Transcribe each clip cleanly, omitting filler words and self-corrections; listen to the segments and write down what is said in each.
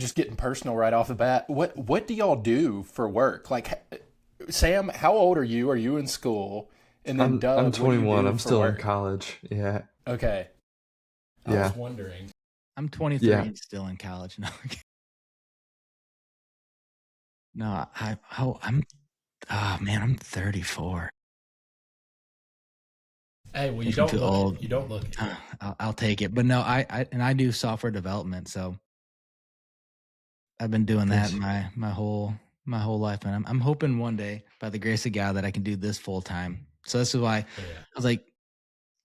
just getting personal right off the bat. What do y'all do for work? Like, Sam, how old are you? Are you in school? And then I'm Doug, what do you 21. do I'm for still in work? college. Yeah. Okay, I Yeah. was wondering. I'm 23 Yeah. and still in college. No, no, I'm, oh man, I'm 34. Hey, well, you Makes me don't feel look it. old. You don't look it. I'll take it. But no, I do software development, so I've been doing that Nice. my whole life, and I'm hoping one day, by the grace of God, that I can do this full time. So this is why I Yeah. was like,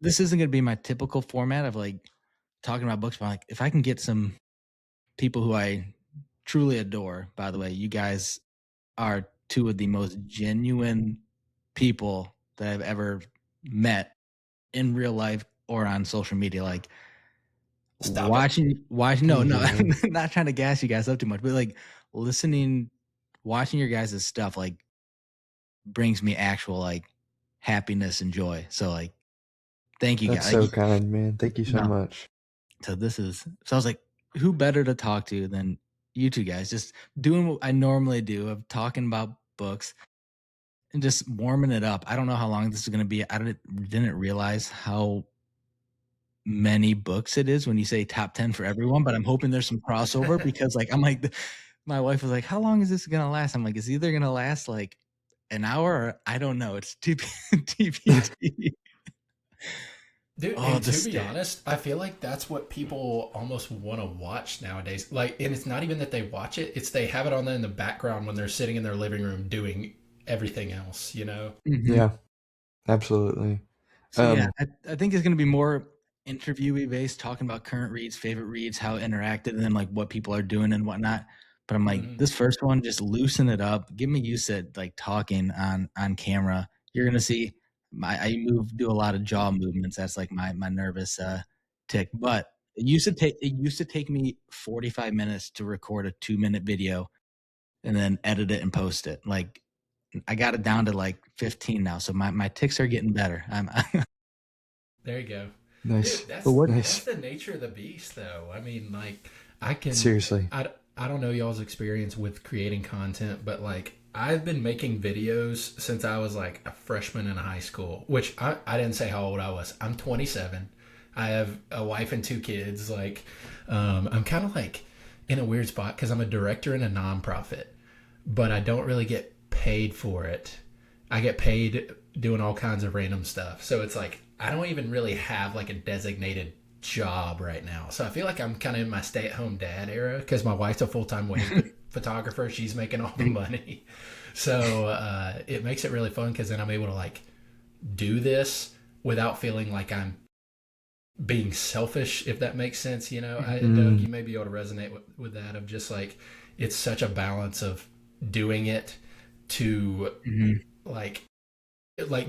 this isn't going to be my typical format of like talking about books, but like if I can get some people who I truly adore. By the way, you guys are two of the most genuine people that I've ever met in real life or on social media. Like Stop it. watching. No, Thank no, you, man. I'm not trying to gas you guys up too much, but like listening, watching your guys' stuff, like brings me actual like happiness and joy. So like, thank you That's guys. so Like, kind, man. Thank you so no, much. so I was like, who better to talk to than you two guys? Just doing what I normally do of talking about books and just warming it up. I don't know how long this is going to be. Didn't realize how many books it is when you say top 10 for everyone, but I'm hoping there's some crossover because like, I'm like, my wife was like, how long is this going to last? I'm like, it's either going to last like an hour or I don't know. It's TPT. Dude, Oh, and to be honest, I feel like that's what people almost want to watch nowadays. Like, and it's not even that they watch it; it's they have it on in the background when they're sitting in their living room doing everything else. You know? Mhm. Yeah, absolutely. So yeah, I think it's going to be more interviewee based, talking about current reads, favorite reads, how interactive, and then like what people are doing and whatnot. But I'm like, Mhm. this first one, just loosen it up. Get me used to like talking on camera. You're gonna see do a lot of jaw movements. That's like my nervous tick. But it used to take me 45 minutes to record a 2-minute video and then edit it and post it. Like I got it down to like 15 now. So my ticks are getting better. I'm There you go. Nice. Dude, But what? that's Nice. the nature of the beast, though. I mean, like, I can, Seriously. I don't know y'all's experience with creating content, but like, I've been making videos since I was like a freshman in high school, which I didn't say how old I was. I'm 27. I have a wife and 2 kids. Like, I'm kind of like in a weird spot because I'm a director in a nonprofit, but I don't really get paid for it. I get paid doing all kinds of random stuff. So it's like I don't even really have like a designated job right now. So I feel like I'm kind of in my stay-at-home dad era because my wife's a full-time wedding photographer. She's making all the money. So it makes it really fun because then I'm able to like do this without feeling like I'm being selfish, if that makes sense. You know, Doug, you may be able to resonate with that of just like it's such a balance of doing it to like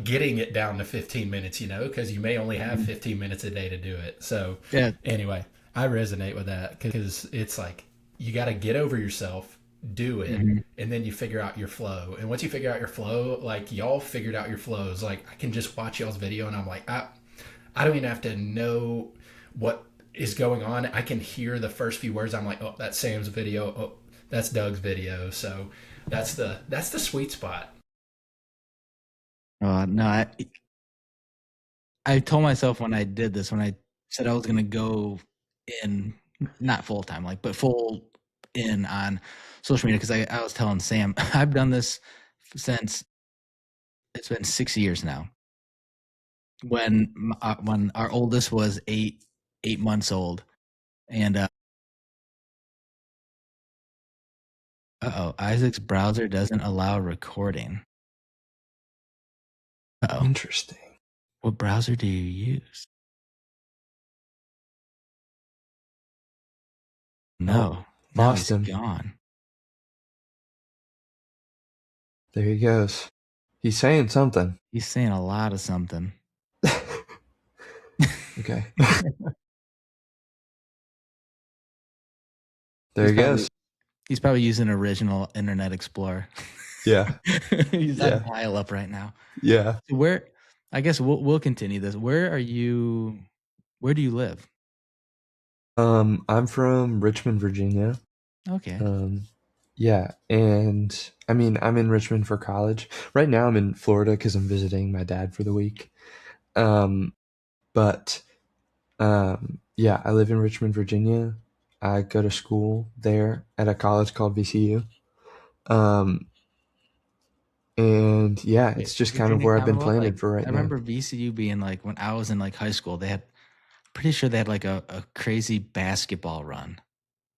getting it down to 15 minutes, you know, because you may only have 15 minutes a day to do it. So Yeah. anyway, I resonate with that because it's like you got to get over yourself, do it, and then you figure out your flow. And once you figure out your flow, like y'all figured out your flows, like I can just watch y'all's video and I'm like, I don't even have to know what is going on. I can hear the first few words. I'm like, oh, that's Sam's video. Oh, that's Doug's video. So that's the sweet spot. No, I told myself when I did this, when I said I was going to go in, not full time, like, but full in on social media, because I was telling Sam, I've done this since it's been 6 years now. When our oldest was 8 months old, and Isaac's browser doesn't allow recording. Interesting. What browser do you use? No, now he's Lost him. gone. There he goes. He's saying something. He's saying a lot of something. Okay. There he goes. He's probably using original Internet Explorer. Yeah. He's Yeah. on dial up right now. Yeah. So I guess we'll continue this. Where do you live? I'm from Richmond, Virginia. Okay. Yeah, and I mean, I'm in Richmond for college. Right now, I'm in Florida because I'm visiting my dad for the week. Um, but yeah, I live in Richmond, Virginia. I go to school there at a college called VCU. Um, and yeah, Wait, it's just kind of Virginia where I've been Commonwealth? Like, planted for right I now. remember VCU being like, when I was in like high school, they had, pretty sure they had like a crazy basketball run.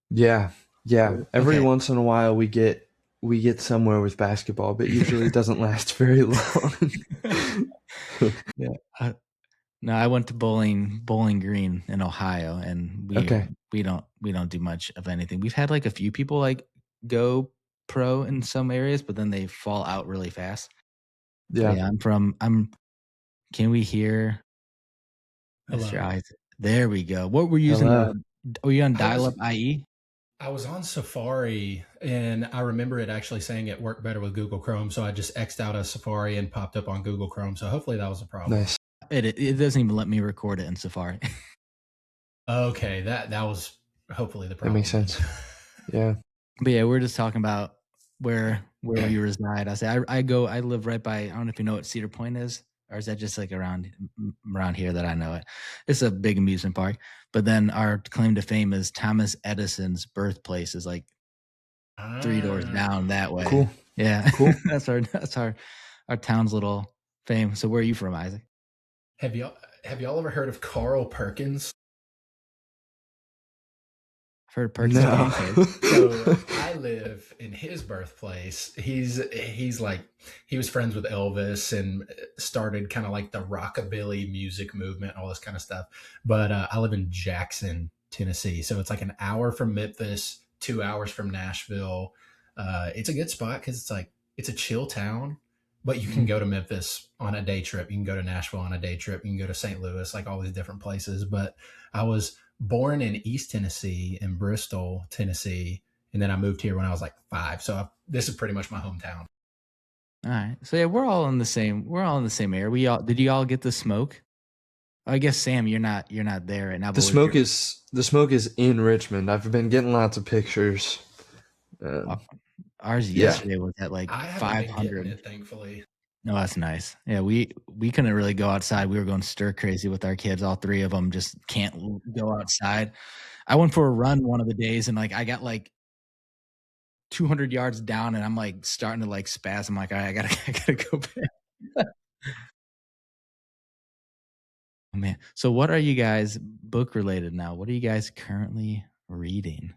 Yeah, yeah. Every Okay. once in a while, we get somewhere with basketball, but usually it doesn't last very long. Yeah. No, I went to Bowling Green in Ohio, and Okay. we don't do much of anything. We've had like a few people like go pro in some areas, but then they fall out really fast. But Yeah. yeah, I'm can we hear Mr. Hello. Isaac? There we go. What were you using? Hello. Were you on I dial-up was IE? I was on Safari and I remember it actually saying it worked better with Google Chrome, so I just X'd out of Safari and popped up on Google Chrome. So hopefully that was a problem. Nice. It doesn't even let me record it in Safari. Okay, that was hopefully the That makes problem then. sense. Yeah. But yeah, we're just talking about where we reside. I say I live right by, I don't know if you know what Cedar Point is, or is that just like around here that I know it. It's a big amusement park. But then our claim to fame is Thomas Edison's birthplace is like 3 doors down Ah. that way. Cool. Yeah. Cool. That's our town's little fame. So where are you from, Isaac? Have y'all ever heard of Carl Perkins? I've heard Perkins No. pancakes. So I live in his birthplace. He's like he was friends with Elvis and started kind of like the rockabilly music movement, all this kind of stuff. But I live in Jackson, Tennessee, so it's like an hour from Memphis, 2 hours from Nashville. It's a good spot because it's a chill town, but you can Mhm. go to Memphis on a day trip. You can go to Nashville on a day trip. You can go to St. Louis, like all these different places. But I was born in East Tennessee, in Bristol, Tennessee, and then I moved here when I was like 5. So this is pretty much my hometown. All right. So yeah, we're all in the same area. Did you all get the smoke? I guess Sam, you're not there right now, The but was smoke your is the smoke is in Richmond. I've been getting lots of pictures. uh, Um, ours yeah. yesterday was at like I haven't been getting 500. it, thankfully. No, that's nice. Yeah, we couldn't really go outside. We were going stir crazy with our kids. All three of them just can't go outside. I went for a run one of the days, and like I got like 200 yards down, and I'm like starting to like spasm. I'm like, all right, I gotta go back. Oh, man. So what are you guys book related now? What are you guys currently reading?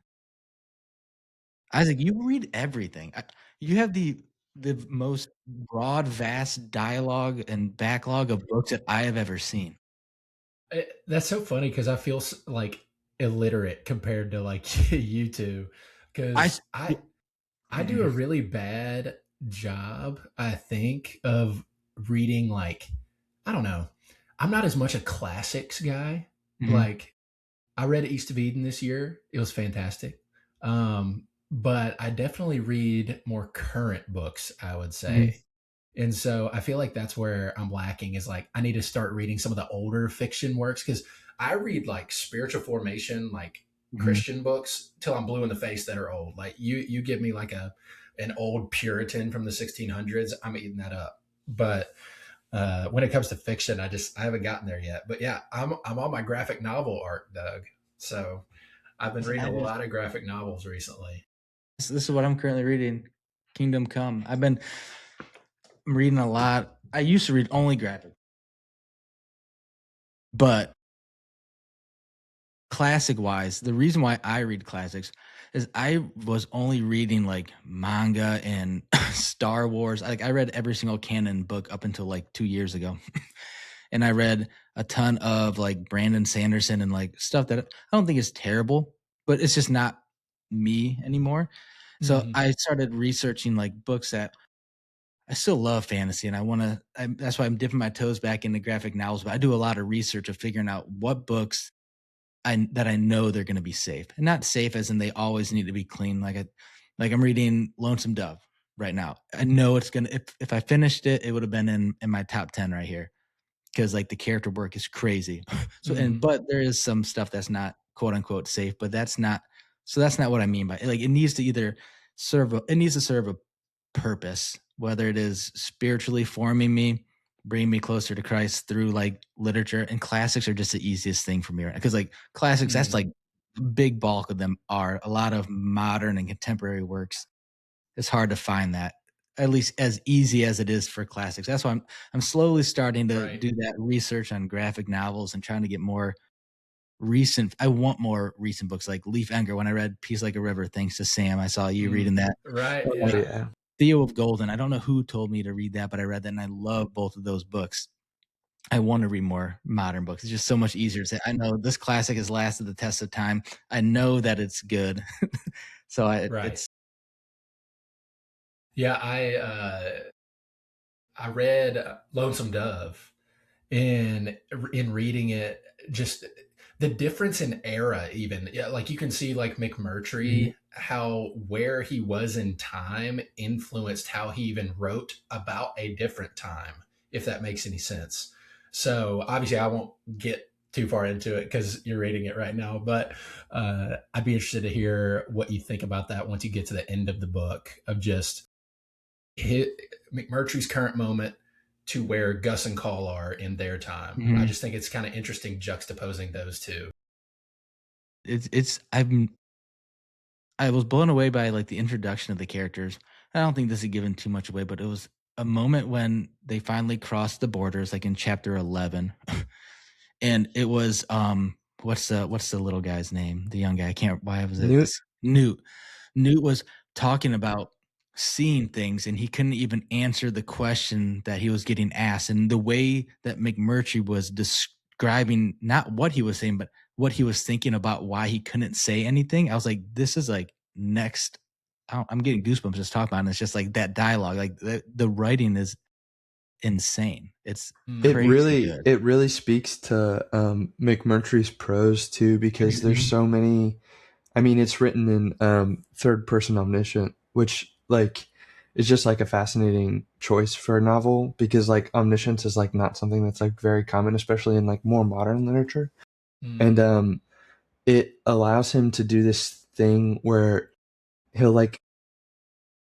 Isaac, you read everything. You have the most broad, vast dialogue and backlog of books that I have ever seen. That's so funny because I feel like illiterate compared to like you two, I because s- I do a really bad job, I think, of reading like I don't know. I'm not as much a classics guy. Mhm, Like I read East of Eden this year. It was fantastic. But I definitely read more current books, I would mhm, say. And so I feel like that's where I'm lacking is like I need to start reading some of the older fiction works because I read like spiritual formation, like mhm. Christian books till I'm blue in the face that are old. Like you give me like an old Puritan from the 1600s, I'm eating that up. But when it comes to fiction, I haven't gotten there yet. But yeah, I'm on my graphic novel arc, Doug. So I've been reading I a just lot of graphic novels recently. this is what I'm currently reading, Kingdom Come. I'm reading a lot. I used to read only graphic, but classic wise, the reason why I read classics is I was only reading like manga and Star Wars. Like I read every single canon book up until like 2 years ago. And I read a ton of like Brandon Sanderson and like stuff that I don't think is terrible, but it's just not me anymore. So Mm-hmm. I started researching like books that I still love fantasy, and that's why I'm dipping my toes back into graphic novels. But I do a lot of research of figuring out what books that I know they're going to be safe, and not safe as in they always need to be clean. Like I'm reading Lonesome Dove right now. I know it's gonna. If I finished it, it would have been in my top 10 right here because like the character work is crazy. So Mm-hmm. but there is some stuff that's not quote unquote safe, but that's not So that's not what I mean by like it needs to either serve a purpose, whether it is spiritually forming me, bringing me closer to Christ through like literature, and classics are just the easiest thing for me right because like classics, that's like big bulk of them are a lot of modern and contemporary works. It's hard to find that at least as easy as it is for classics. That's why I'm slowly starting to Right. do that research on graphic novels and trying to get more recent. I want more recent books like Leaf Enger. When I read Peace Like a River, thanks to Sam, I saw you reading that. Right. Or, Oh like, Yeah. yeah. Theo of Golden. I don't know who told me to read that, but I read that and I love both of those books. I want to read more modern books. It's just so much easier to say, I know this classic has lasted the test of time. I know that it's good. So Right. it's Yeah. I read Lonesome Dove, and in reading it, just the difference in era, even, yeah, like you can see like McMurtry, how where he was in time influenced how he even wrote about a different time, if that makes any sense. So obviously I won't get too far into it because you're reading it right now, but I'd be interested to hear what you think about that once you get to the end of the book, of just hit McMurtry's current moment to where Gus and Call are in their time. I just think it's kind of interesting juxtaposing those two. I was blown away by like the introduction of the characters. I don't think this is giving too much away, but it was a moment when they finally crossed the borders, like in chapter 11. And it was what's the little guy's name? The young guy. I can't why was it Newt. this Newt. Newt was talking about seeing things and he couldn't even answer the question that he was getting asked. And the way that McMurtry was describing not what he was saying, but what he was thinking about why he couldn't say anything, I was like, this is like next. I'm getting goosebumps just talking about it. It's just like that dialogue, like the writing is insane. It's crazy good. It really speaks to McMurtry's prose too, because there's so many. I mean, it's written in third person omniscient, which like is just like a fascinating choice for a novel, because like omniscience is like not something that's like very common, especially in like more modern literature. And it allows him to do this thing where he'll like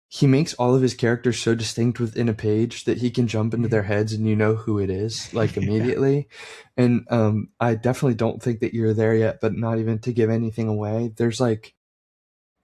he makes all of his characters so distinct within a page that he can jump into their heads and you know who it is like immediately. And I definitely don't think that you're there yet, but not even to give anything away. There's like,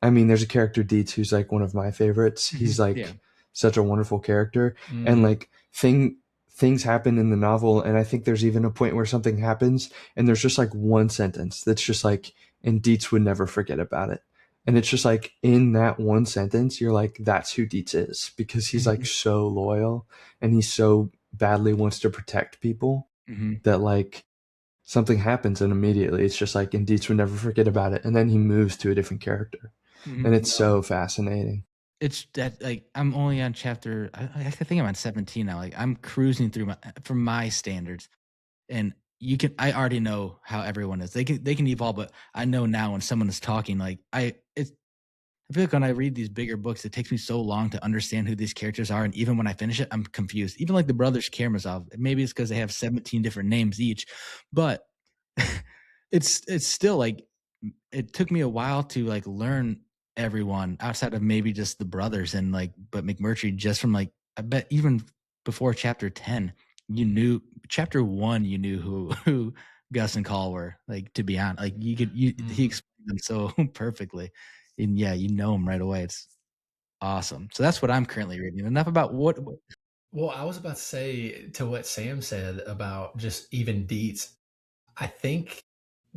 I mean, there's a character Dietz who's like one of my favorites. He's like such a wonderful character. And like things happen in the novel, and I think there's even a point where something happens and there's just like one sentence that's just like, and Dietz would never forget about it. And it's just like in that one sentence, you're like, that's who Dietz is, because he's like so loyal and he so badly wants to protect people that like something happens and immediately it's just like, and Dietz would never forget about it. And then he moves to a different character. And it's so fascinating. It's that like I'm only on chapter. I think I'm on 17 now. Like I'm cruising through from my standards, and I already know how everyone is. They can evolve, but I know now when someone is talking, like I feel like when I read these bigger books, it takes me so long to understand who these characters are, and even when I finish it, I'm confused. Even like the brothers Karamazov, maybe it's because they have 17 different names each, but it's still like it took me a while to like learn everyone outside of maybe just the brothers, and like but McMurtry, just from like I bet even before chapter 10, you knew chapter 1, you knew who Gus and Call were, like, to be honest. Like he explained them so perfectly. And yeah, you know him right away. It's awesome. So that's what I'm currently reading. Enough about what Well, I was about to say to what Sam said about just even Dietz. I think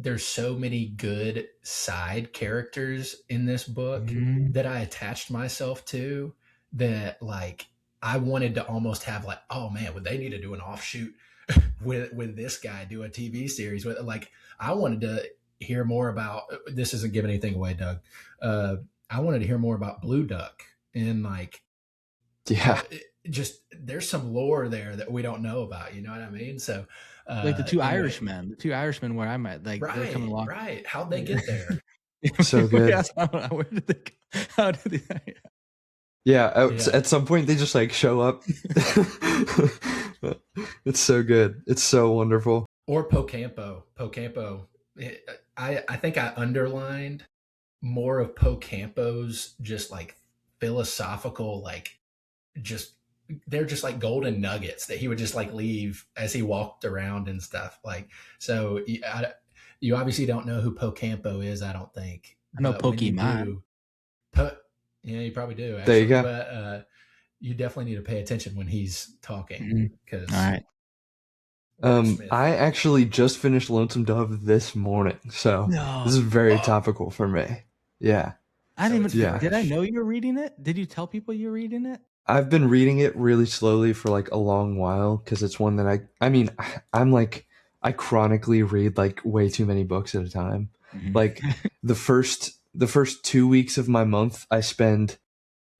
there's so many good side characters in this book that I attached myself to, that like I wanted to almost have like, oh man, would they need to do an offshoot with this guy, do a TV series with, like, I wanted to hear more about, this isn't giving anything away, Doug. I wanted to hear more about Blue Duck, and like, Yeah. just there's some lore there that we don't know about, you know what I mean? So like the two anyway. Irishmen where I'm at, like they're coming along. Right. How'd they get there? So good. Where did they go? How did they? Yeah, at some point they just like show up. It's so good. It's so wonderful. Or Pocampo. I think I underlined more of Poe Campo's just like philosophical, like just they're just like golden nuggets that he would just like leave as he walked around and stuff. Like, so you obviously don't know who Poe Campo is, I don't think, I know but when you Pokemon. do, yeah, you probably do There you actually, go. but you definitely need to pay attention when he's talking Mhm. All because right. wordsmith. I actually just finished Lonesome Dove this morning, so No. this is very Oh, topical for me. Yeah, I so didn't it's even. yeah. Did I fresh. know you were reading it? Did you tell people you were reading it? I've been reading it really slowly for like a long while because it's one that I mean, I'm like, I chronically read like way too many books at a time. Mhm. Like the first 2 weeks of my month, I spend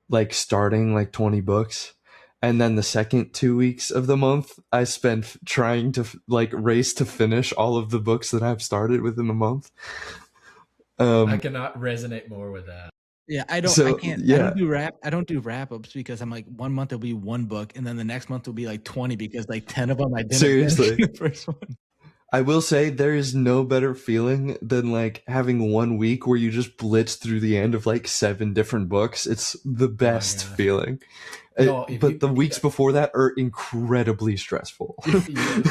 like starting like 20 books. And then the second 2 weeks of the month, I spend trying to like race to finish all of the books that I've started within a month. I Um, cannot resonate more with that. Yeah, I don't. I so can't. I don't yeah, do wrap. I don't do wrap ups because I'm like 1 month it'll be one book, and then the next month will be like 20 because like 10 of them I didn't finish seriously. the first one. I will say there is no better feeling than like having 1 week where you just blitz through the end of like 7 different books. It's the Oh my best gosh, feeling. y'all! If But you the weeks before that are incredibly stressful. yeah,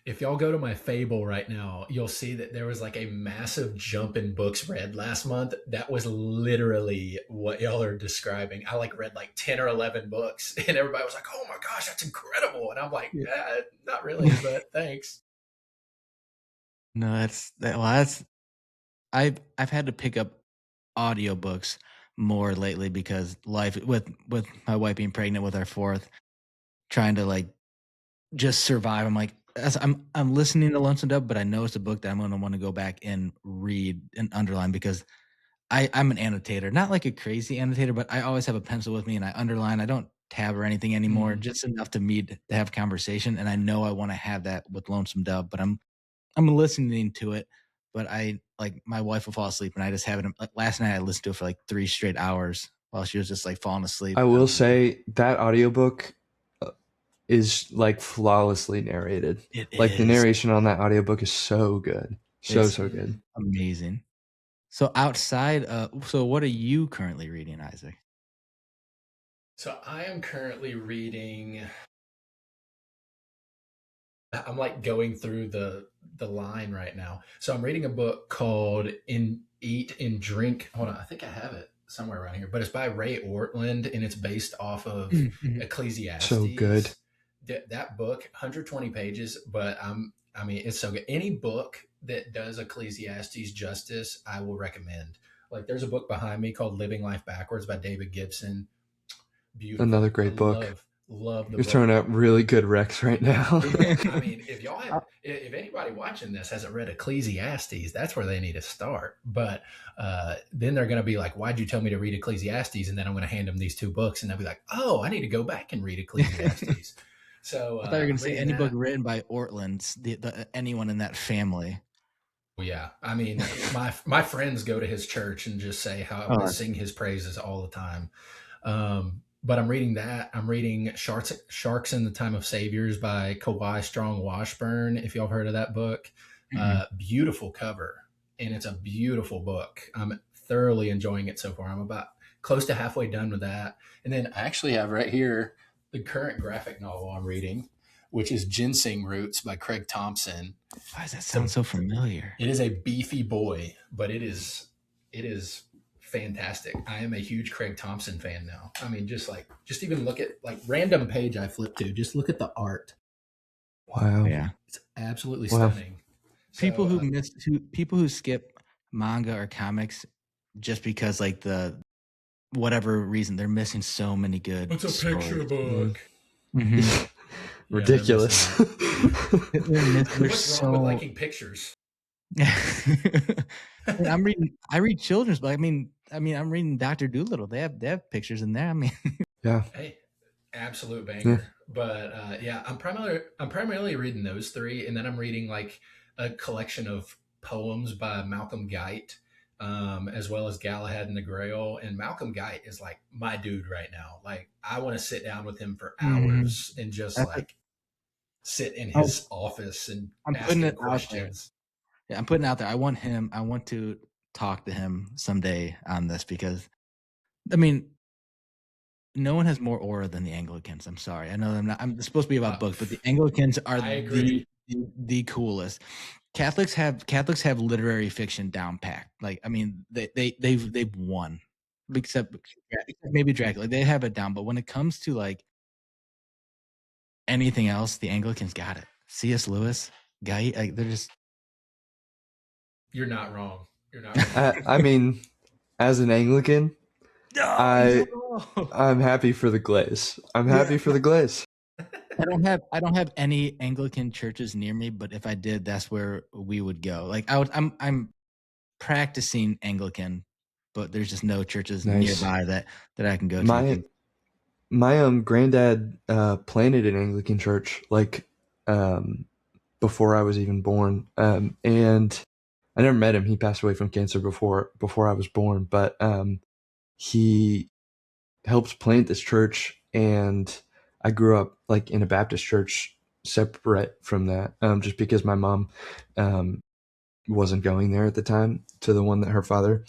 if y'all go to my Fable right now, you'll see that there was like a massive jump in books read last month. That was literally what y'all are describing. I like read like 10 or 11 books and everybody was like, oh my gosh, that's incredible. And I'm like, Yeah. not really, but thanks. No, that's I've had to pick up audiobooks more lately because life with my wife being pregnant with our fourth, trying to like just survive. I'm like I'm listening to Lonesome Dove, but I know it's a book that I'm gonna want to go back and read and underline because I'm an annotator, not like a crazy annotator, but I always have a pencil with me and I underline. I don't tab or anything anymore, Mm. just enough to me to have conversation. And I know I want to have that with Lonesome Dove, but I'm listening to it. But I like my wife will fall asleep and I just have it. Like last night I listened to it for like 3 straight hours while she was just like falling asleep. I will say that audiobook is like flawlessly narrated. It Like the is. narration on that audiobook is so good. So It's so good. Mm. amazing. So outside, so what are you currently reading, Isaac? So I am currently reading. I'm like going through the line right now. So I'm reading a book called "In Eat and Drink." Hold on, I think I have it somewhere around here, but it's by Ray Ortland and it's based off of Mhm. So good. Ecclesiastes. That book, 120 pages, but I mean, it's so good. Any book that does Ecclesiastes justice, I will recommend. Like, there's a book behind me called "Living Life Backwards" by David Gibson. Another Beautiful. I great book. love the You're throwing book. out really good recs right now. I mean, if anybody watching this hasn't read Ecclesiastes, that's where they need to start. But then they're going to be like, "Why'd you tell me to read Ecclesiastes?" And then I'm going to hand them these two books, and they'll be like, "Oh, I need to go back and read Ecclesiastes." So I thought you were going I'm to say reading any book that. written by Ortlands, anyone in that family. Yeah, I mean, my friends go to his church and just say how Oh, sing his praises all the time. But I'm reading that. I'm reading Sharks in the Time of Saviors by Kawhi Strong Washburn. If y'all have heard of that book, mm-mm. beautiful cover, and it's a beautiful book. I'm thoroughly enjoying it so far. I'm about close to halfway done with that, and then I actually have right here the current graphic novel I'm reading, which is Ginseng Roots by Craig Thompson. Why does that It's a sound so familiar? it is a beefy boy, but it is fantastic. I am a huge Craig Thompson fan now. I mean, just even look at like random page I flip to, just look at the art. Wow. Yeah, It's absolutely Wow. stunning. people So who people who skip manga or comics just because like the whatever reason they're missing so many good it's a picture stories. book. Mhm. Yeah, they're Ridiculous. missing There's what's wrong with so. liking pictures? And I read children's, but I'm reading Dr. Doolittle. They have pictures in there. I mean, Yeah. Hey, absolute Yeah. banger. But yeah, I'm primarily reading those three, and then I'm reading like a collection of poems by Malcolm Guite, as well as Galahad and the Grail. And Malcolm Guite is like my dude right now. Like, I want to sit down with him for mhm. hours and just That's like sit in oh, his office and I'm ask putting him it out there. questions. Yeah, I'm putting it out there. I want him. I want to. talk to him someday on this because, I mean, no one has more aura than the Anglicans. I'm sorry. I know I'm supposed to be about books, but the Anglicans are I agree. the coolest. Catholics have literary fiction down packed. Like, I mean, they've won, except maybe Dracula. They have it down, but when it comes to like anything else, the Anglicans got it. C.S. Lewis, guy, like they're just. You're not wrong. You're not wrong. I mean, as an Anglican, I'm happy for the glaze. I'm happy for the glaze. I don't have any Anglican churches near me, but if I did, that's where we would go. Like I'm practicing Anglican, but there's just no churches Nice. nearby that I can go My to. granddad planted an Anglican church like before I was even born, and I never met him. He passed away from cancer before I was born, but he helped plant this church, and I grew up like in a Baptist church separate from that, just because my mom wasn't going there at the time to the one that her father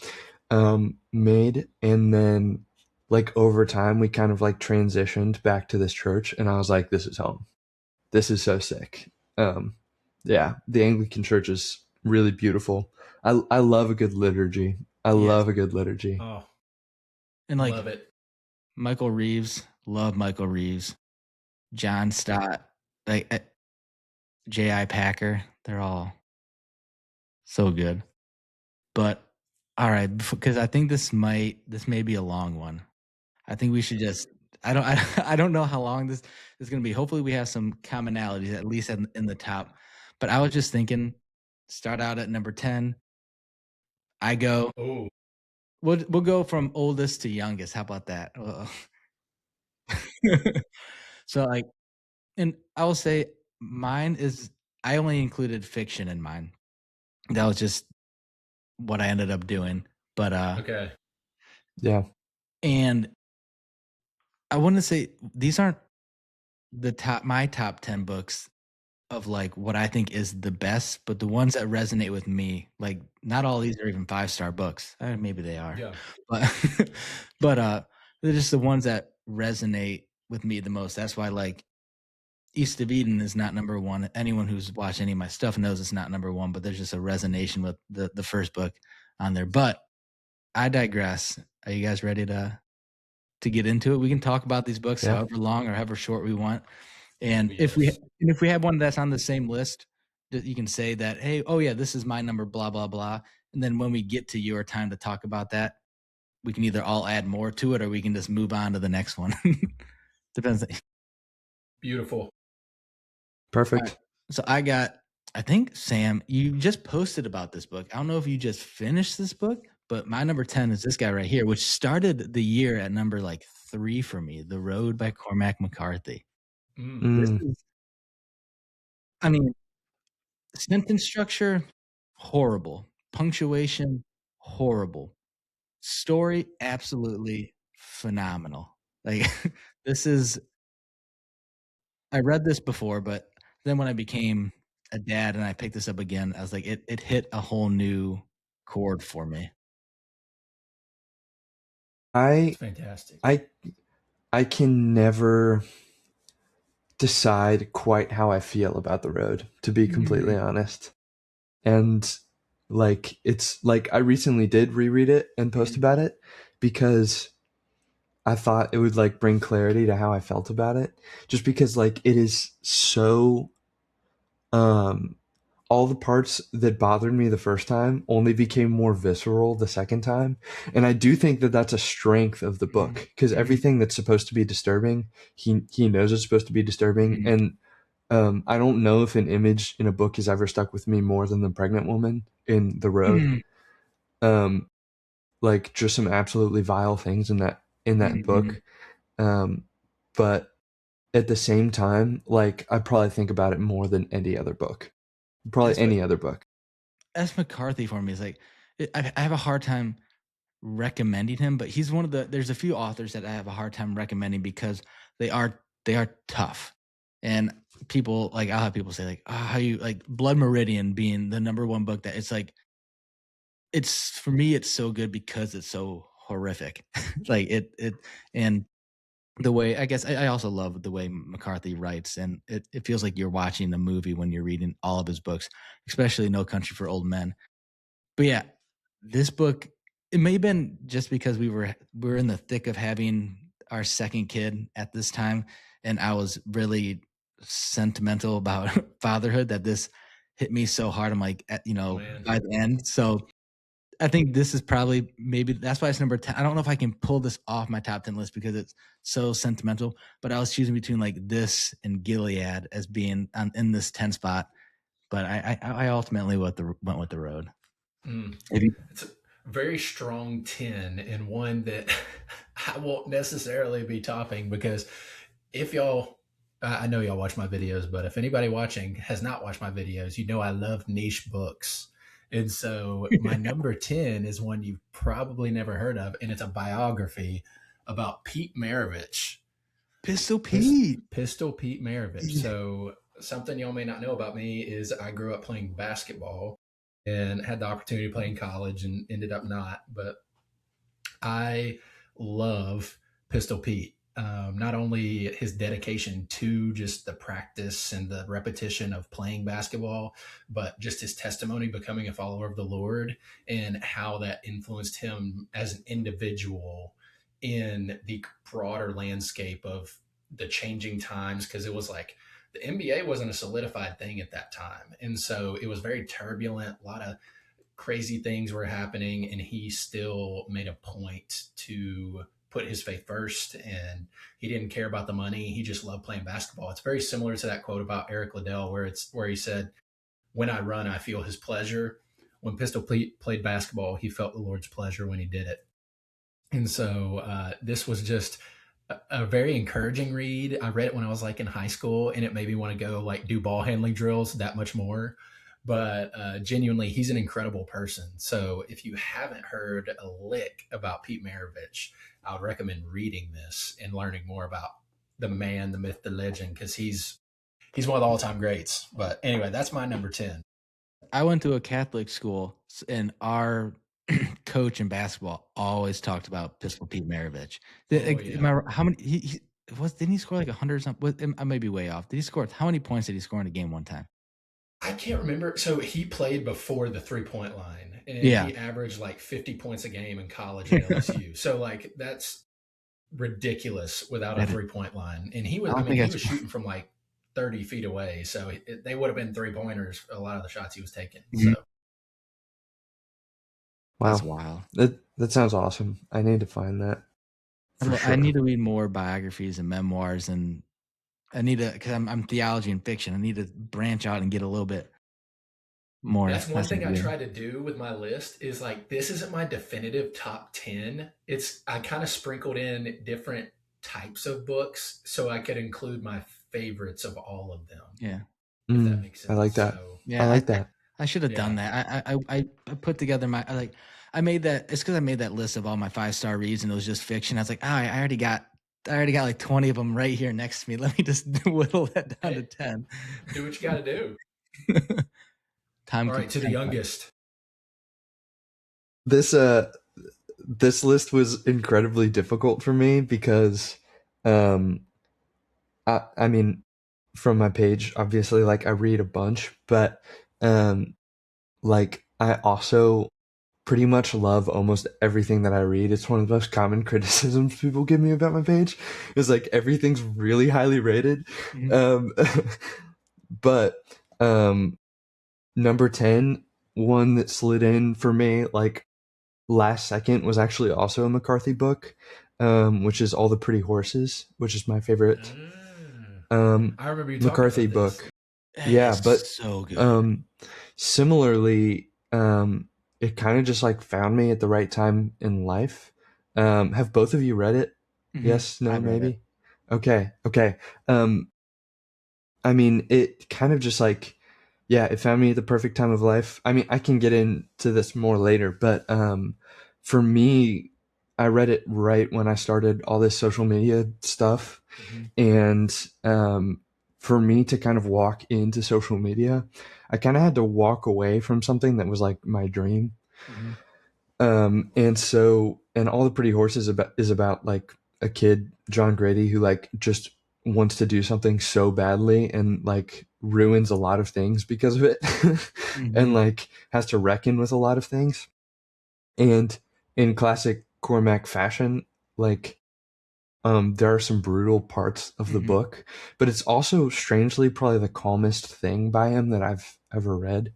made. And then like over time we kind of like transitioned back to this church, and I was like, this is home. This is so sick. Yeah, the Anglican church is really beautiful. I love a good liturgy. I love a good liturgy. Oh, And like love it. Michael Reeves, love Michael Reeves, John Stott, like J.I. Packer, they're all so good. But all right, because I think this may be a long one. I think we should just. I don't know how long this is going to be. Hopefully, we have some commonalities at least in the top. But I was just thinking, start out at number 10. I go. Oh, We'll go from oldest to youngest. How about that? So like, and I will say mine is. I only included fiction in mine. That was just what I ended up doing. But okay. Yeah. and I wouldn't say these aren't my top 10 books of like what I think is the best, but the ones that resonate with me, like not all these are even 5-star books. Maybe they are. Yeah. But but they're just the ones that resonate with me the most. That's why like East of Eden is not number one. Anyone who's watched any of my stuff knows it's not number one, but there's just a resonation with the first book on there. But I digress. Are you guys ready to get into it? We can talk about these books however long or however short we want. And if we have one that's on the same list, you can say that, hey, oh yeah, this is my number, blah blah blah. And then when we get to your time to talk about that, we can either all add more to it or we can just move on to the next one. Depends. Beautiful. Perfect. Right. So I think Sam, you just posted about this book. I don't know if you just finished this book, but my number 10 is this guy right here, which started the year at number like 3 for me, The Road by Cormac McCarthy. This is, I mean, sentence structure, horrible. Punctuation, horrible. Story, absolutely phenomenal. Like this is, I read this before, but then when I became a dad and I picked this up again, I was like, it hit a whole new chord for me. It's fantastic. I can never decide quite how I feel about The Road, to be completely honest. And like it's like I recently did reread it and post about it because I thought it would like bring clarity to how I felt about it, just because like it is so all the parts that bothered me the first time only became more visceral the second time. And I do think that that's a strength of the book, because everything that's supposed to be disturbing, he knows it's supposed to be disturbing. And I don't know if an image in a book has ever stuck with me more than the pregnant woman in The Road. Like just some absolutely vile things in that book. But at the same time, like I probably think about it more than any other book. Probably any other book. S. McCarthy for me is like, I have a hard time recommending him, but he's one of there's a few authors that I have a hard time recommending because they are tough. And people like, I'll have people say like, oh, how you like Blood Meridian being the number one book that it's like, it's for me, it's so good because it's so horrific. Like it and the way I guess I also love the way McCarthy writes, and it feels like you're watching a movie when you're reading all of his books, especially No Country for Old Men. But yeah, this book, it may have been just because we were in the thick of having our second kid at this time, and I was really sentimental about fatherhood that this hit me so hard. I'm like, Oh man. by the end. So I think this is probably maybe that's why it's number 10. I don't know if I can pull this off my top 10 list because it's so sentimental, but I was choosing between like this and Gilead as being in this 10 spot. But I ultimately went with the road. Mm. Maybe. It's a very strong 10 and one that I won't necessarily be topping because if y'all, I know y'all watch my videos, but if anybody watching has not watched my videos, you know I love niche books. And so my number 10 is one you've probably never heard of, and it's a biography about Pete Maravich. Pistol Pete. Pistol Pete Maravich. Yeah. So something y'all may not know about me is I grew up playing basketball and had the opportunity to play in college and ended up not. But I love Pistol Pete. Not only his dedication to just the practice and the repetition of playing basketball, but just his testimony becoming a follower of the Lord and how that influenced him as an individual in the broader landscape of the changing times. Because it was like the NBA wasn't a solidified thing at that time. And so it was very turbulent, a lot of crazy things were happening, and he still made a point to put his faith first, and he didn't care about the money. He just loved playing basketball. It's very similar to that quote about Eric Liddell where he said, "When I run, I feel his pleasure." When Pistol played basketball, he felt the Lord's pleasure when he did it. And so this was just a very encouraging read. I read it when I was like in high school, and it made me want to go like do ball handling drills that much more. But genuinely, he's an incredible person. So if you haven't heard a lick about Pete Maravich, I would recommend reading this and learning more about the man, the myth, the legend, because he's one of the all time greats. But anyway, that's my number 10. I went to a Catholic school, and our coach in basketball always talked about Pistol Pete Maravich. How many? He didn't he score like 100 something? I may be way off. Did he score? How many points did he score in a game one time? I can't remember. So he played before the 3-point line, and Yeah. he averaged like 50 points a game in college at LSU. So like that's ridiculous without a 3-point line. And he was, he was shooting from like 30 feet away. So they would have been 3-pointers, a lot of the shots he was taking. Mhm. So Wow. That's wild. That sounds awesome. I need to find that. I need to read more biographies and memoirs, and I need to, because I'm theology and fiction. I need to branch out and get a little bit more. That's one thing I try to do with my list is like, this isn't my definitive top 10. I kind of sprinkled in different types of books so I could include my favorites of all of them. Yeah. If that makes sense. I like that. So, yeah, I like that. I should have done that. I put together I made that. It's because I made that list of all my 5-star reads, and it was just fiction. I was like, I already got like 20 of them right here next to me. Let me just whittle that down to 10. Do what you got to do. All right, to the youngest. This list was incredibly difficult for me because, I mean, from my page, obviously, like I read a bunch, but like I also pretty much love almost everything that I read. It's one of the most common criticisms people give me about my page. Is like everything's really highly rated. Mm-hmm. But number 10, one that slid in for me like last second, was actually also a McCarthy book, which is All the Pretty Horses, which is my favorite I remember you McCarthy book. Yeah, but so good. Similarly, it kind of just like found me at the right time in life. Have both of you read it? Mm-hmm. Yes, no, maybe. Okay. I mean, it kind of just like, yeah, it found me at the perfect time of life. I mean, I can get into this more later, but for me, I read it right when I started all this social media stuff. Mm-hmm. And for me to kind of walk into social media, I kind of had to walk away from something that was like my dream. Mhm. And All the Pretty Horses is about like a kid, John Grady, who like just wants to do something so badly and like ruins a lot of things because of it, and Mhm. like has to reckon with a lot of things. And in classic Cormac fashion, like there are some brutal parts of the Mhm. book, but it's also strangely probably the calmest thing by him that I've ever read.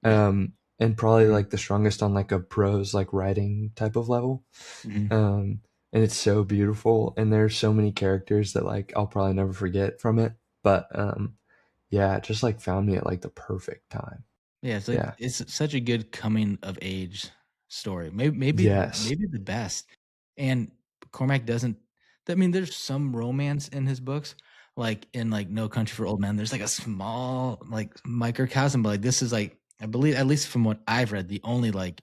Yeah. And probably Mhm. like the strongest on like a prose like writing type of level. Mhm. And it's so beautiful, and there's so many characters that like I'll probably never forget from it. But yeah, it just like found me at like the perfect time. Yeah, it's like Yeah. it's such a good coming of age story. Yes. Maybe the best. And Cormac doesn't I mean, there's some romance in his books, like in like No Country for Old Men. There's like a small like microcosm, but like this is like I believe at least from what I've read, the only like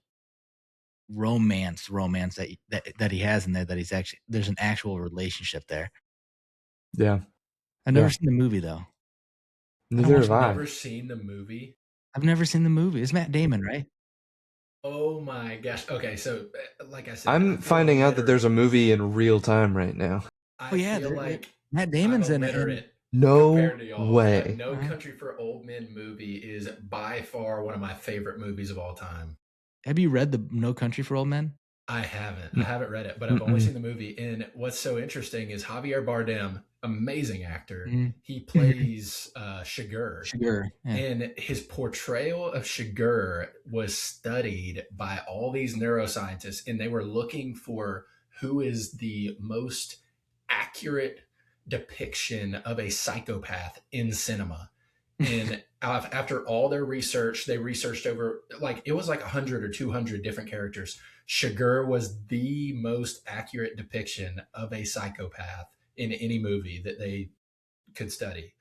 romance that he has in there that he's actually there's an actual relationship there. Yeah. I've never Yeah. seen the movie though. I don't Neither watch have You've I. never seen the movie? I've never seen the movie. It's Matt Damon, right? Oh my gosh. Okay, so like I said, I I'm feel finding out that there's a illiterate. movie in real time right now. Oh I yeah, feel there like Matt I'm Damon's in it, and illiterate No compared to y'all. That way. No uh, Country for Old Men movie is by far one of my favorite movies of all time. have you read the No Country for Old Men? I haven't. I Mm, haven't read it, but I've only mm-mm. seen the movie. And what's so interesting is Javier Bardem, amazing actor. Mhm. He plays Shigur, Sugar, yeah. and his portrayal of Shigur was studied by all these neuroscientists, and they were looking for who is the most accurate depiction of a psychopath in cinema. And after all their research, they researched over like it was like 100 or 200 different characters. Shigur was the most accurate depiction of a psychopath in any movie that they could study.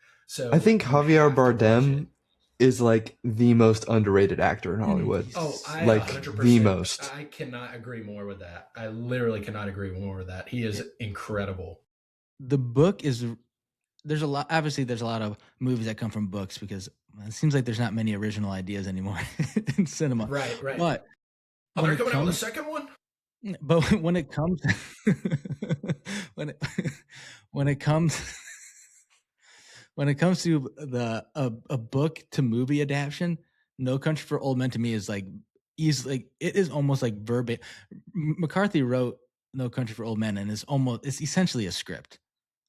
I So think you Javier have to watch it. Bardem is like the most underrated actor in Hollywood. Oh, He's I Like the 100%. most. I cannot agree more with that. I literally cannot agree more with that. He is it incredible. the book is there's a lot obviously, there's a lot of movies that come from books because it seems like there's not many original ideas anymore in cinema. Right, right. But Oh, when they're it coming out with a comes second one? but when it comes when it when it comes when it comes to a book to movie adaptation, No Country for Old Men to me is like easily it is almost like verbatim. McCarthy wrote No Country for Old Men, and it's essentially a script.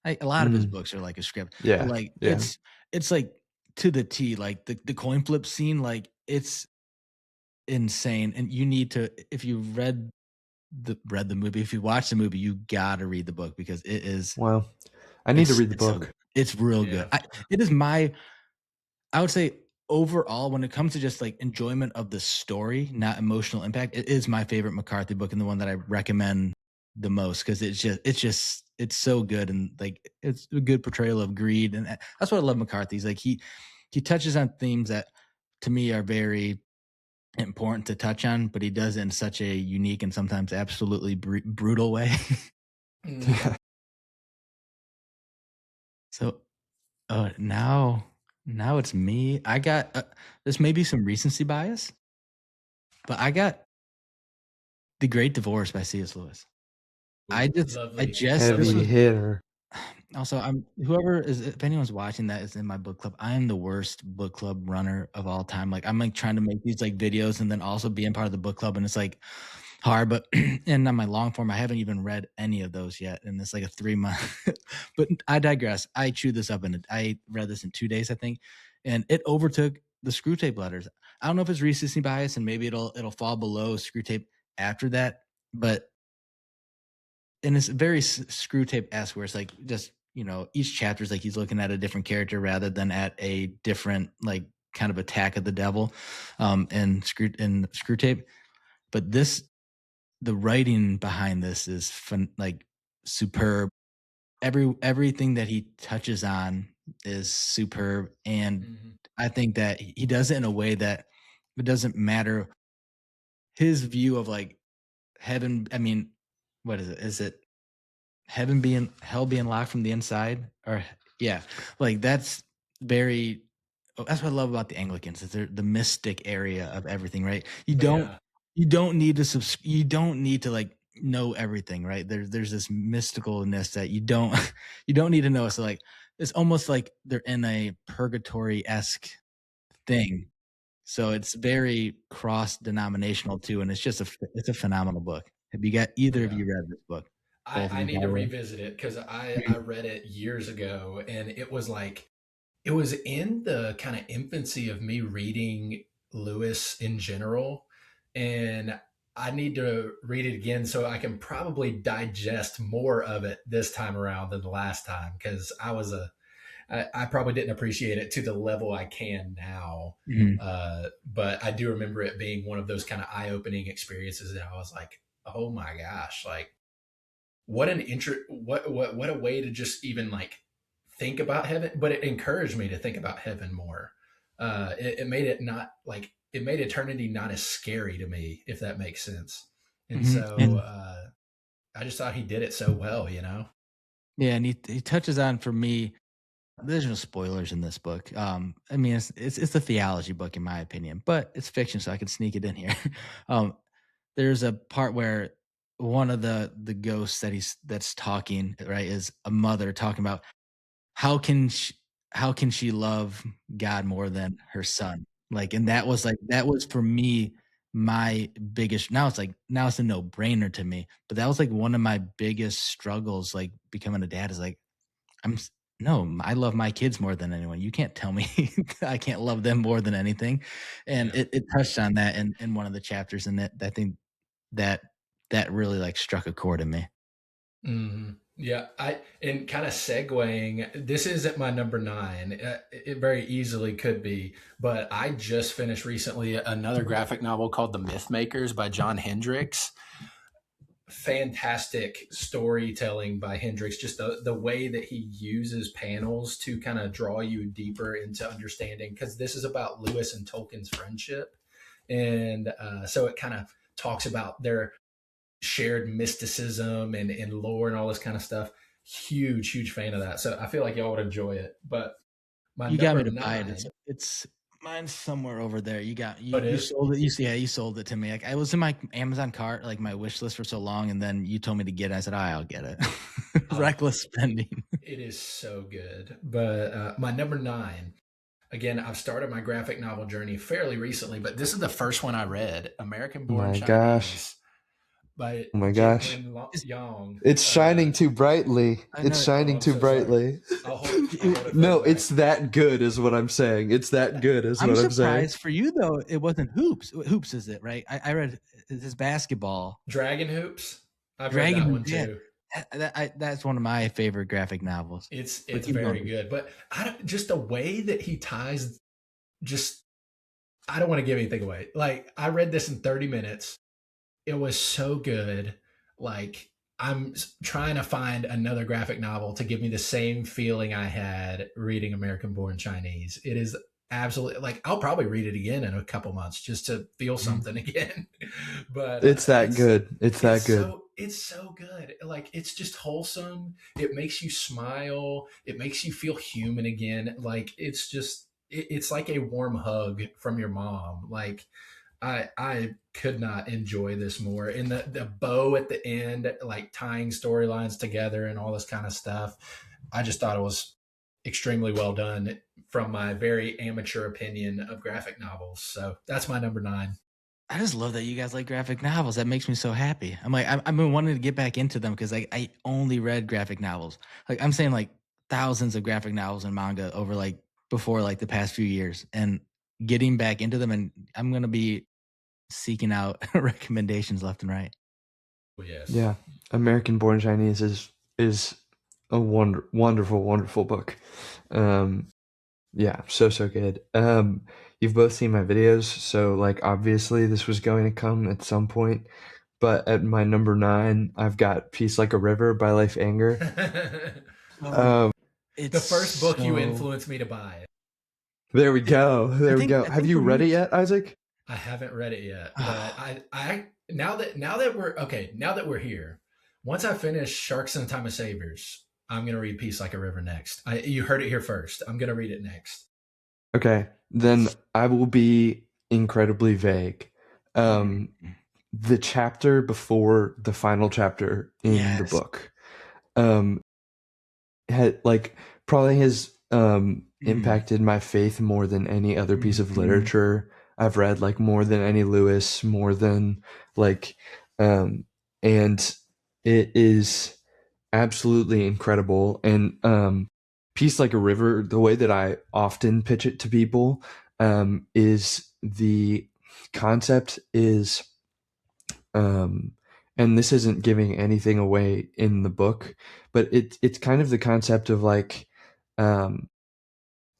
A lot of his Mm, books are like a script, but yeah. like Yeah. it's like to the T. Like the coin flip scene, like it's insane. And you need to if you read the movie, if you watch the movie, you gotta read the book because it is Wow. I need to read the it's so book. it's real good. Yeah. It is my I would say overall, when it comes to just like enjoyment of the story, not emotional impact, it is my favorite McCarthy book and the one that I recommend the most because it's so good and like it's a good portrayal of greed and that's what I love McCarthy's like he touches on themes that to me are very important to touch on, but he does it in such a unique and sometimes absolutely brutal way. Mm. So now it's me. I got this may be some recency bias, but I got The Great Divorce by C.S. Lewis. Ooh, I lovely, just this Heavy was lovely. hitter. also I'm whoever is if anyone's watching that is in my book club. I am the worst book club runner of all time. Like I'm like trying to make these like videos and then also being part of the book club, and it's like hard. But and on my long form, I haven't even read any of those yet, and it's like a 3 month. But I digress. I chewed this up and I read this in 2 days, I think, and it overtook the Screw Tape Letters. I don't know if it's recency bias, and maybe it'll fall below Screw Tape after that, but and it's very Screw Tape esque, where it's like just each chapter is like he's looking at a different character rather than at a different like kind of attack of the devil, in Screw Tape. But the writing behind this is fun, like superb. Everything that he touches on is superb, and Mhm. I think that he does it in a way that it doesn't matter his view of like heaven. I mean, what is it? Is it heaven being hell being locked from the inside? Or yeah, like that's very. That's what I love about the Anglicans is they're the mystic area of everything, right? Yeah. you don't need to you don't need to like know everything, right? There's this mysticalness that you don't you don't need to know. So like it's almost like they're in a purgatory-esque thing. So it's very cross-denominational too, and it's a phenomenal book. Have you got either of Yeah. you read this book? Both of I you, need by to the way. revisit it because I read it years ago, and it was like it was in the kind of infancy of me reading Lewis in general, and I need to read it again so I can probably digest more of it this time around than the last time because I probably didn't appreciate it to the level I can now. Mhm. But I do remember it being one of those kind of eye opening experiences that I was like, oh my gosh, like what a way to just even like think about heaven. But it encouraged me to think about heaven more. It made it not like it made eternity not as scary to me, if that makes sense. And so And I just thought he did it so well, you know. yeah, and he touches on for me. There's no spoilers in this book. I mean, it's a theology book in my opinion, but it's fiction, so I can sneak it in here. um, there's a part where one of the ghosts that's talking, right, is a mother talking about how can she, how can she love God more than her son? Like, and that was for me my biggest. Now it's a no brainer to me, but that was like one of my biggest struggles, like becoming a dad. Is like I'm s- no, I love my kids more than anyone. You can't tell me I can't love them more than anything. And Yeah. it touched on that in one of the chapters, and that I think that that really like struck a chord in me. Hmm. Yeah, I and kind of segueing. This isn't my number nine. It very easily could be, but I just finished recently another graphic novel called The Myth Makers by John Hendricks. Fantastic storytelling by Hendricks. Just the way that he uses panels to kind of draw you deeper into understanding, because this is about Lewis and Tolkien's friendship, and so it kind of talks about their shared mysticism and lore and all this kind of stuff. Huge fan of that. So I feel like y'all would enjoy it. But my You got me number to buy it. nine, It's mine's somewhere over there. oh, it You is. sold it. Yeah, you sold it to me. Like I was in my Amazon cart, like my wish list for so long, and then you told me to get it. I said, I'll get it. Oh, Reckless spending. it is so good. But my number nine, again, I've started my graphic novel journey fairly recently, but this is the first one I read, American Oh Born my gosh. Chinese by Oh my Jit gosh. Win Yang. It's shining too brightly. I It's know. Oh, shining I'm too so sorry. brightly. I'll hold it No, further it's back. that good is what I'm saying. It's that good is I'm what I'm saying. surprised for you though. It wasn't hoops. Hoops is it right? I read his basketball. Dragon Hoops. I've read Dragon that Hoop. one Yeah, too. that's one of my favorite graphic novels. But It's keep very going. good, but I don't, just the way that he ties, just I don't want to give anything away. Like I read this in 30 minutes. It was so good. Like I'm trying to find another graphic novel to give me the same feeling I had reading American Born Chinese. It is absolutely like I'll probably read it again in a couple months just to feel Mhm. something again. But It's that good. It's that good. it's so good. Like it's just wholesome. It makes you smile. It makes you feel human again. Like it's just it's like a warm hug from your mom. Like I could not enjoy this more. And the bow at the end, like tying storylines together and all this kind of stuff. I just thought it was extremely well done from my very amateur opinion of graphic novels. So that's my number nine. I just love that you guys like graphic novels. That makes me so happy. I've been wanting to get back into them because I only read graphic novels. Like I'm saying, like thousands of graphic novels and manga over like before like the past few years, and getting back into them. And I'm gonna be seeking out recommendations left and right. Oh, yes. Yeah. American Born Chinese is a wonderful book. Um yeah, so good. You've both seen my videos, so like obviously this was going to come at some point. But at my number 9, I've got Peace Like a River by Life Anger. The Oh, Um it's first book you so. influenced me to buy. there we go. There we go. I Have think you for read me, it yet, Isaac? I haven't read it yet, but I now that we're okay, now that we're here, once I finish Sharks in the Time of Saviors, I'm gonna read Peace Like a River next. You heard it here first. I'm gonna read it next. Okay, then I will be incredibly vague. Um, the chapter before the final chapter in the Yes. book had like probably has impacted my faith more than any other piece of literature I've read, like more than any Lewis, more than like and it is absolutely incredible. And Peace Like a River, the way that I often pitch it to people, is the concept is and this isn't giving anything away in the book, but it's kind of the concept of like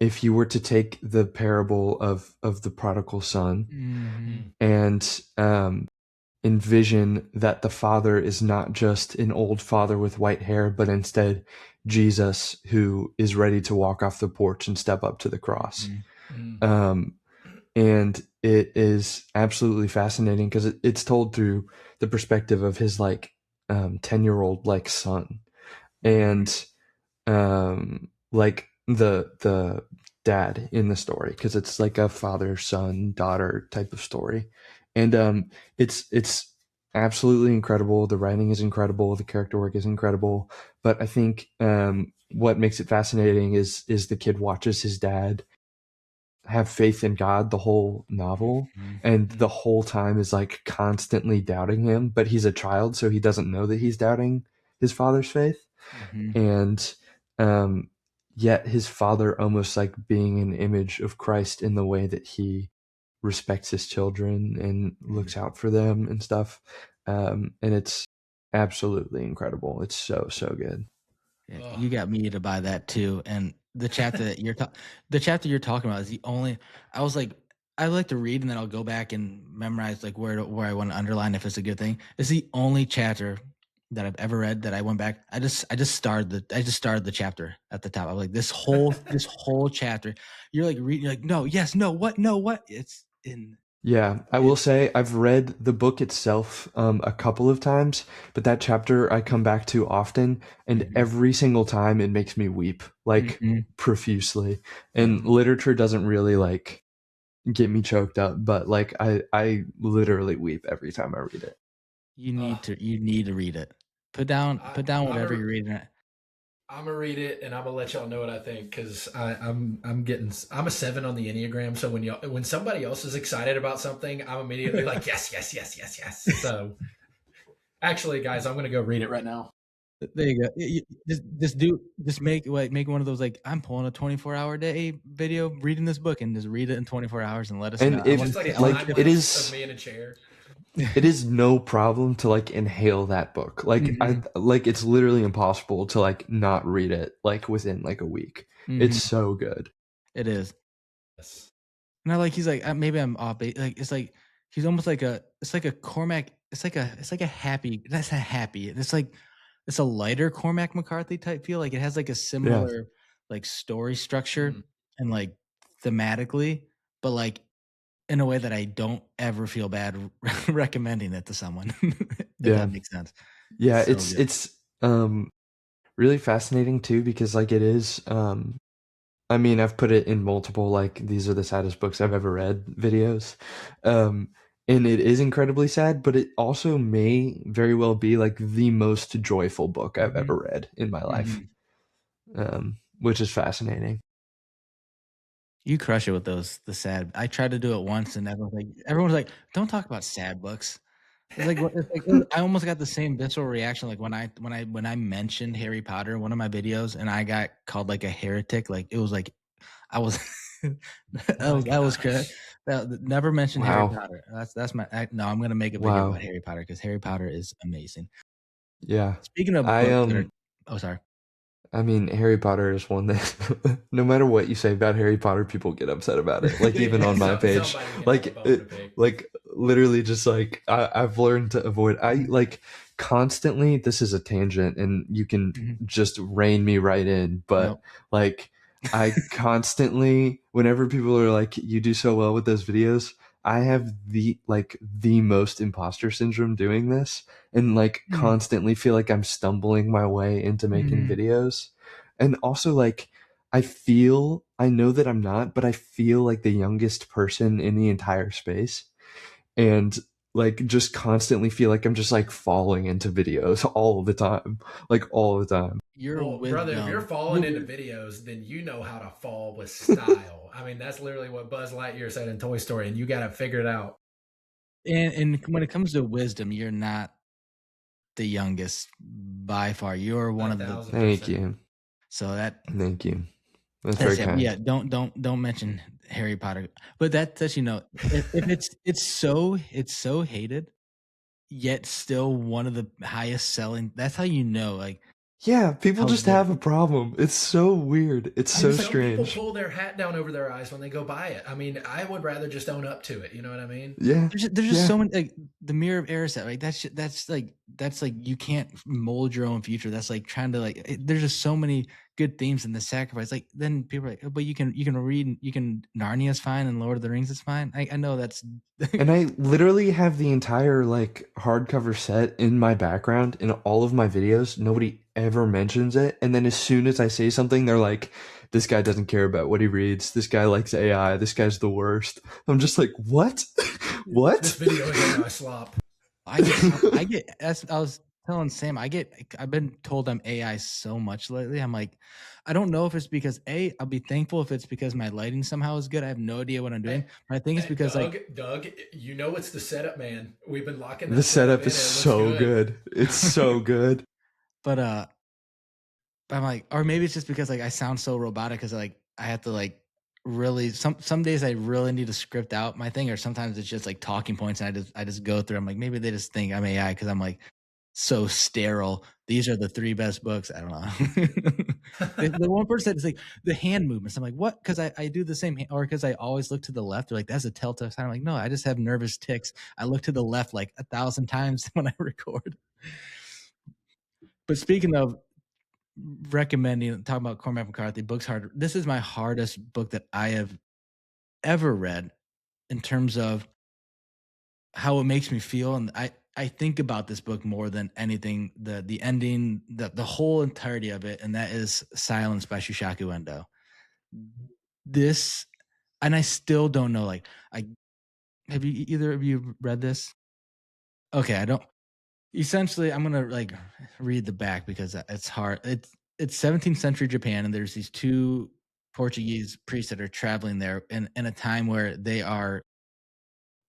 if you were to take the parable of the prodigal son and envision that the father is not just an old father with white hair, but instead Jesus, who is ready to walk off the porch and step up to the cross. And it is absolutely fascinating because it's told through the perspective of his like 10-year-old like son, and like the dad in the story, because it's like a father son daughter type of story. And it's absolutely incredible. The writing is incredible, the character work is incredible, but I think what makes it fascinating is the kid watches his dad have faith in God the whole novel, and the whole time is like constantly doubting him, but he's a child, so he doesn't know that he's doubting his father's faith. And yet his father almost like being an image of Christ in the way that he respects his children and looks out for them and stuff. And it's absolutely incredible. It's so good. Yeah, you got me to buy that too. And the chapter that the chapter you're talking about is the only. I was like, I like to read and then I'll go back and memorize like where I want to underline if it's a good thing. It's the only chapter that I've ever read that I went back. I just started the chapter at the top. I was like, this whole chapter. You're like reading. You're like, no, yes, no, what, no, what? It's in. Yeah, I will say I've read the book itself a couple of times, but that chapter I come back to often, and every single time it makes me weep like profusely. And literature doesn't really like get me choked up, but like I literally weep every time I read it. You need to read it. Put down whatever you're reading. I'm gonna read it and I'm gonna let y'all know what I think, because I'm a 7 on the Enneagram. So when somebody else is excited about something, I'm immediately like yes. So actually, guys, I'm gonna go read it right now. There you go. Just make one of those like I'm pulling a 24-hour day video reading this book and just read it in 24 hours and let us And know. if Just like a like time it lapse is of me in a chair. it is no problem to like inhale that book. Like I like it's literally impossible to like not read it like within like a week. It's so good. It is. Yes. And I like he's like maybe I'm off base. Like it's like he's almost like it's like a Cormac. It's like a happy. That's a happy. It's like it's a lighter Cormac McCarthy type feel. Like it has like a similar like story structure and like thematically, but like in a way that I don't ever feel bad recommending it to someone. If that makes sense. Yeah, So good. it's really fascinating too, because like it is I mean, I've put it in multiple like these are the saddest books I've ever read videos. And it is incredibly sad, but it also may very well be like the most joyful book I've ever read in my life. Which is fascinating. You crush it with the sad. I tried to do it once and everyone's like, don't talk about sad books. I almost got the same visceral reaction like when I mentioned Harry Potter in one of my videos and I got called like a heretic. Like it was like I was that was crazy. Never mentioned Harry Potter. That's no. I'm gonna make a video about Harry Potter because Harry Potter is amazing. Yeah. Speaking of books sorry. I mean, Harry Potter is one that no matter what you say about Harry Potter, people get upset about it. Like even on my page, like literally just like I've learned to avoid. I like constantly. This is a tangent, and you can just rein me right in. But like I constantly, whenever people are like, "You do so well with those videos," I have the most imposter syndrome doing this, and like constantly feel like I'm stumbling my way into making videos. And also like I know that I'm not, but I feel like the youngest person in the entire space. And like just constantly feel like I'm just like falling into videos all the time, like all the time. Your Well, brother, if you're wisdom, falling into videos, then you know how to fall with style. I mean, that's literally what Buzz Lightyear said in Toy Story, and you got to figure it out. and when it comes to wisdom, you're not the youngest by far. You're one A of the thousand Thank percent. you. so that Thank you. That's that's very it. kind. Yeah, don't mention Harry Potter. But that's if it's so hated, yet still one of the highest selling. That's how you know like Yeah, people how just good. have a problem. It's so weird. It's And so some people strange. pull their hat down over their eyes when they go buy it. I mean, I would rather just own up to it. You know what I mean? Yeah. There's just Yeah. so many like the Mirror of Erised, right? That's like you can't mold your own future. That's like trying to there's just so many good themes in the sacrifice. Like then people are like, oh, but you can read, you can Narnia's fine and Lord of the Rings is fine. I know that's And I literally have the entire like hardcover set in my background in all of my videos. Nobody ever mentions it. And then as soon as I say something, they're like, this guy doesn't care about what he reads. This guy likes AI. This guy's the worst. I'm just like, what? This What? video is AI slop. I get as I was telling Sam, I've been told I'm AI so much lately. I'm like, I don't know if it's because I'll be thankful if it's because my lighting somehow is good. I have no idea what I'm doing. But I think it's because Doug, you know it's the setup, man. We've been locking The that setup setup in. is And it looks so good. It's so good. but I'm like, or maybe it's just because like I sound so robotic because like I have to like really some days I really need to script out my thing, or sometimes it's just like talking points and I just go through. I'm like, maybe they just think I'm AI because I'm like so sterile. These are the 3 best books. I don't know. The one person said it's like the hand movements. I'm like, what? Because I do the same, or because I always look to the left. They're like, that's a telltale sign. I'm like, no, I just have nervous tics. I look to the left like 1,000 times when I record. But speaking of recommending, talking about Cormac McCarthy, books hard. This is my hardest book that I have ever read in terms of how it makes me feel, and I think about this book more than anything. The ending, the whole entirety of it, and that is Silence by Shushaku Endo. This, and I still don't know. Like, I have you either of you read this? Okay, I don't. Essentially, I'm gonna like read the back because it's hard. It's 17th century Japan, and there's these 2 Portuguese priests that are traveling there in a time where they are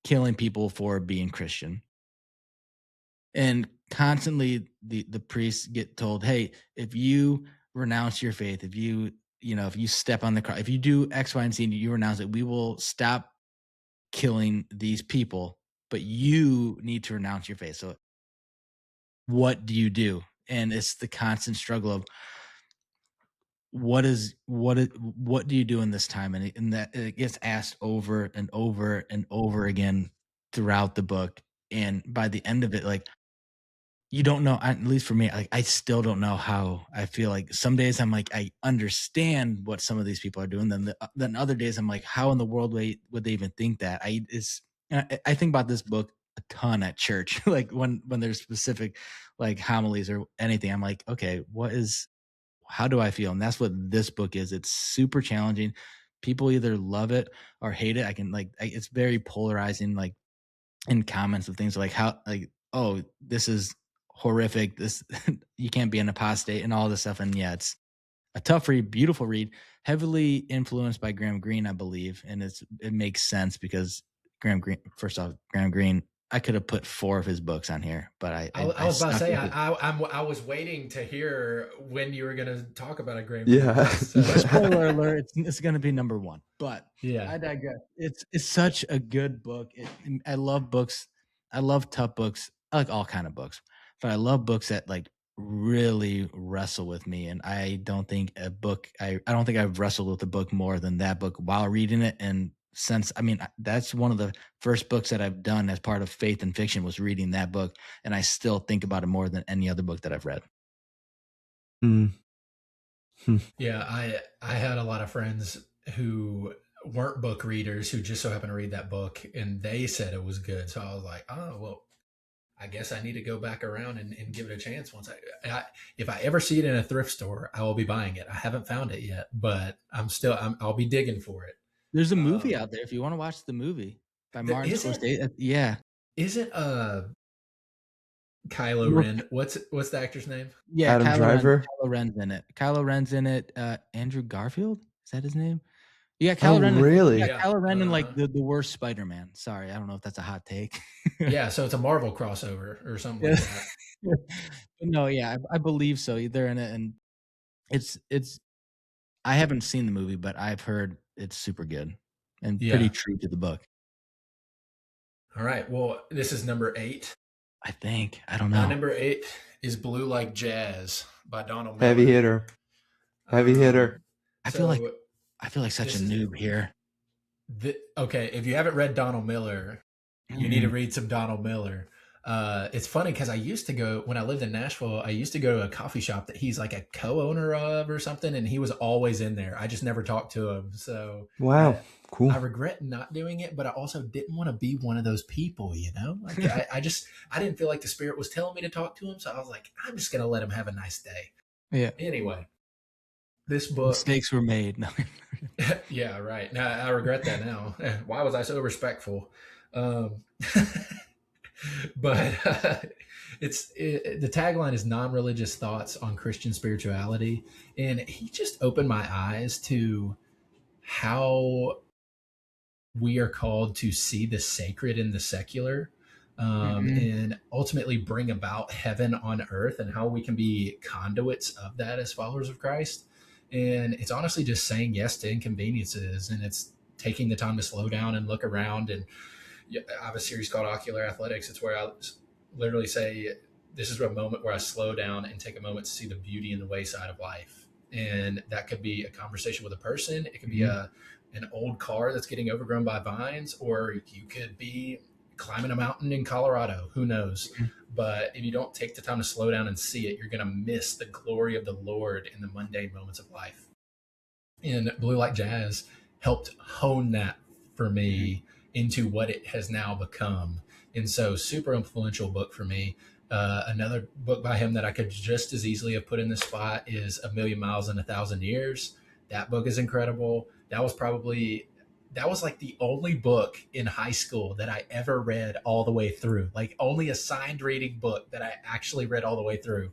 killing people for being Christian. And constantly the priests get told, hey, if you renounce your faith, if if you step on the cross, if you do X, Y, and Z, and you renounce it, we will stop killing these people, but you need to renounce your faith. So what do you do? And it's the constant struggle of what do you do in this time? And that it gets asked over and over and over again throughout the book. And by the end of it, like you don't know, at least for me, like I still don't know how I feel. Like some days I'm like, I understand what some of these people are doing. Then other days I'm like, how in the world would they even think that? I think about this book a ton at church. Like when there's specific like homilies or anything, I'm like, okay, how do I feel? And that's what this book is. It's super challenging. People either love it or hate it. It's very polarizing, like in comments of things like how, like, oh, this is horrific. This, you can't be an apostate and all this stuff. And yeah, it's a tough read, beautiful read, heavily influenced by Graham Greene, I believe. And it makes sense because first off, Graham Greene, I could have put 4 of his books on here, but I was about to stuck say, with it. I was waiting to hear when you were going to talk about a Graham. Yeah. Spoiler alert, it's going to be number 1, but Yeah. I digress. It's such a good book. I love books. I love tough books. I like all kind of books, but I love books that like really wrestle with me. And I don't think I don't think I've wrestled with a book more than that book while reading it. And that's one of the first books that I've done as part of faith and fiction was reading that book. And I still think about it more than any other book that I've read. Yeah, I had a lot of friends who weren't book readers who just so happened to read that book, and they said it was good. So I was like, oh well, I guess I need to go back around and give it a chance. If I ever see it in a thrift store, I will be buying it. I haven't found it yet, but I'll be digging for it. There's a movie out there if you want to watch the movie by Martin Scorsese. Yeah. Isn't Kylo Well, Ren? What's the actor's name? yeah, Adam Driver. Kylo Ren's in it. Kylo Ren's in it. Andrew Garfield, is that his name? You got Oh, Kylo Ren. You got really? Yeah. Kylo Ren in like the worst Spider-Man. Sorry, I don't know if that's a hot take. Yeah. So it's a Marvel crossover or something Yeah. like that. No, yeah, I believe so. They're in it, and it's. I haven't seen the movie, but I've heard it's super good and pretty Yeah. true to the book. All right. Well, this is number 8. I think. I don't know. Number 8 is Blue Like Jazz by Donald Miller. Heavy hitter. Heavy hitter. I feel like such a this is- noob here. Okay, if you haven't read Donald Miller, you need to read some Donald Miller. It's funny because I used to go, when I lived in Nashville, I used to go to a coffee shop that he's like a co-owner of or something, and he was always in there. I just never talked to him. So Wow, cool. I regret not doing it, but I also didn't want to be one of those people, you know? Like I didn't feel like the Spirit was telling me to talk to him, so I was like, I'm just gonna let him have a nice day. Yeah. Anyway, this book, Mistakes were made. No. yeah, right. Now I regret that now. Why was I so respectful? But the tagline is non-religious thoughts on Christian spirituality, and he just opened my eyes to how we are called to see the sacred in the secular, and ultimately bring about heaven on earth, and how we can be conduits of that as followers of Christ. And it's honestly just saying yes to inconveniences, and it's taking the time to slow down and look around. And I have a series called Ocular Athletics. It's where I literally say, this is a moment where I slow down and take a moment to see the beauty in the wayside of life. And that could be a conversation with a person. It could be an old car that's getting overgrown by vines, or you could be climbing a mountain in Colorado. Who knows? But if you don't take the time to slow down and see it, you're going to miss the glory of the Lord in the mundane moments of life. And Blue Like Jazz helped hone that for me into what it has now become. And so, super influential book for me. Another book by him that I could just as easily have put in this spot is A Million Miles in a Thousand Years. That book is incredible. That was like the only book in high school that I ever read all the way through. Like, only assigned reading book that I actually read all the way through.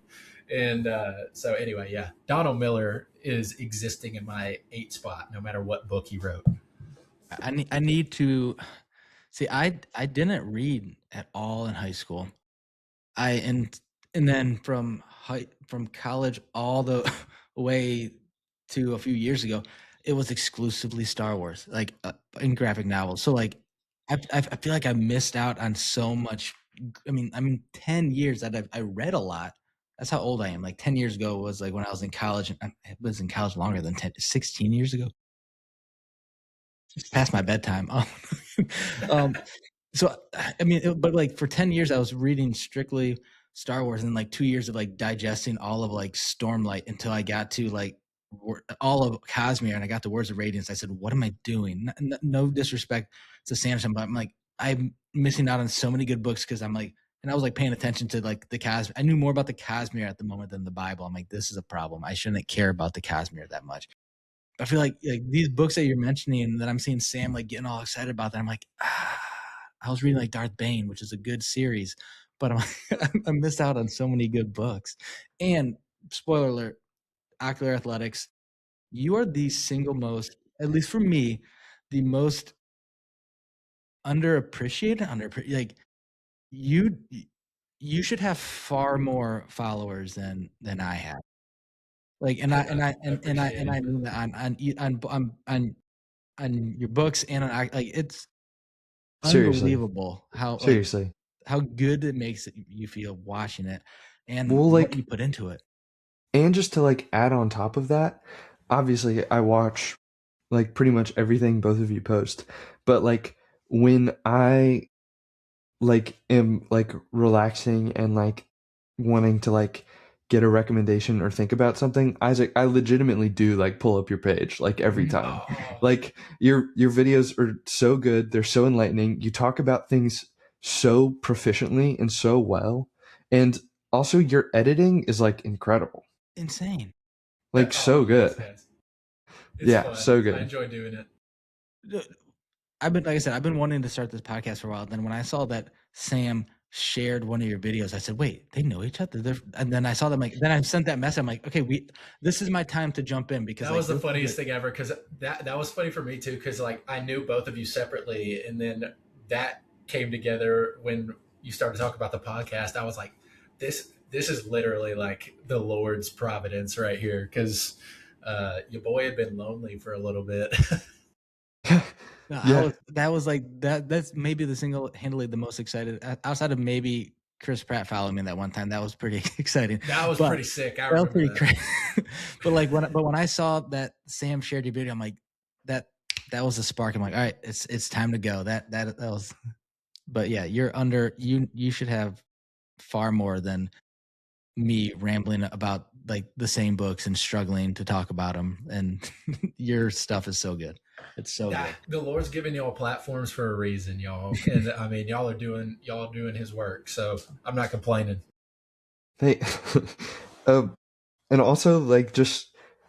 And so anyway, yeah, Donald Miller is existing in my 8 spot, no matter what book he wrote. I need to see. I didn't read at all in high school. And then from college all the way to a few years ago, it was exclusively Star Wars, like in graphic novels. So like, I feel like I missed out on so much. I mean, 10 years that I read a lot. That's how old I am. Like 10 years ago was like when I was in college. And I was in college longer than 16 years ago. Just past my bedtime. So I mean, but like for 10 years I was reading strictly Star Wars, and like 2 years of like digesting all of like Stormlight until I got to like all of Cosmere, and I got the Words of Radiance. I said, what am I doing? No disrespect to Sanderson, but I'm like, I'm missing out on so many good books because I'm like, and I was like paying attention to like the Cosmere. I knew more about the Cosmere at the moment than the Bible. I'm like, this is a problem. I shouldn't care about the Cosmere that much. I feel like these books that you're mentioning, and that I'm seeing Sam like getting all excited about that. I'm like, I was reading like Darth Bane, which is a good series, but I missed out on so many good books. And spoiler alert, Ocular Athletics, you are the single most, at least for me, the most underappreciated. Like you should have far more followers than I have. Like, and I mean that on your books and on like it's Seriously. unbelievable how Seriously. how good it makes you feel watching it, and Well, what like, you put into it. and just to like add on top of that, obviously I watch like pretty much everything both of you post, but like when I like am like relaxing and like wanting to like get a recommendation or think about something, Isaac, I legitimately do like pull up your page like every time. Like your videos are so good, they're so enlightening. You talk about things so proficiently and so well, and also your editing is like incredible. Insane. Like so good. It's Yeah, fun. so good. I enjoy doing it. I've been, like I said, I've been wanting to start this podcast for a while. Then when I saw that Sam shared one of your videos. I said, wait, they know each other. And then I saw them, like, then I sent that message. I'm like, okay, this is my time to jump in, because that was the funniest thing ever, because that was funny for me too, because like I knew both of you separately, and then that came together when you started to talk about the podcast. I was like, this is literally like the Lord's providence right here, because your boy had been lonely for a little bit. Yeah. That's maybe the single-handedly the most excited, outside of maybe Chris Pratt following me that one time. That was pretty exciting. That was pretty sick. I That was remember pretty that. crazy. But when I saw that Sam shared your video, I'm like, that was a spark. I'm like, all right, it's time to go. That was. But yeah, you should have far more than me rambling about like the same books and struggling to talk about them. And your stuff is so good. It's so good. The Lord's giving y'all platforms for a reason, y'all. And I mean, y'all are doing his work. So I'm not complaining. Hey, and also like just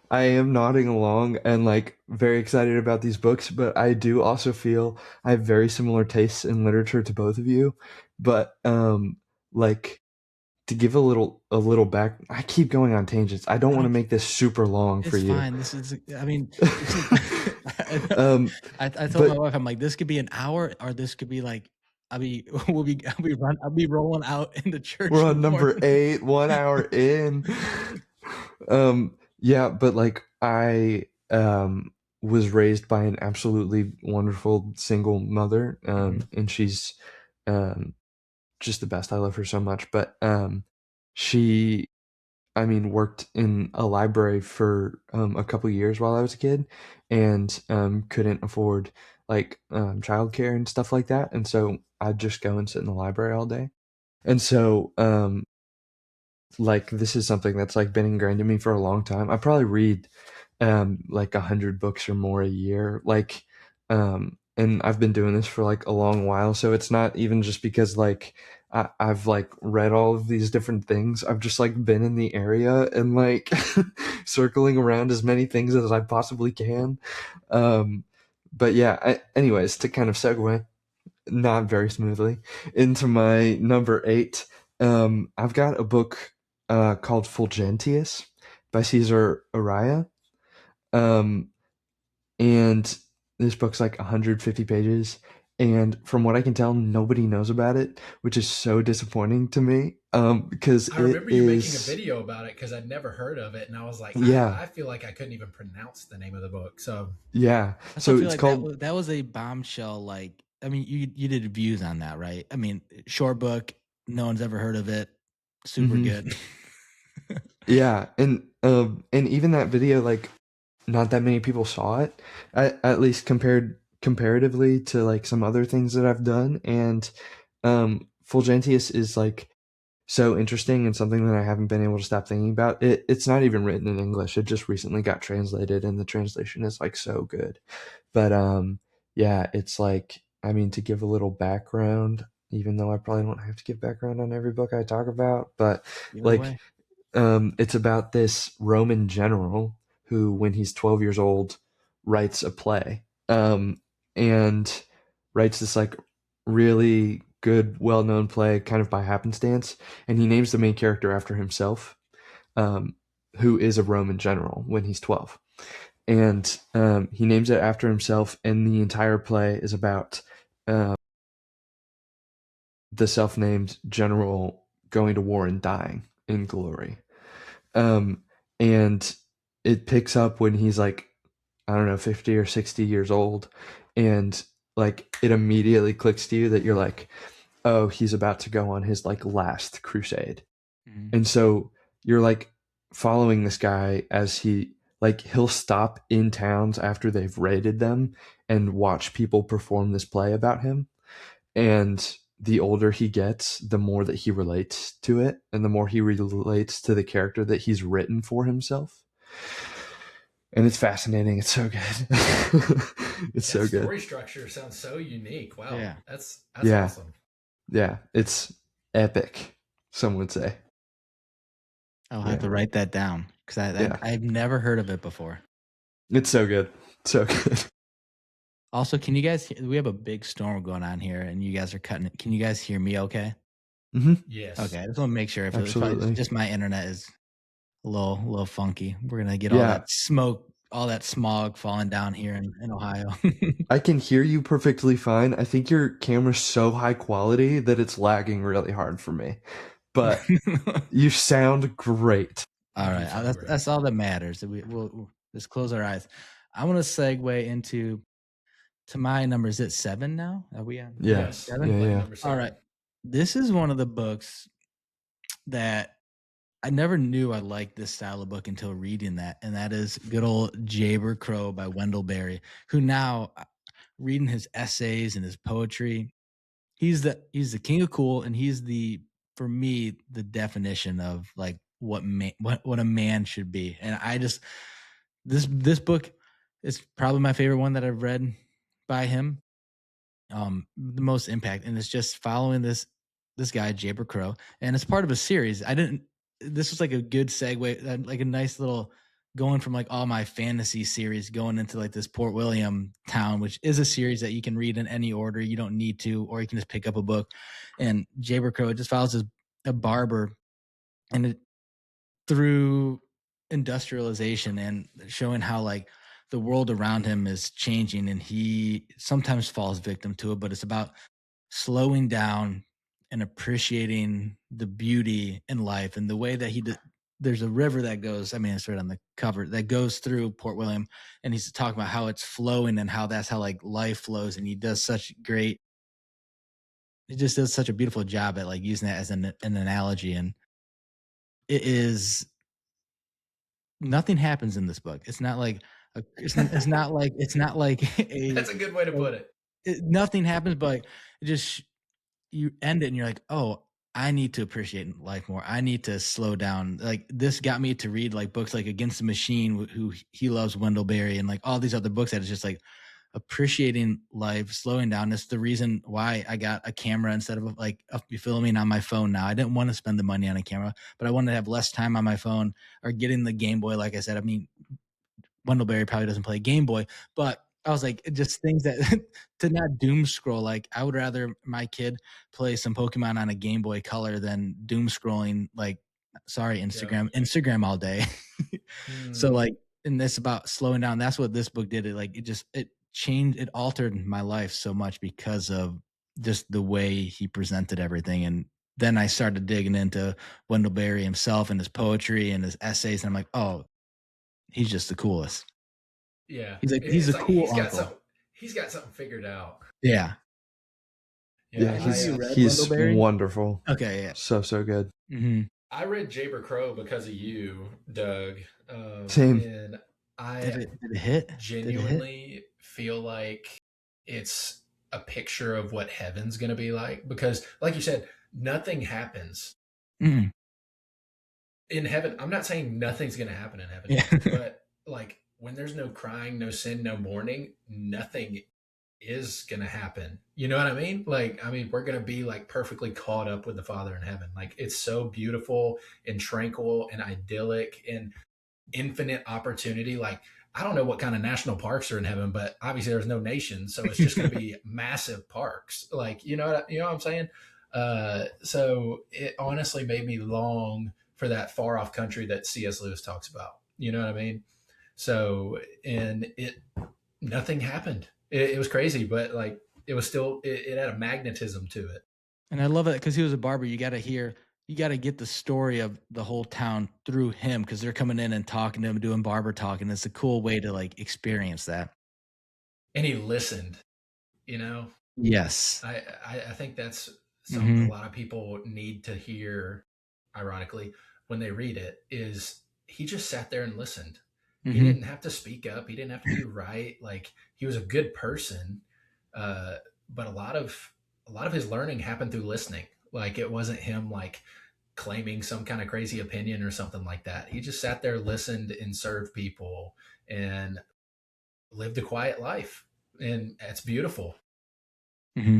I am nodding along and like very excited about these books, but I do also feel I have very similar tastes in literature to both of you. But like to give a little back, I keep going on tangents. I don't want to make this super long for you. It's fine. This is, I mean, I told my wife, I'm like, this could be an hour, or this could be like, I'll be rolling out in the church. We're on number 8, 1 hour in. Yeah, but like I was raised by an absolutely wonderful single mother, and she's just the best. I love her so much. But she, I mean, worked in a library for a couple years while I was a kid, and couldn't afford like childcare and stuff like that, and so I'd just go and sit in the library all day. And so like this is something that's like been ingrained in me for a long time. I probably read like 100 books or more a year, like and I've been doing this for like a long while, so it's not even just because like I've like read all of these different things. I've just like been in the area and like circling around as many things as I possibly can. But yeah, anyways, to kind of segue not very smoothly into my number 8, I've got a book called Fulgentius by Caesar Araya. And this book's like 150 pages, and from what I can tell, nobody knows about it, which is so disappointing to me. Because I remember you making a video about it, because I'd never heard of it, and I was like, yeah, I feel like I couldn't even pronounce the name of the book. So yeah, so it's like called. That was a bombshell. Like, I mean, you did reviews on that, right? I mean, short book, no one's ever heard of it. Super good. Yeah, and even that video, like, not that many people saw it, at least comparatively to like some other things that I've done. And Fulgentius is like so interesting and something that I haven't been able to stop thinking about. It's not even written in English. It just recently got translated, and the translation is like so good. But yeah, it's like, I mean, to give a little background, even though I probably don't have to give background on every book I talk about, but like it's about this Roman general who, when he's 12 years old, writes a play, and writes this like really good, well-known play kind of by happenstance, and he names the main character after himself, who is a Roman general when he's 12. And he names it after himself, and the entire play is about the self-named general going to war and dying in glory. And it picks up when he's like, I don't know, 50 or 60 years old, and like it immediately clicks to you that you're like, oh, he's about to go on his like last crusade. And so you're like following this guy as he'll stop in towns after they've raided them and watch people perform this play about him. And the older he gets, the more that he relates to it, and the more he relates to the character that he's written for himself. And it's fascinating. It's so good. It's so good. Story structure sounds so unique. Wow. Yeah. That's awesome. Yeah, it's epic, some would say. I'll have to write that down, because I've never heard of it before. It's so good. So good. Also, can you guys we have a big storm going on here and you guys are cutting it. Can you guys hear me okay? Mhm. Yes. Okay, I just want to make sure if it's probably Absolutely. just my internet is a little funky. We're gonna get all Yeah. that smoke, all that smog falling down here in Ohio. I can hear you perfectly fine. I think your camera's so high quality that it's lagging really hard for me. But you sound great. All You right, do sound great. that's all that matters. We'll just close our eyes. I want to segue into to my number. Is it 7 now? Are we on Yeah. Yes. 7? Yeah, Lucky yeah. number All 7. right. This is one of the books that I never knew I liked this style of book until reading that, and that is good old Jaber Crow by Wendell Berry, who now reading his essays and his poetry, he's the king of cool, and he's the for me the definition of like what a man should be. And I just this book is probably my favorite one that I've read by him. The most impact, and it's just following this guy Jaber Crow, and it's part of a series. I didn't. This was like a good segue, like a nice little going from like all my fantasy series going into like this Port William town, which is a series that you can read in any order. You don't need to, or you can just pick up a book. And Jaber Crow, it just follows a barber, and it through industrialization and showing how like the world around him is changing, and he sometimes falls victim to it, but it's about slowing down and appreciating the beauty in life and the way that there's a river that goes, I mean, it's right on the cover, that goes through Port William, and he's talking about how it's flowing and how that's how like life flows, and he just does such a beautiful job at like using that as an analogy. And it is nothing happens in this book. It's not like it's not like That's a good way to put it. nothing happens, but it just you end it and you're like, oh, I need to appreciate life more. I need to slow down. Like this got me to read like books like Against the Machine, who he loves Wendell Berry, and like all these other books that is just like appreciating life, slowing down. That's the reason why I got a camera instead of like filming on my phone now. I didn't want to spend the money on a camera, but I wanted to have less time on my phone or getting the Game Boy. Like I said, I mean, Wendell Berry probably doesn't play Game Boy, but I was like, just things that to not doom scroll. Like I would rather my kid play some Pokemon on a Game Boy Color than doom scrolling. Like, sorry, Instagram all day. So like, and this about slowing down. That's what this book did. It changed. It altered my life so much because of just the way he presented everything. And then I started digging into Wendell Berry himself and his poetry and his essays, and I'm like, oh, he's just the coolest. Yeah. He's a like cool uncle. he's got something figured out. Yeah. Yeah, Have you read he's Wendell Berry? wonderful. Okay, yeah. So good. Mm-hmm. I read Jaber Crow because of you, Doug. Same. And I Did it hit? genuinely feel like it's a picture of what heaven's going to be like, because like you said, nothing happens Mm. in heaven. I'm not saying nothing's going to happen in heaven, Yeah. but like when there's no crying, no sin, no mourning, nothing is going to happen. You know what I mean? Like, I mean, we're going to be like perfectly caught up with the Father in heaven. Like it's so beautiful and tranquil and idyllic and infinite opportunity. Like, I don't know what kind of national parks are in heaven, but obviously there's no nations, so it's just going to be massive parks. Like, you know what I'm saying? So it honestly made me long for that far off country that C.S. Lewis talks about. You know what I mean? So, and nothing happened. It was crazy, but like it was still, it had a magnetism to it. And I love it because he was a barber. You got to get the story of the whole town through him, because they're coming in and talking to him, doing barber talk, and it's a cool way to like experience that. And he listened, you know? Yes. I think that's something a lot of people need to hear, ironically, when they read it, is he just sat there and listened. He didn't have to speak up. He didn't have to be right. Like he was a good person. But a lot of his learning happened through listening. Like it wasn't him like claiming some kind of crazy opinion or something like that. He just sat there, listened, and served people and lived a quiet life. And it's beautiful. Mm-hmm.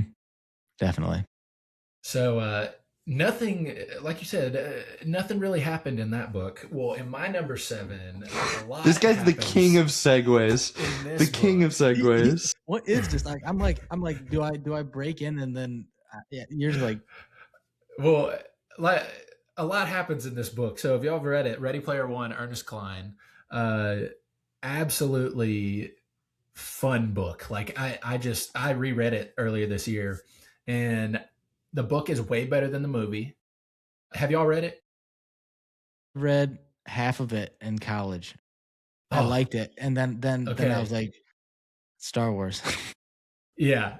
Definitely. So nothing, like you said, nothing really happened in that book. Well, in my number 7, a lot This guy's the happens king of segues. in The this king of book. segues. What is this? Like, I'm like, do I break in and then yeah, you're just like, Well, like a lot happens in this book. So if y'all have read it, Ready Player One, Ernest Cline, uh, absolutely fun book. Like I reread it earlier this year, and the book is way better than the movie. Have y'all read it? read half of it in college. I Oh, liked it, and then I okay. was like, Star Wars. Yeah,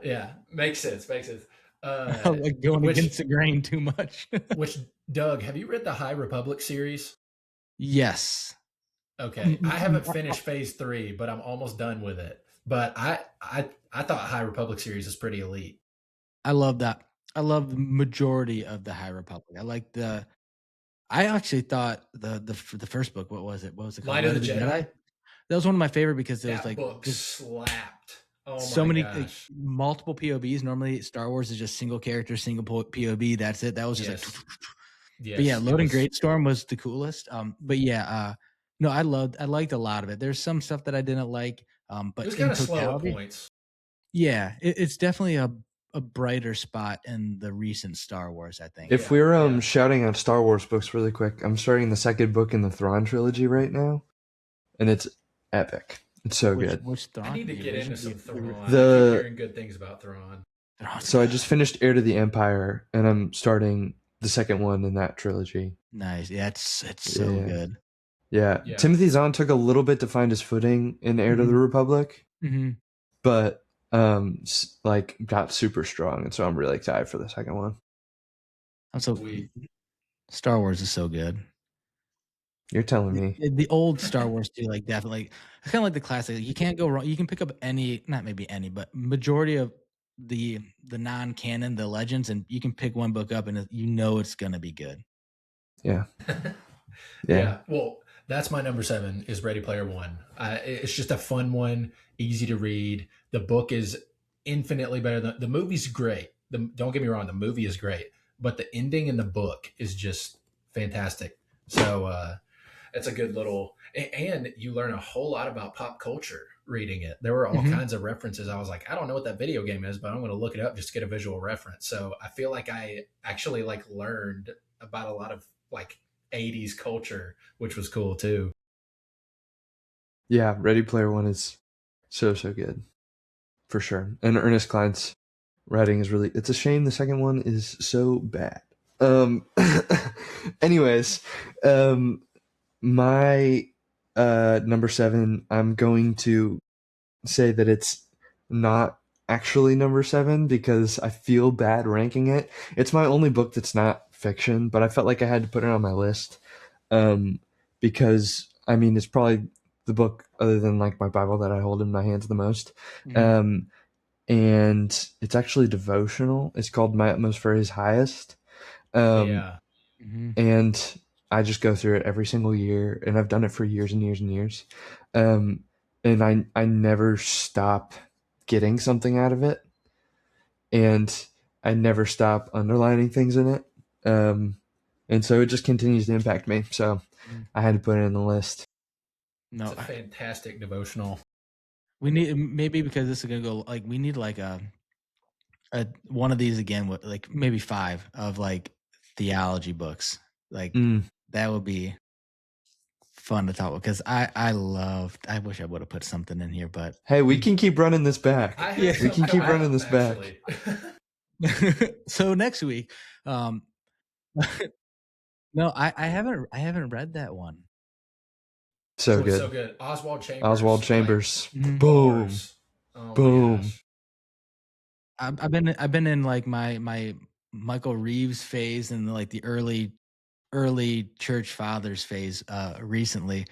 makes sense. I was like going against the grain too much. Which Doug, have you read the High Republic series? Yes. Okay, I haven't finished Phase 3, but I'm almost done with it. But I thought High Republic series is pretty elite. I love that. I love the majority of the High Republic. I actually thought the first book. What was it? What was it called? Light of the Jedi. That was one of my favorite because it was That like book just slapped. Oh so my many gosh! multiple POVs. Normally, Star Wars is just single character, single POV. That's it. That was just Yes. like. Yes, But yeah, it Loading was- Greatstorm was the coolest. But yeah, no, I liked a lot of it. There's some stuff that I didn't like. But It was in kind of slow at totality, points. yeah, it's definitely a brighter spot in the recent Star Wars, I think. If Yeah, we're yeah. shouting out Star Wars books really quick, I'm starting the second book in the Thrawn trilogy right now, and it's epic. It's so good. Which Thrawn? I need to get into some Thrawn. I keep The- hearing good things about Thrawn. So I just finished Heir to the Empire, and I'm starting the second one in that trilogy. Nice. Yeah, it's so Yeah. good. Yeah. Yeah. Timothy Zahn took a little bit to find his footing in Heir to the Mhm. Republic, Mm-hmm. but like got super strong, and so I'm really excited for the second one. I'm so Star Wars is so good. You're telling me. The old Star Wars too, like definitely, it's kind of like the classic. You can't go wrong. You can pick up any, not maybe any, but majority of the non-canon, the legends, and you can pick one book up, and you know it's gonna be good. Yeah. Yeah. Well, that's my number 7 is Ready Player One. It's just a fun one, easy to read. The book is infinitely better than the movie's great. Don't get me wrong, the movie is great, but the ending in the book is just fantastic. So it's a good little, and you learn a whole lot about pop culture reading it. There were all Mhm. kinds of references. I was like, I don't know what that video game is, but I'm going to look it up just to get a visual reference. So I feel like I actually like learned about a lot of like 80s culture, which was cool too. Yeah, Ready Player One is so good. For sure. And Ernest Cline's writing is really, it's a shame the second one is so bad. Anyways, my number 7, I'm going to say that it's not actually number 7 because I feel bad ranking it. It's my only book that's not fiction, but I felt like I had to put it on my list because I mean it's probably the book other than like my Bible that I hold in my hands the most. Mhm. And it's actually devotional. It's called My Utmost for His Highest. Yeah. Mhm. And I just go through it every single year, and I've done it for years and years and years. And I never stop getting something out of it, and I never stop underlining things in it. And so it just continues to impact me. So Mhm. I had to put it in the list. No, It's a fantastic devotional. we need maybe because this is gonna go like we need like a one of these again with like maybe 5 of like theology books. Like that would be fun to talk because I wish I would have put something in here, but Hey, we can keep running this back. We can keep running this back. so next week, no, I haven't read that one. So good. So good. Oswald Chambers. Oswald Chambers. Mhm. Boom. Bars. Oh my Boom. gosh. I've been in like my Michael Reeves phase and like the early church fathers phase recently.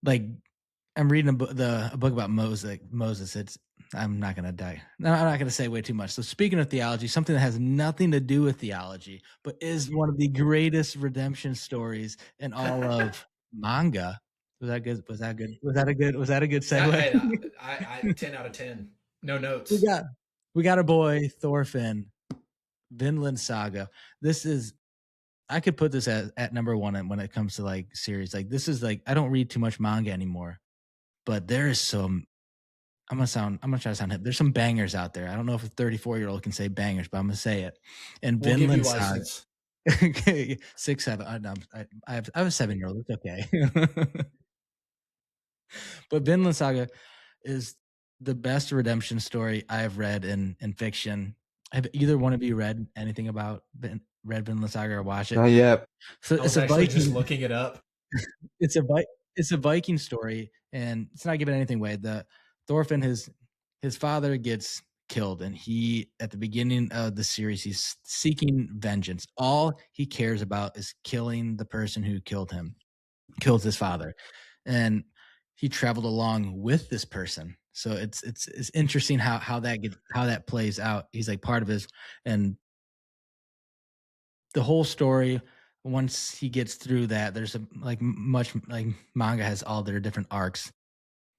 I'm reading a book about Moses. I'm not gonna die. No, I'm not gonna say way too much. So speaking of theology, something that has nothing to do with theology, but is one of the greatest redemption stories in all of manga. Was that good? Was that good? Was that a good segue? I 10 out of 10. No notes. we got our boy Thorfinn Vinland Saga. This is I could put this at number one when it comes to like series. Like this is like I don't read too much manga anymore, but there is some. I'm gonna try to sound hip. There's some bangers out there. I don't know if a 34-year-old can say bangers, but I'm gonna say it. And We'll give you Vinland Saga. license. 6, 7. I have a 7-year-old. It's okay. But Vinland Saga is the best redemption story I have read in fiction. Have either one of you read anything about read Vinland Saga or watched it? Not yet. So I was actually just looking it up. It's a Viking story, and it's not giving anything away. The Thorfinn, his father gets killed, and he at the beginning of the series he's seeking vengeance. All he cares about is killing the person who killed kills his father, and he traveled along with this person. So it's interesting how that plays out. He's like part of his, and the whole story. Once he gets through that, there's much like manga has all their different arcs.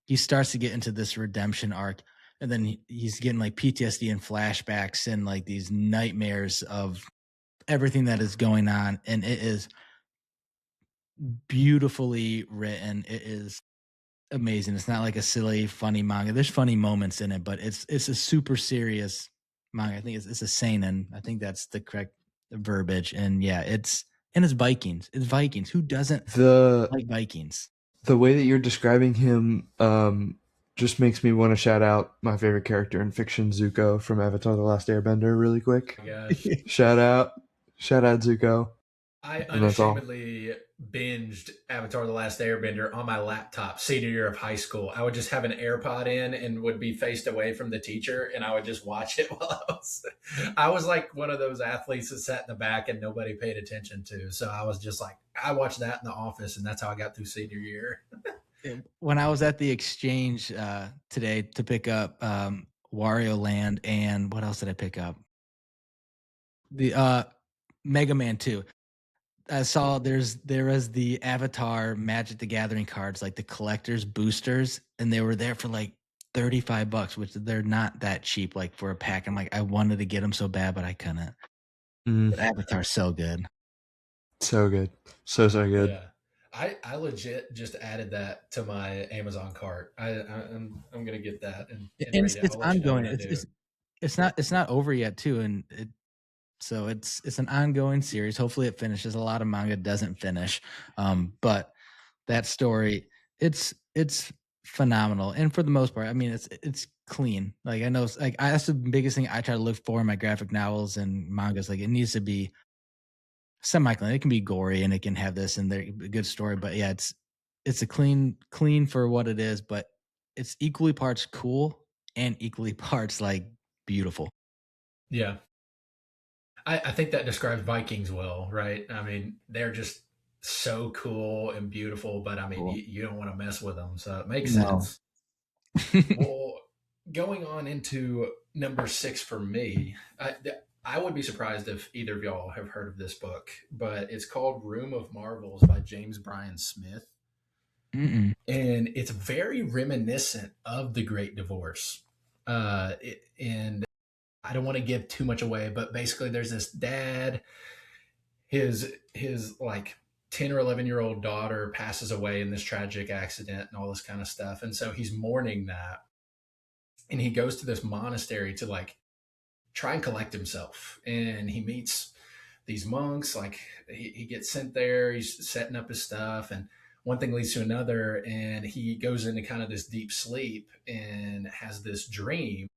He starts to get into this redemption arc, and then he's getting like PTSD and flashbacks and like these nightmares of everything that is going on, and it is beautifully written. It is amazing. It's not like a silly, funny manga. There's funny moments in it, but it's a super serious manga. I think it's a seinen. I think that's the correct verbiage. And yeah, it's Vikings. It's Vikings. Who doesn't like Vikings? The way that you're describing him just makes me want to shout out my favorite character in fiction, Zuko from Avatar: The Last Airbender, really quick. Oh my gosh. Shout out Zuko. I unashamedly binged Avatar: The Last Airbender on my laptop senior year of high school. I would just have an AirPod in and would be faced away from the teacher, and I would just watch it while I was like one of those athletes that sat in the back and nobody paid attention to. So I was just like, I watched that in the office, and that's how I got through senior year. When I was at the exchange today to pick up Wario Land, and what else did I pick up? The Mega Man 2. I saw there was the Avatar Magic the Gathering cards, like the collector's boosters, and they were there for like $35, which they're not that cheap, like for a pack. I'm like, I wanted to get them so bad, but I couldn't. But Avatar's so good. So good. So good. Yeah. I legit just added that to my Amazon cart. I'm gonna get that and it's ongoing. It's not over yet too, and so it's an ongoing series. Hopefully it finishes. A lot of manga doesn't finish, but that story it's phenomenal. And for the most part, I mean it's clean. Like I know, like that's the biggest thing I try to look for in my graphic novels and mangas. Like it needs to be semi-clean. It can be gory and it can have this and a good story, but yeah, it's a clean for what it is. But it's equally parts cool and equally parts like beautiful. Yeah. I think that describes Vikings well, right? I mean, they're just so cool and beautiful, but I mean, Cool. you don't want to mess with them, so it makes sense. Well, going on into number 6 for me, I would be surprised if either of y'all have heard of this book, but it's called Room of Marvels by James Bryan Smith. Mm-mm. And it's very reminiscent of The Great Divorce. And I don't want to give too much away, but basically there's this dad, his like 10 or 11-year-old daughter passes away in this tragic accident and all this kind of stuff. And so he's mourning that. And he goes to this monastery to like try and collect himself. And he meets these monks, like he gets sent there, he's setting up his stuff, and one thing leads to another, and he goes into kind of this deep sleep and has this dream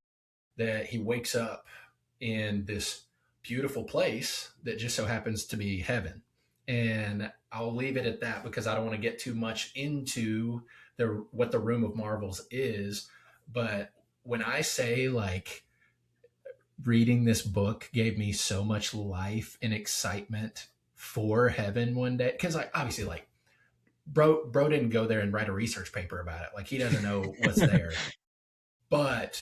that he wakes up in this beautiful place that just so happens to be heaven. And I'll leave it at that because I don't want to get too much into what the Room of Marvels is. But when I say like reading this book gave me so much life and excitement for heaven one day, because like obviously like bro didn't go there and write a research paper about it. Like he doesn't know what's there. But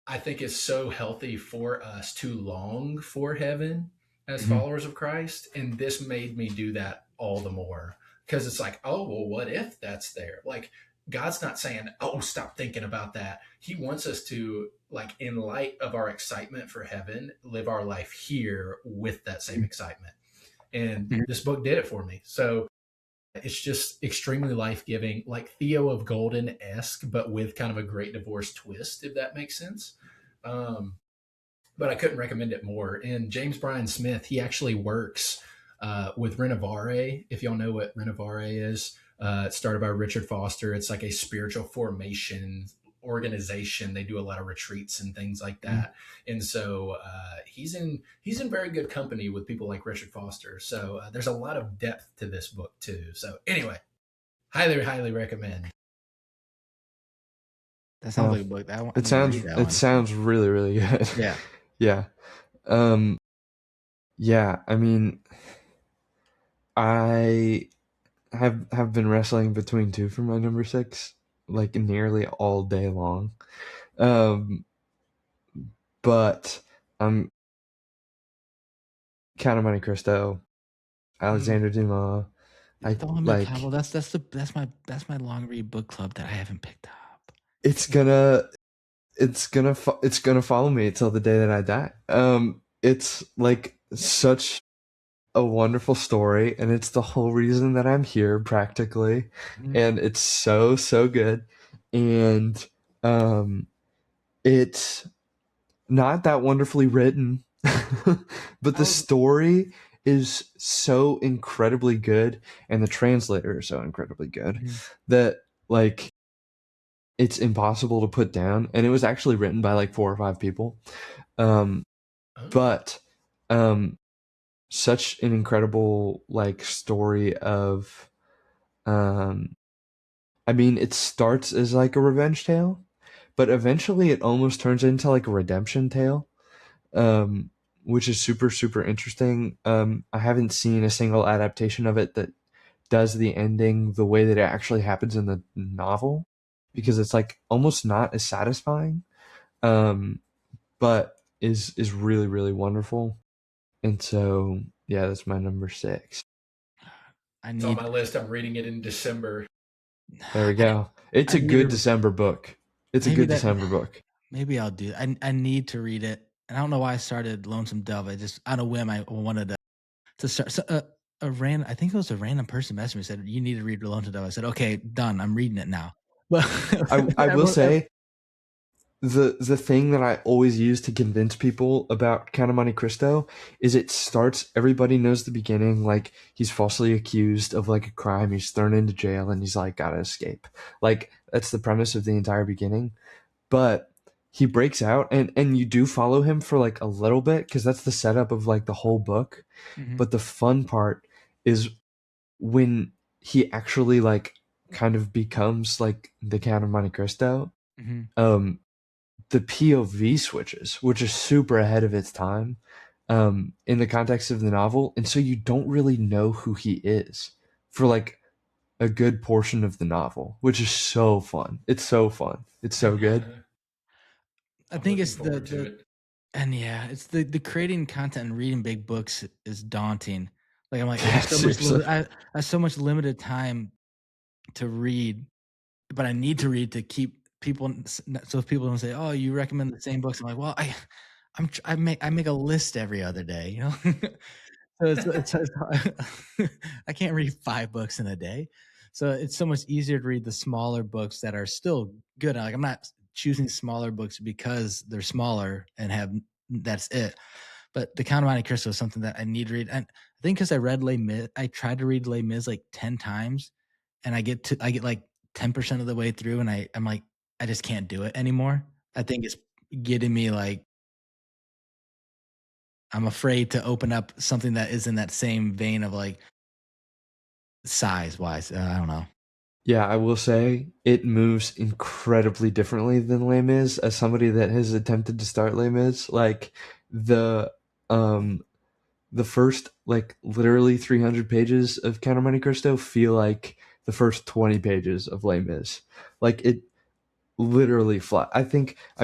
I think it's so healthy for us to long for heaven as followers of Christ. And this made me do that all the more because it's like, oh, well, what if that's there? Like God's not saying, "Oh, stop thinking about that." He wants us to, like, in light of our excitement for heaven, live our life here with that same excitement. And Mhm. this book did it for me. So it's just extremely life giving, like Theo of Golden esque, but with kind of a Great Divorce twist, if that makes sense. Um, but I couldn't recommend it more. And James Bryan Smith, he actually works with Renovare. If y'all know what Renovare is, it's started by Richard Foster. It's like a spiritual formation organization. They do a lot of retreats and things like that. And so he's in very good company with people like Richard Foster. So there's a lot of depth to this book too. So anyway, highly recommend. That sounds like a book. I It need to read that one. sounds really, really good. Yeah. Yeah. Yeah, I mean, I have been wrestling between two for my number 6, like nearly all day long. But I'm Count of Monte Cristo, Alexander Dumas. I Don't let me like Pablo. That's my long read book club that I haven't picked up. it's gonna follow me till the day that I die. It's like such a wonderful story, and it's the whole reason that I'm here practically. And it's so good. And it's not that wonderfully written, but the story is so incredibly good, and the translator is so incredibly good that, like, it's impossible to put down. And it was actually written by like 4 or 5 people. But such an incredible, like, story of I mean, it starts as like a revenge tale, but eventually it almost turns into like a redemption tale, which is super interesting. I haven't seen a single adaptation of it that does the ending the way that it actually happens in the novel, because it's like almost not as satisfying, but is really wonderful. And so, yeah, that's my number 6. It's on my list. I'm reading it in December. There we go. It's a good December book. It's a good December book. Maybe I'll do it. I need to read it. And I don't know why I started Lonesome Dove. I just, on a whim, I wanted to start. So, I think it was a random person messaged me and said, "You need to read Lonesome Dove." I said, "Okay, done. I'm reading it now." But I will say, the thing that I always use to convince people about Count of Monte Cristo is it starts, everybody knows the beginning, like he's falsely accused of like a crime, he's thrown into jail, and he's like gotta escape. Like, that's the premise of the entire beginning. But he breaks out, and you do follow him for like a little bit, because that's the setup of like the whole book. But the fun part is when he actually like kind of becomes like the Count of Monte Cristo. The POV switches, which is super ahead of its time, in the context of the novel, and so you don't really know who he is for like a good portion of the novel, which is so fun. It's so fun. It's so good. I think it's and yeah, it's the creating content and reading big books is daunting. Like, I'm like, I have so much limited time to read, but I need to read to keep people. So if people don't say, "Oh, you recommend the same books," I'm like, "Well, I make a list every other day," you know. So it's I can't read 5 books in a day, so it's so much easier to read the smaller books that are still good. Like, I'm not choosing smaller books because they're smaller and have that's it. But The Count of Monte Cristo is something that I need to read, and I think because I read Les Mis, I tried to read Les Mis like 10 times, and I get like 10% of the way through, and I'm like, I just can't do it anymore. I think it's getting me like, I'm afraid to open up something that is in that same vein of like size wise. I don't know. Yeah, I will say it moves incredibly differently than Les Mis. As somebody that has attempted to start Les Mis, like the first like literally 300 pages of Count of Monte Cristo feel like the first 20 pages of Les Mis. Like, it literally flat. I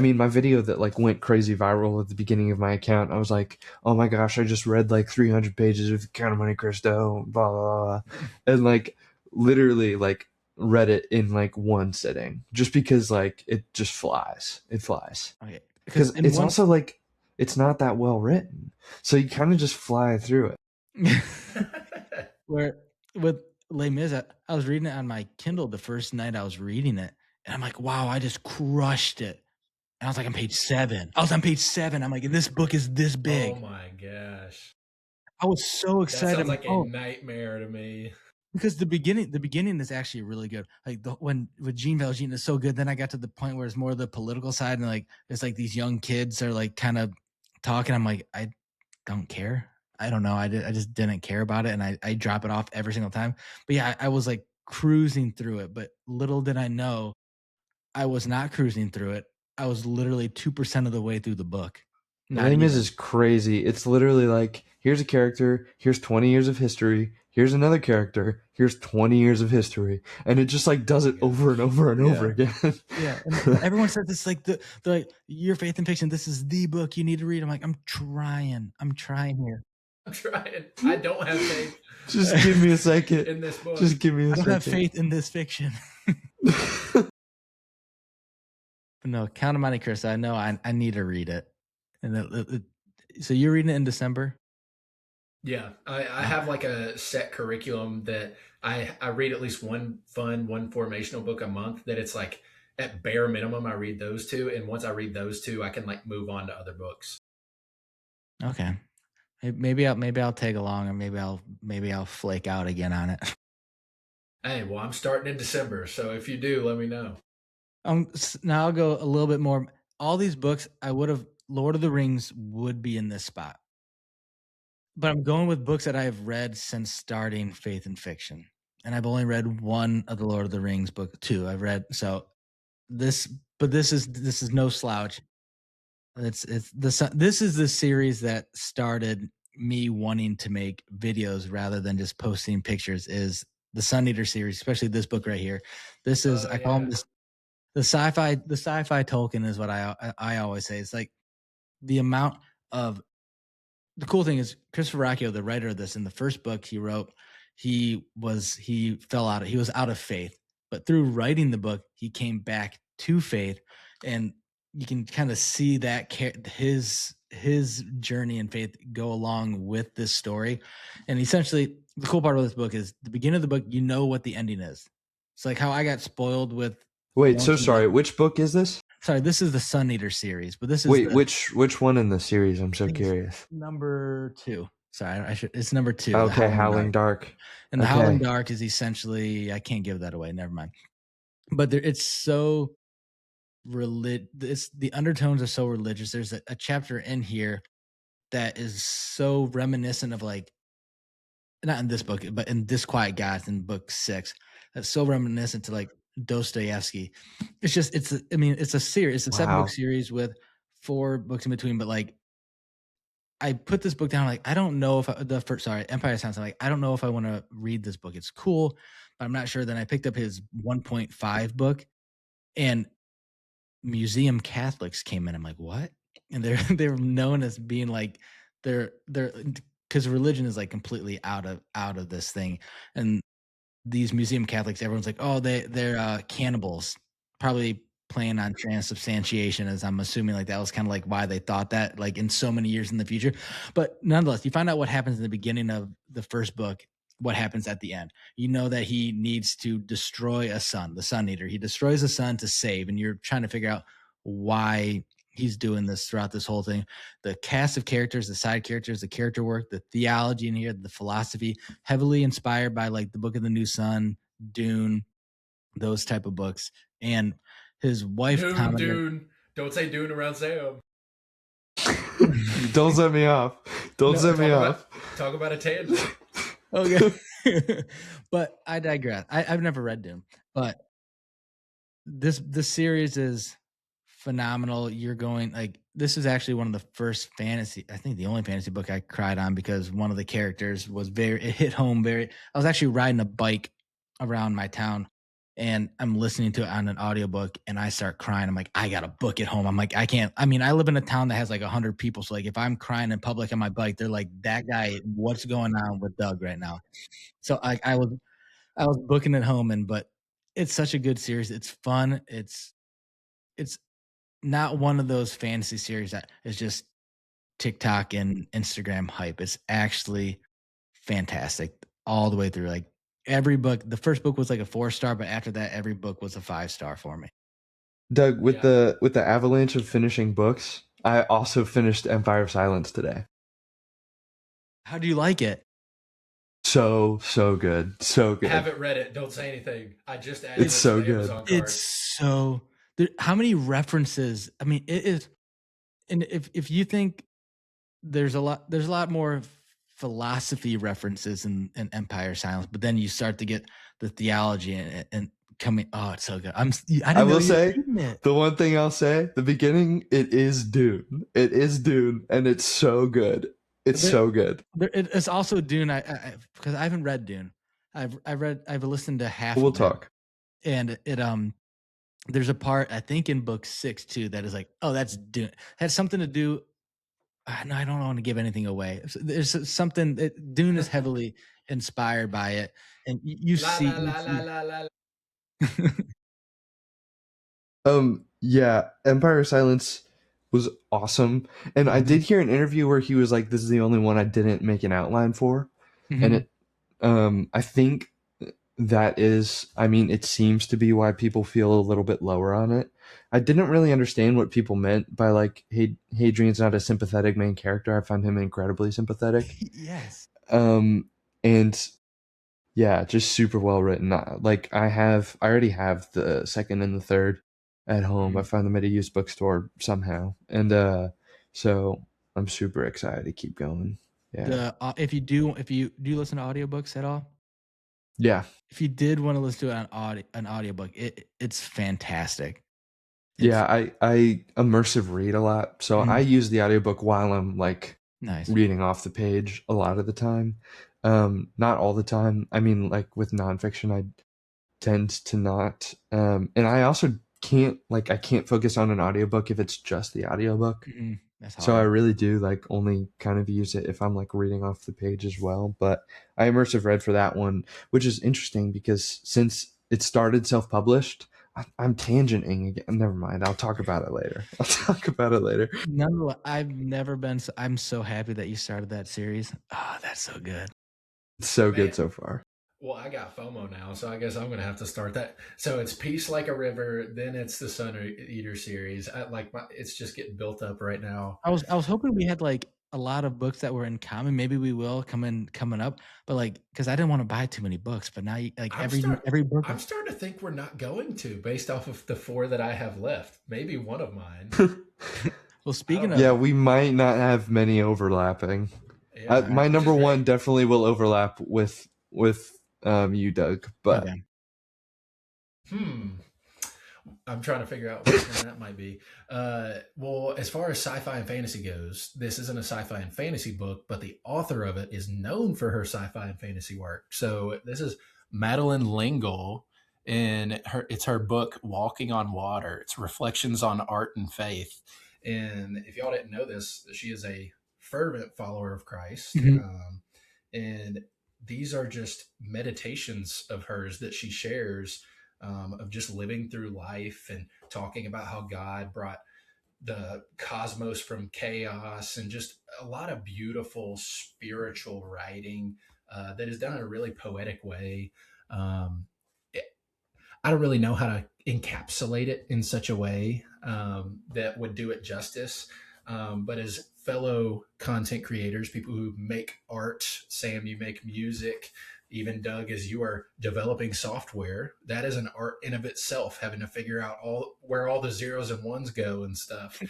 mean, my video that like went crazy viral at the beginning of my account, I was like, oh my gosh, I just read like 300 pages of Count of Monte Cristo, blah blah blah. And like literally, like read it in like one sitting, just because like it just flies. It flies. Okay, because Because it's also like it's not that well written, so you kind of just fly through it. where with Les Mis, I was reading it on my Kindle the first night I was reading it, and I'm like, wow, I just crushed it. And I was like, on page 7. I was on page 7. I'm like, this book is this big. Oh my gosh. I was so That excited. sounds I'm like like, a nightmare to me. because the beginning is actually really good. Like when with Jean Valjean is so good. Then I got to the point where it's more the political side, and like it's like these young kids are like kind of talking. I'm like, I don't care. I don't know. I just didn't care about it, and I drop it off every single time. But yeah, I was like cruising through it. But little did I know, I was not cruising through it. I was literally 2% of the way through the book. Not Les Mis even. is crazy. It's literally like, here's a character, here's 20 years of history, here's another character, here's 20 years of history, and it just like does it over and over and over again. Yeah, and everyone says it's like the like Your Faith in Fiction. This is the book you need to read. I'm like, I'm trying here. I'm trying. I don't have faith. Just give me a second. In this book. Just give me a I don't second. have faith in this fiction. But no, Count of Monte Cristo. I know I need to read it. And so you're reading it in December? Yeah, I have like a set curriculum that I read at least one formational book a month. That it's like at bare minimum I read those two, and once I read those two, I can like move on to other books. Okay, maybe I'll tag along, or maybe I'll flake out again on it. Hey, well, I'm starting in December, so if you do, let me know. Now I'll go a little bit more. All these books, I would have Lord of the Rings would be in this spot, but I'm going with books that I have read since starting Faith in Fiction, and I've only read one of the Lord of the Rings book. 2 I've read. So this is no slouch. This is the series that started me wanting to make videos rather than just posting pictures. Is the Sun Eater series, especially this book right here. This is I call them this. The sci-fi Tolkien is what I always say. It's like the amount of the cool thing is Christopher Racchio, the writer of this, in the first book he wrote, he was out of faith, but through writing the book, he came back to faith, and you can kind of see that his journey in faith go along with this story. And essentially, the cool part of this book is the beginning of the book. You know what the ending is. It's like how I got spoiled with. Wait, so sorry. Which book is this? Sorry, this is the Sun Eater series, but this is which one in the series? I'm so curious. Number 2. Sorry, it's number 2. Okay, Howling Dark. And the Howling Dark is essentially, I can't give that away. Never mind. But it's so the undertones are so religious. There's a chapter in here that is so reminiscent of, like, not in this book, but in Disquiet Gods in book 6. That's so reminiscent to like Dostoevsky. It's a series. It's a 7-book series with 4 books in between. But like, I put this book down. Like, I don't know if Empire Sounds like I don't know if I want to read this book. It's cool, but I'm not sure. Then I picked up his 1.5 book, and Museum Catholics came in. I'm like, what? And they're known as being like they're because religion is like completely out of this thing. And these Museum Catholics, everyone's like, oh, they're cannibals, probably playing on transubstantiation, as I'm assuming like that was kind of like why they thought that, like in so many years in the future. But nonetheless, you find out what happens in the beginning of the first book, what happens at the end. You know that he needs to destroy a sun, the Sun Eater. He destroys a sun to save, and you're trying to figure out why he's doing this throughout this whole thing. The cast of characters, the side characters, the character work, the theology in here, the philosophy, heavily inspired by like the Book of the New Sun, Dune, those type of books. And his wife Dune. Don't say Dune around Sam. Don't set me off. Set me off. Talk about a tangent. Okay. But I digress. I've never read Dune, but this series is phenomenal. You're going like, this is actually one of the first fantasy, I think the only fantasy book I cried on, because one of the characters was it hit home I was actually riding a bike around my town, and I'm listening to it on an audiobook, and I start crying. I'm like, I got a book at home. I'm like, I live in a town that has like 100 people. So like, if I'm crying in public on my bike, they're like, that guy, what's going on with Doug right now? So I was booking it home, but It's such a good series. It's fun. It's not one of those fantasy series that is just TikTok and Instagram hype. It's actually fantastic all the way through. Like every book, the first book was like a 4-star, but after that, every book was a 5-star for me. Doug, with Yeah. the avalanche of finishing books, I also finished Empire of Silence today. How do you like it? So good, so good. Haven't read it. Don't say anything. I just added it It's to so the good. Amazon card. It's so how many references? I mean, it is. And if you think there's a lot more philosophy references in Empire Silence, but then you start to get the theology and coming. Oh, it's so good. I didn't know will you were say reading it. the one thing I'll say: the beginning, it is Dune. It is Dune, and it's so good. It's so good. It's also Dune. Because I haven't read Dune. I've listened to half. We'll of it, talk. and it there's a part I think in book 6 too that is like, oh, that's Dune. It has something to do. No, I don't want to give anything away. There's something that Dune is heavily inspired by it, and you La see. la la la la la. Yeah, Empire of Silence was awesome, and I did hear an interview where he was like, "This is the only one I didn't make an outline for," and it, I think that is, I mean, it seems to be why people feel a little bit lower on it. I didn't really understand what people meant by like, hey, Hadrian's not a sympathetic main character. I find him incredibly sympathetic. Yes. And yeah, just super well written. Like I already have the second and the third at home. I found them at a used bookstore somehow, and so I'm super excited to keep going. Yeah. If you do listen to audiobooks at all? Yeah. If you did want to listen to an audiobook, it's fantastic. Yeah, I immersive read a lot. So I use the audiobook while I'm like reading off the page a lot of the time. Not all the time. I mean, like with nonfiction, I tend to not. And I also I can't focus on an audiobook if it's just the audiobook. That's hard. So I really do like only kind of use it if I'm like reading off the page as well. But I immersive read for that one, which is interesting because since it started self-published, I'm tangenting again. Never mind. I'll talk about it later. No, I've never been. I'm so happy that you started that series. Oh, that's so good. It's so good so far. Well, I got FOMO now, so I guess I'm going to have to start that. So it's Peace Like a River, then it's the Sun Eater series. It's just getting built up right now. I was hoping we had like a lot of books that were in common. Maybe we will coming up, but like because I didn't want to buy too many books. But now, every book, I'm starting to think we're not going to, based off of the 4 that I have left. Maybe one of mine. Well, speaking of, yeah, we might not have many overlapping. Yeah, my number one definitely will overlap with you, Doug. But I'm trying to figure out which one that might be. Well, as far as sci-fi and fantasy goes, this isn't a sci-fi and fantasy book, but the author of it is known for her sci-fi and fantasy work. So this is Madeleine L'Engle, and it's her book Walking on Water. It's reflections on art and faith. And if y'all didn't know this, she is a fervent follower of Christ. And these are just meditations of hers that she shares, of just living through life and talking about how God brought the cosmos from chaos, and just a lot of beautiful spiritual writing that is done in a really poetic way. I don't really know how to encapsulate it in such a way that would do it justice. But as fellow content creators, people who make art, Sam, you make music, even Doug, as you are developing software, that is an art in of itself, having to figure out where all the zeros and ones go and stuff.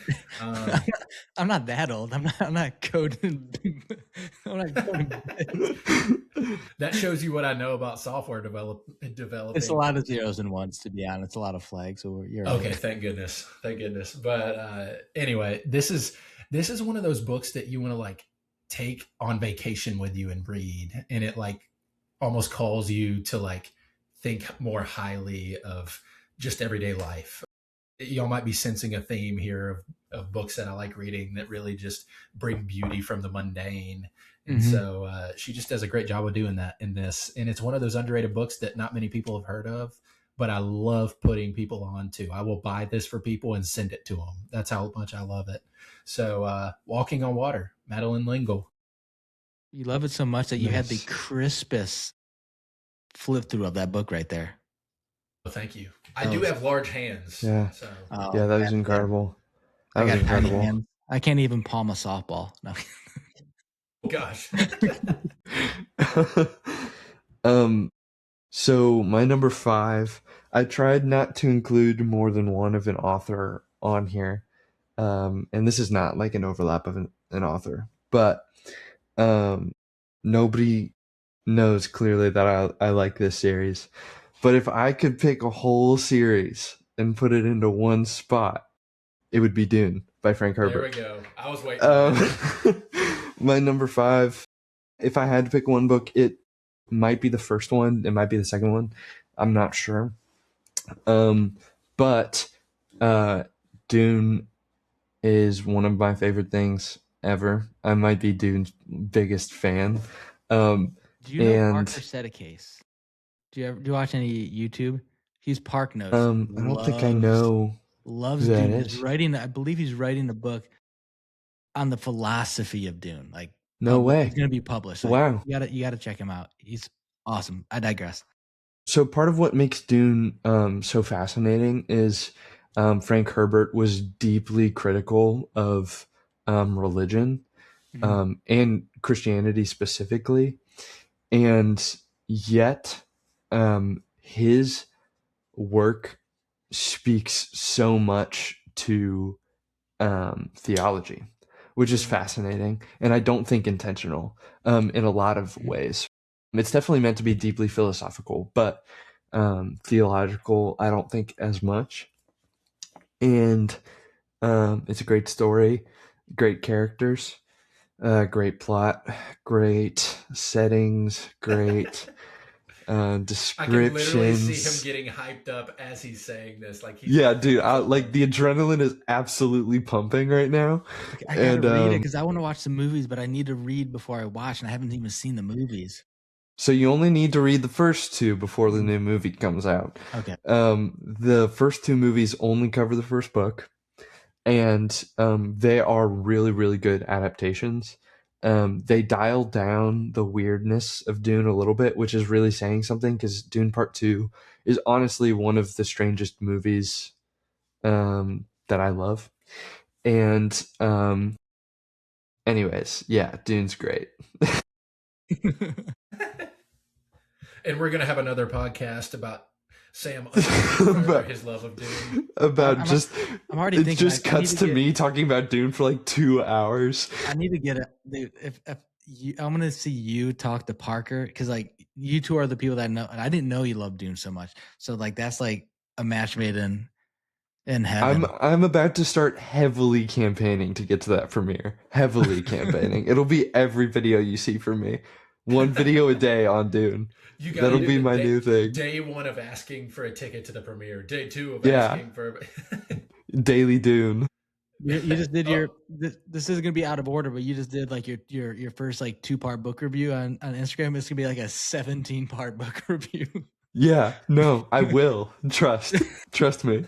I'm not that old. I'm not coding. I'm not coding. That shows you what I know about software developing. It's a lot of zeros and ones, to be honest. It's a lot of flags. So you're okay. Right. Thank goodness. But anyway, this is one of those books that you want to like take on vacation with you and read, and it like almost calls you to like think more highly of just everyday life. Y'all might be sensing a theme here of books that I like reading that really just bring beauty from the mundane. And so she just does a great job of doing that in this. And it's one of those underrated books that not many people have heard of, but I love putting people on to. I will buy this for people and send it to them. That's how much I love it. So, Walking on Water, Madeline L'Engle. You love it so much that you had the Nice. crispest flip through of that book right there. Oh, thank you. I That do was- have large hands. Yeah. So Yeah, that was incredible. That I was got tiny incredible. hands. I can't even palm a softball. No. gosh. So my number 5, I tried not to include more than one of an author on here. And this is not like an overlap of an author, but nobody knows clearly that I like this series. But if I could pick a whole series and put it into one spot, it would be Dune by Frank Herbert. There we go. I was waiting. My number 5, if I had to pick one book, it might be the first one. It might be the second one. I'm not sure. But Dune is one of my favorite things ever. I might be Dune's biggest fan. Do you know and Parker Sedecase? Do you watch any YouTube? He's Park Notes. I don't think I know Loves who that Dune. is. He's writing. I believe he's writing a book on the philosophy of Dune. Like, No way. It's going to be published. So Wow. you gotta check him out. He's awesome. I digress. So part of what makes Dune so fascinating is Frank Herbert was deeply critical of religion and Christianity specifically, and yet his work speaks so much to theology, which is fascinating, and I don't think intentional in a lot of ways. It's definitely meant to be deeply philosophical, but theological, I don't think as much. And it's a great story, great characters, great plot, great settings, great descriptions. I can literally see him getting hyped up as he's saying this. Like, dude, like the adrenaline is absolutely pumping right now. I gotta read it because I want to watch the movies, but I need to read before I watch, and I haven't even seen the movies. So you only need to read the first 2 before the new movie comes out. Okay. The first 2 movies only cover the first book, and they are really, really good adaptations. They dialed down the weirdness of Dune a little bit, which is really saying something, because Dune Part 2 is honestly one of the strangest movies that I love. And anyways, yeah, Dune's great. And we're gonna have another podcast about Sam about his love of Dune. About I'm it already thinking. just cuts to me talking about Dune for like 2 hours. I need to get it, dude. If I'm gonna see you talk to Parker, because like you two are the people that I know, and I didn't know you loved Dune so much. So like that's like a match made in heaven. I'm about to start heavily campaigning to get to that premiere. Heavily campaigning. It'll be every video you see from me. 1 video a day on Dune. That'll be my new thing. Day 1 of asking for a ticket to the premiere. Day 2 of asking for Daily Dune. You just did your. This is gonna be out of order, but you just did like your first like 2-part book review on Instagram. It's gonna be like a 17-part book review. Yeah, no, I will. Trust me.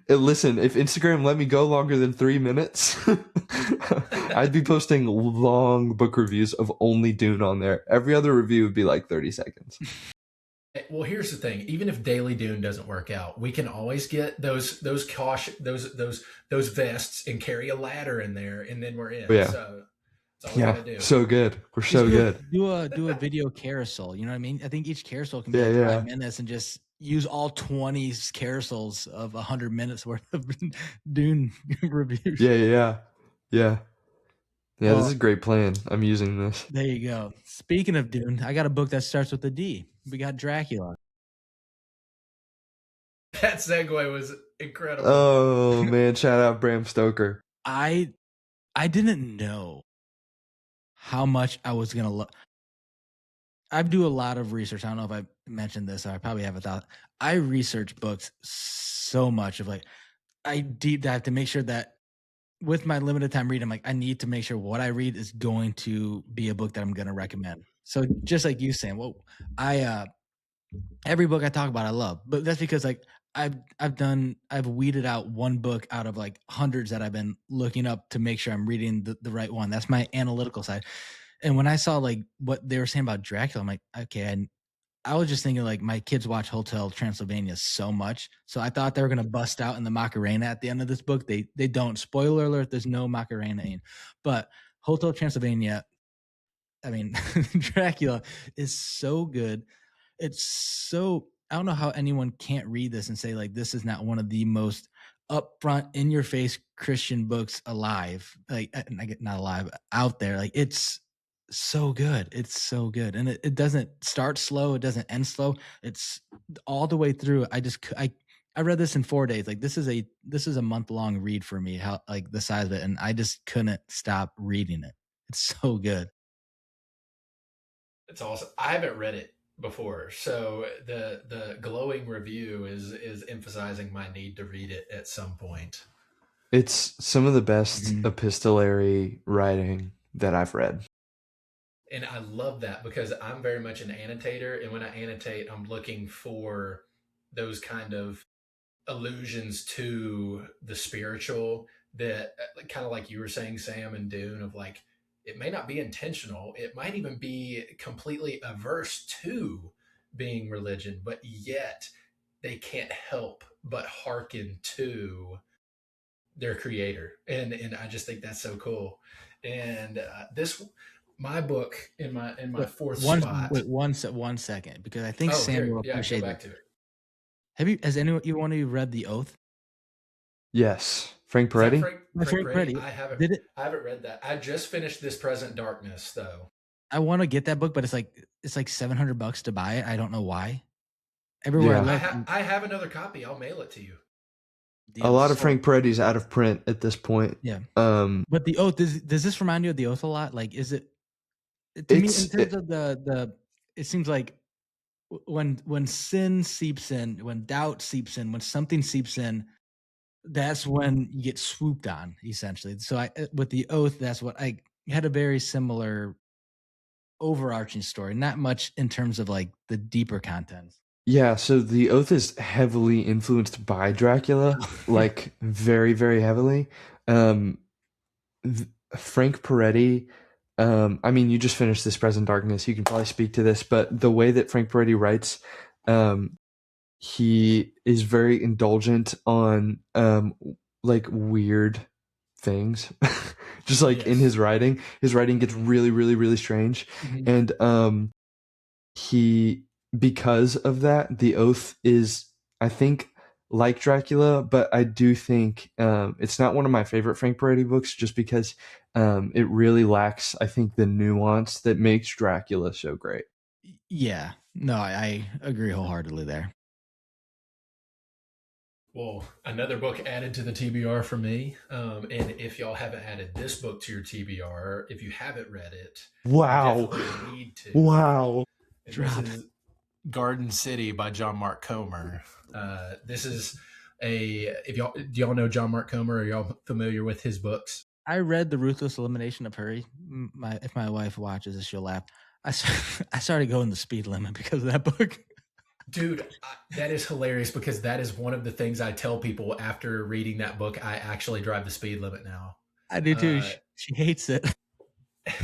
Listen, if Instagram let me go longer than 3 minutes, I'd be posting long book reviews of only Dune on there. Every other review would be like 30 seconds. Well, here's the thing. Even if Daily Dune doesn't work out, we can always get those vests and carry a ladder in there, and then we're in. Yeah. So that's all we gotta do. So good. We're so good. Do a video carousel. You know what I mean? I think each carousel can be 5 minutes, and just use all 20 carousels of 100 minutes worth of Dune reviews. Yeah. This is a great plan. I'm using this. There you go. Speaking of Dune, I got a book that starts with a D. We got Dracula. That segue was incredible. Oh man, shout out Bram Stoker. I didn't know how much I was gonna love. I do a lot of research. I don't know if I mentioned this. I probably haven't thought. I research books so much of like I deep dive to make sure that with my limited time reading, I'm like, I need to make sure what I read is going to be a book that I'm going to recommend. So just like you saying, well, I every book I talk about, I love, but that's because like I've weeded out one book out of like hundreds that I've been looking up to make sure I'm reading the right one. That's my analytical side. And when I saw like what they were saying about Dracula, I'm like, okay, I was just thinking like my kids watch Hotel Transylvania so much, so I thought they were gonna bust out in the Macarena at the end of this book. They don't. Spoiler alert: there's no Macarena in, but Hotel Transylvania. I mean, Dracula is so good. It's so I don't know how anyone can't read this and say like this is not one of the most upfront, in your face Christian books alive. Like I get not alive out there. Like it's so good. It's so good, and it doesn't start slow. It doesn't end slow. It's all the way through. I read this in 4 days. Like this is a month-long read for me. How like the size of it, and I just couldn't stop reading it. It's so good. It's awesome. I haven't read it before, so the glowing review is emphasizing my need to read it at some point. It's some of the best Mhm. epistolary writing that I've read. And I love that because I'm very much an annotator, and when I annotate, I'm looking for those kind of allusions to the spiritual that kind of like you were saying, Sam and Dune, of like it may not be intentional, it might even be completely averse to being religion, but yet they can't help but hearken to their creator, and I just think that's so cool. And this my book in my Wait, fourth spot. one second, because I think Oh, Sam here, will yeah, go appreciate this. back to it. Has anyone you want to read The Oath? Yes, Frank Is that Peretti. Frank Frank Peretti? Peretti. Did it? I haven't read that. I just finished This Present Darkness though. I want to get that book, but it's like $700 to buy it. I don't know why. Everywhere I Yeah, look, I have another copy. I'll mail it to you. a deal. lot of So Frank Peretti's out of print at this point. yeah, Um, but The Oath, does this remind you of The Oath a lot? Like, is it to me in it's terms of the? It seems like when sin seeps in, when doubt seeps in, when something seeps in, that's when you get swooped on, essentially. So with The Oath, that's what I had a very similar overarching story, not much in terms of like the deeper contents. Yeah, so The Oath is heavily influenced by Dracula, like very, very heavily. Um, Frank Peretti, I mean, you just finished This Present Darkness. You can probably speak to this, but the way that Frank Peretti writes, he is very indulgent on like weird things. Just like in Yes. his writing gets really, really, really strange, Mhm. and he because of that, The Oath is, I think, like Dracula, but I do think it's not one of my favorite Frank Peretti books just because it really lacks, I think, the nuance that makes Dracula so great. Yeah, no, I agree wholeheartedly there. Well, another book added to the TBR for me. And if y'all haven't added this book to your TBR, if you haven't read it, you Wow. definitely need to. Wow. And this Drop. is Garden City by John Mark Comer. This is if y'all do y'all know John Mark Comer? Are y'all familiar with his books? I read The Ruthless Elimination of Hurry. If my wife watches this, she'll laugh. I started going the speed limit because of that book. Dude, that is hilarious because that is one of the things I tell people after reading that book. I actually drive the speed limit now. I do too. Uh, She hates it. she's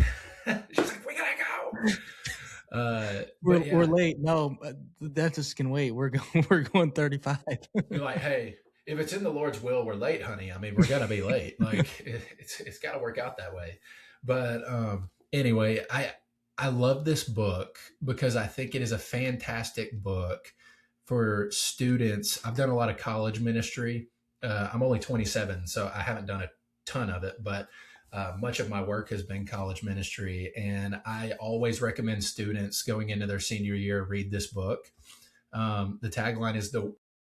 like, "We gotta go." We're But yeah, late. No, the dentist can wait. We're going 35. you're like, "Hey, if it's in the Lord's will, we're late, honey. I mean, we're gonna be late. Like, it's got to work out that way." But anyway, I love this book because I think it is a fantastic book for students. I've done a lot of college ministry. I'm only 27, so I haven't done a ton of it, but much of my work has been college ministry. And I always recommend students going into their senior year read this book. The tagline is the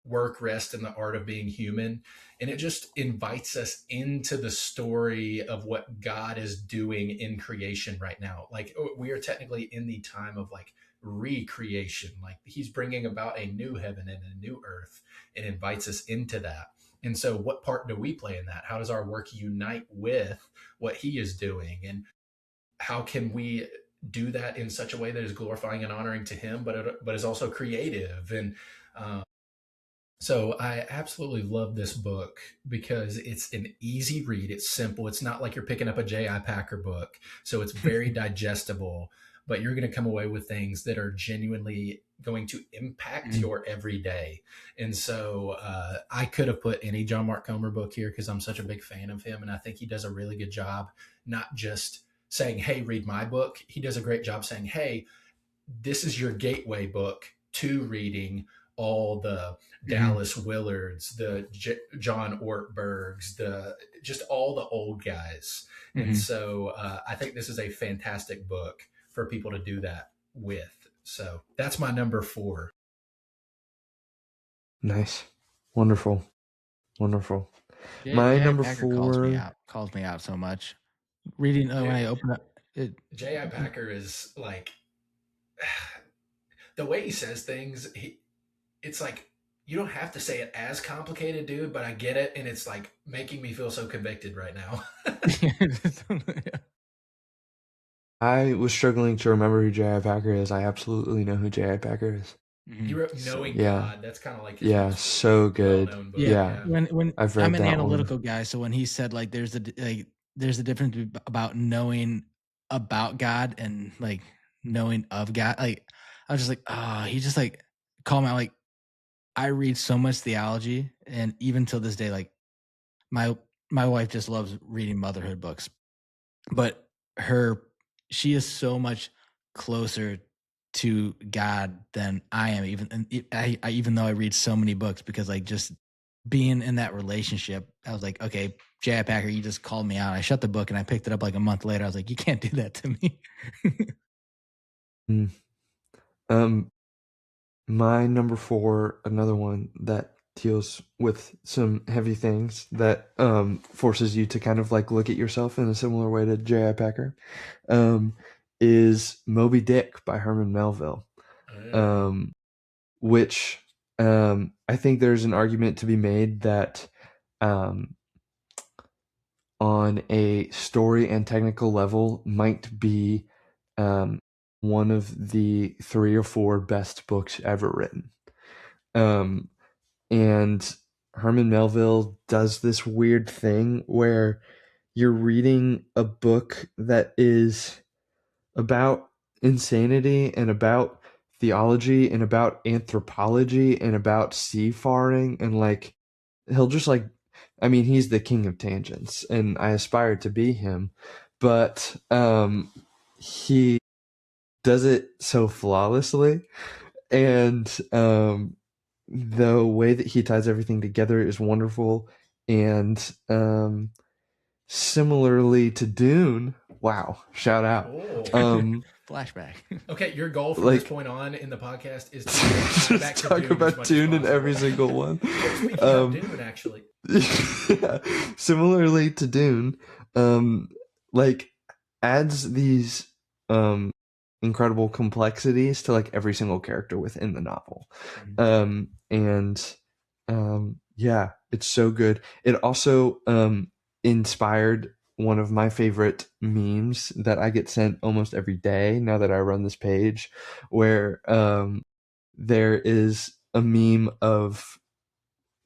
work, rest, and the art of being human. And it just invites us into the story of what God is doing in creation right now. Like we are technically in the time of like recreation. Like he's bringing about a new heaven and a new earth and invites us into that. And so what part do we play in that? How does our work unite with what he is doing? And how can we do that in such a way that is glorifying and honoring to him, but is also creative. And so I absolutely love this book because it's an easy read. It's simple. It's not like you're picking up a J.I. Packer book. So it's very digestible, but you're going to come away with things that are genuinely going to impact your everyday. And so I could have put any John Mark Comer book here because I'm such a big fan of him. And I think he does a really good job, not just saying, hey, read my book. He does a great job saying, hey, this is your gateway book to reading all the Dallas Willards, the John Ortbergs, just all the old guys. And so I think this is a fantastic book for people to do that with. So that's my number 4. Nice. Wonderful. Wonderful. My number Packer 4 calls me out so much. Reading when I open up it. J.I. Packer is like the way he says things. It's like you don't have to say it as complicated, dude, but I get it, and it's like making me feel so convicted right now. I was struggling to remember who J.I. Packer is. I absolutely know who J.I. Packer is. You wrote Knowing yeah. God. That's kind of like so good. well-known book. Yeah. When I've read I'm an that analytical one. guy, so when he said like there's a difference about knowing about God and like knowing of God, like I was just like, oh, he just like called me out. Like I read so much theology, and even till this day, like my wife just loves reading motherhood books, but she is so much closer to God than I am. Even though I read so many books, because like just being in that relationship, I was like, okay, J.I. Packer, you just called me out. I shut the book and I picked it up like a month later. I was like, you can't do that to me. My number 4, another one that deals with some heavy things that forces you to kind of like look at yourself in a similar way to J.I. Packer, is Moby Dick by Herman Melville, which I think there's an argument to be made that on a story and technical level might be one of the 3 or 4 best books ever written. And Herman Melville does this weird thing where you're reading a book that is about insanity and about theology and about anthropology and about seafaring, and like he'll just like, I mean, he's the king of tangents and I aspire to be him, but he does it so flawlessly, and the way that he ties everything together is wonderful. And similarly to Dune, wow, shout out. Flashback. Okay, your goal from this point on in the podcast is to just talk about Dune in every single one. Speaking of Dune, actually. Yeah. Similarly to Dune, like adds these incredible complexities to like every single character within the novel. Yeah, it's so good. It also inspired one of my favorite memes that I get sent almost every day now that I run this page, where there is a meme of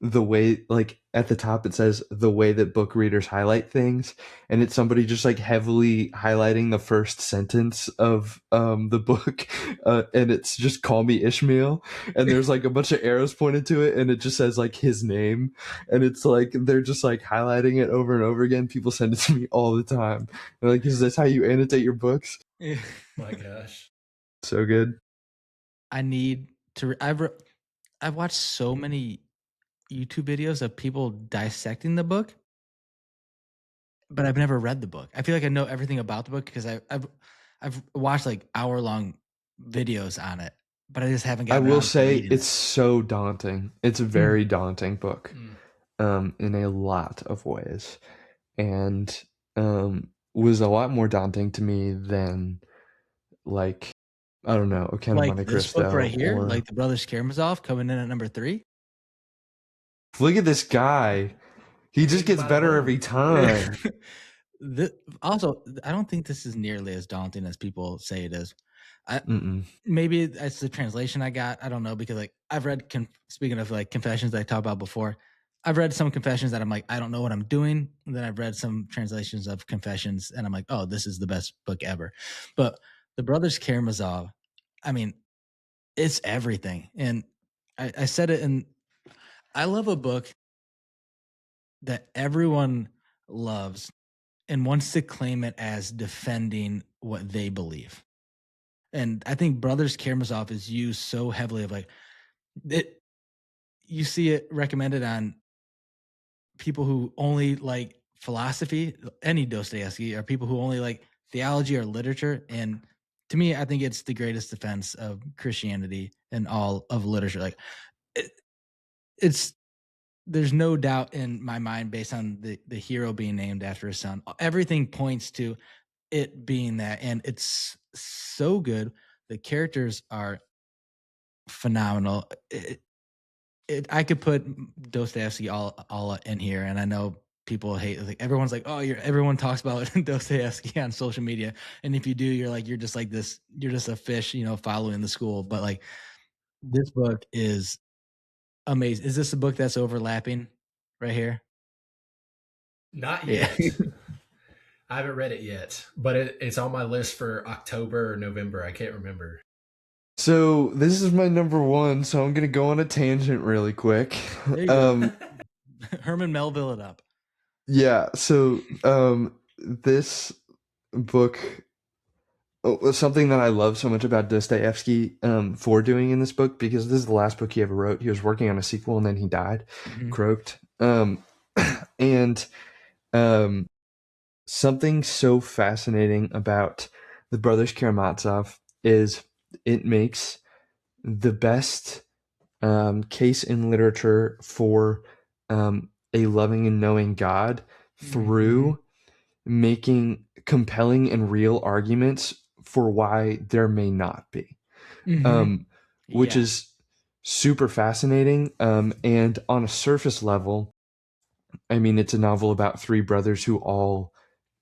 the way, like at the top it says the way that book readers highlight things, and it's somebody just like heavily highlighting the first sentence of the book, and it's just "Call me Ishmael," and there's like a bunch of arrows pointed to it, and it just says like his name, and it's like they're just like highlighting it over and over again. People send it to me all the time. They're like, is this how you annotate your books? My gosh, so good. I need to I've watched so many YouTube videos of people dissecting the book, but I've never read the book. I feel like I know everything about the book because I've watched like hour-long videos on it, but I just haven't gotten I will say it's so daunting. It's a very daunting book in a lot of ways, and was a lot more daunting to me than like, I don't know, Account of Monte Cristo. Book right here, like the Brothers Karamazov coming in at number 3. Look at this guy. He just gets better every time. Also, I don't think this is nearly as daunting as people say it is. I, Mm-mm. maybe it's the translation I got. I don't know because like I've read. Speaking of like confessions that I talked about before, I've read some confessions that I'm like I don't know what I'm doing. And then I've read some translations of confessions and I'm like, oh, this is the best book ever. But the Brothers Karamazov, I mean, it's everything. And I said it, and I love a book that everyone loves and wants to claim it as defending what they believe. And I think Brothers Karamazov is used so heavily of like it. You see it recommended on people who only like philosophy, any Dostoevsky, or people who only like theology or literature. And to me, I think it's the greatest defense of Christianity and all of literature. Like it, it's there's no doubt in my mind based on the hero being named after his son. Everything points to it being that, and it's so good. The characters are phenomenal. I could put Dostoevsky all in here, and I know people hate like everyone's like, oh, everyone talks about Dostoevsky on social media, and if you do, you're just like this, you're just a fish, following the school. But like this book is amazing. Is this a book that's overlapping right here? Not Yeah. yet. I haven't read it yet, but it's on my list for October or November. I can't remember. So this is my number one, so I'm gonna go on a tangent really quick. There you go. Herman Melville it up. Yeah, so this book, something that I love so much about Dostoevsky for doing in this book, because this is the last book he ever wrote. He was working on a sequel and then he died, croaked. And something so fascinating about the Brothers Karamazov is it makes the best case in literature for a loving and knowing God through making compelling and real arguments for why there may not be, which Yeah. is super fascinating. And on a surface level, I mean, it's a novel about three brothers who all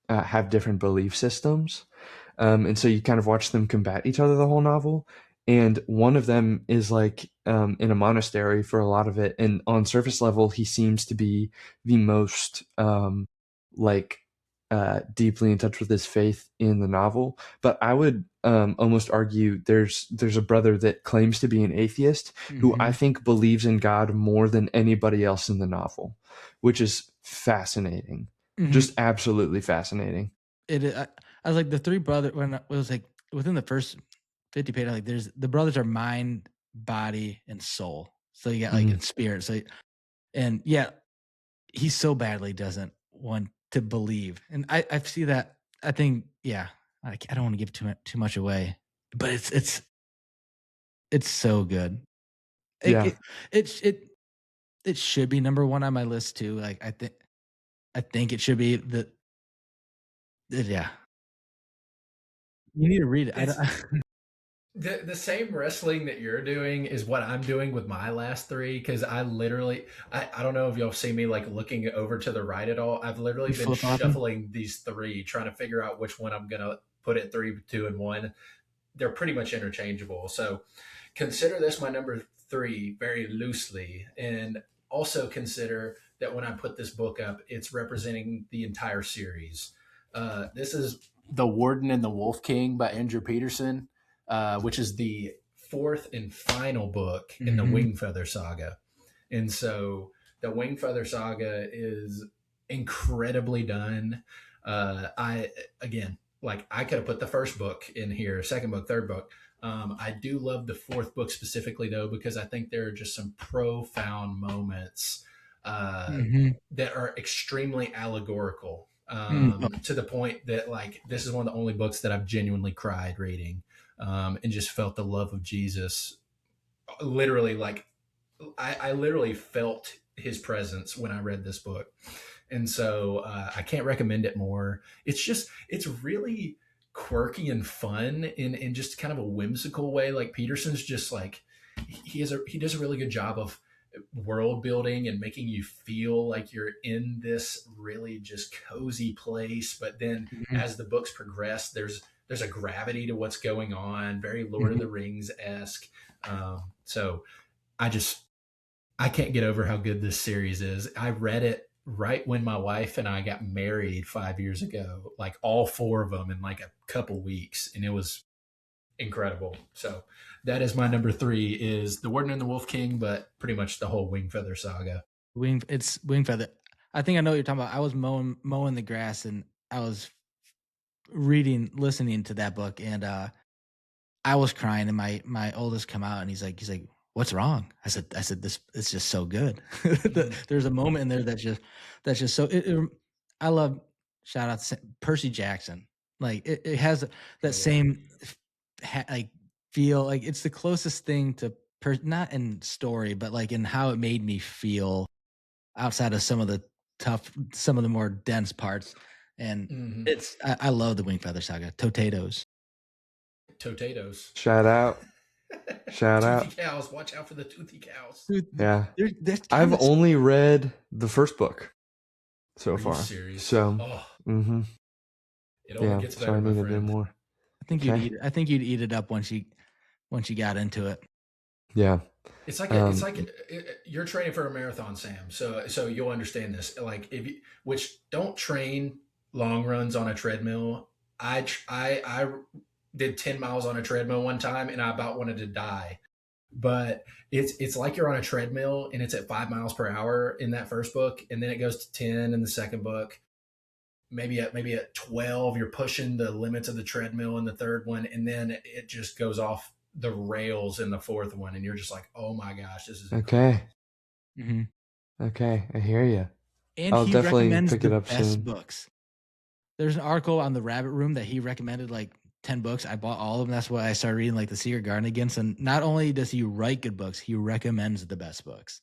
have different belief systems. And so you kind of watch them combat each other the whole novel. And one of them is like in a monastery for a lot of it. And on surface level, he seems to be the most like deeply in touch with his faith in the novel. But I would almost argue there's a brother that claims to be an atheist who I think believes in God more than anybody else in the novel, which is fascinating. Just absolutely fascinating. I was like the three brothers when it was like within the first 50 pages, like there's the brothers are mind, body, and soul. So you got like spirit. So and yeah, he so badly doesn't want to believe, and I see that. I think I don't want to give too much away, but it's so good. Yeah. It should be number one on my list too. Like I think it should be yeah. You need to read it. It's the same wrestling that you're doing is what I'm doing with my last three, because I literally I don't know if y'all see me like looking over to the right at all. I've literally been shuffling these three, trying to figure out which one I'm gonna put at 3, 2, and 1. They're pretty much interchangeable. So consider this my number 3 very loosely, and also consider that when I put this book up, it's representing the entire series. This is The Warden and the Wolf King by Andrew Peterson, which is the fourth and final book in the Wingfeather saga. And so the Wingfeather saga is incredibly done. I again, like I could have put the first book in here, second book, third book. I do love the fourth book specifically though, because I think there are just some profound moments that are extremely allegorical, to the point that like this is one of the only books that I've genuinely cried reading, and just felt the love of Jesus. Literally, like I literally felt his presence when I read this book. And so I can't recommend it more. It's really quirky and fun in just kind of a whimsical way. Like Peterson's just like, he does a really good job of world building and making you feel like you're in this really just cozy place. But then Mhm. as the books progress, there's a gravity to what's going on, very Lord of Mhm. the Rings esque. So I just I can't get over how good this series is. I read it right when my wife and I got married 5 years ago, like all four of them in like a couple weeks, and it was incredible. So that is my number three is The Warden and the Wolf King, but pretty much the whole Wingfeather saga. It's Wingfeather. I think I know what you're talking about. I was mowing the grass and I was listening to that book, and I was crying, and my oldest come out and he's like, "What's wrong?" I said, "This it's just so good." There's a moment in there that's just so. I love shout out to Percy Jackson. Like it has Oh that yeah. same like feel. Like it's the closest thing to not in story, but like in how it made me feel outside of some of the more dense parts. And Mm-hmm. I love the Wingfeather Saga. Potatoes. Potatoes. Shout out. Shout Toothy out. cows. Watch out for the toothy cows. Dude, Yeah. that's I've kind of. only read the first book so Are you far. serious? So, Oh, hmm it only yeah. gets So I better, my need to do friend. more. I Okay. think you'd eat it up once you got into it. Yeah. It's Um, like you're training for a marathon, Sam. So you'll understand this. Like if you, which don't train long runs on a treadmill. I did 10 miles on a treadmill one time, and I about wanted to die. But it's like you're on a treadmill, and it's at 5 miles per hour in that first book, and then it goes to 10 in the second book. Maybe at 12, you're pushing the limits of the treadmill in the third one, and then it just goes off the rails in the fourth one, and you're just like, oh my gosh, this is incredible. okay. Hmm. Okay. I hear you. And I'll he definitely recommends pick the it up best soon. books. There's an article on the Rabbit Room that he recommended like 10 books. I bought all of them. That's why I started reading like The Secret Garden again. So not only does he write good books, he recommends the best books.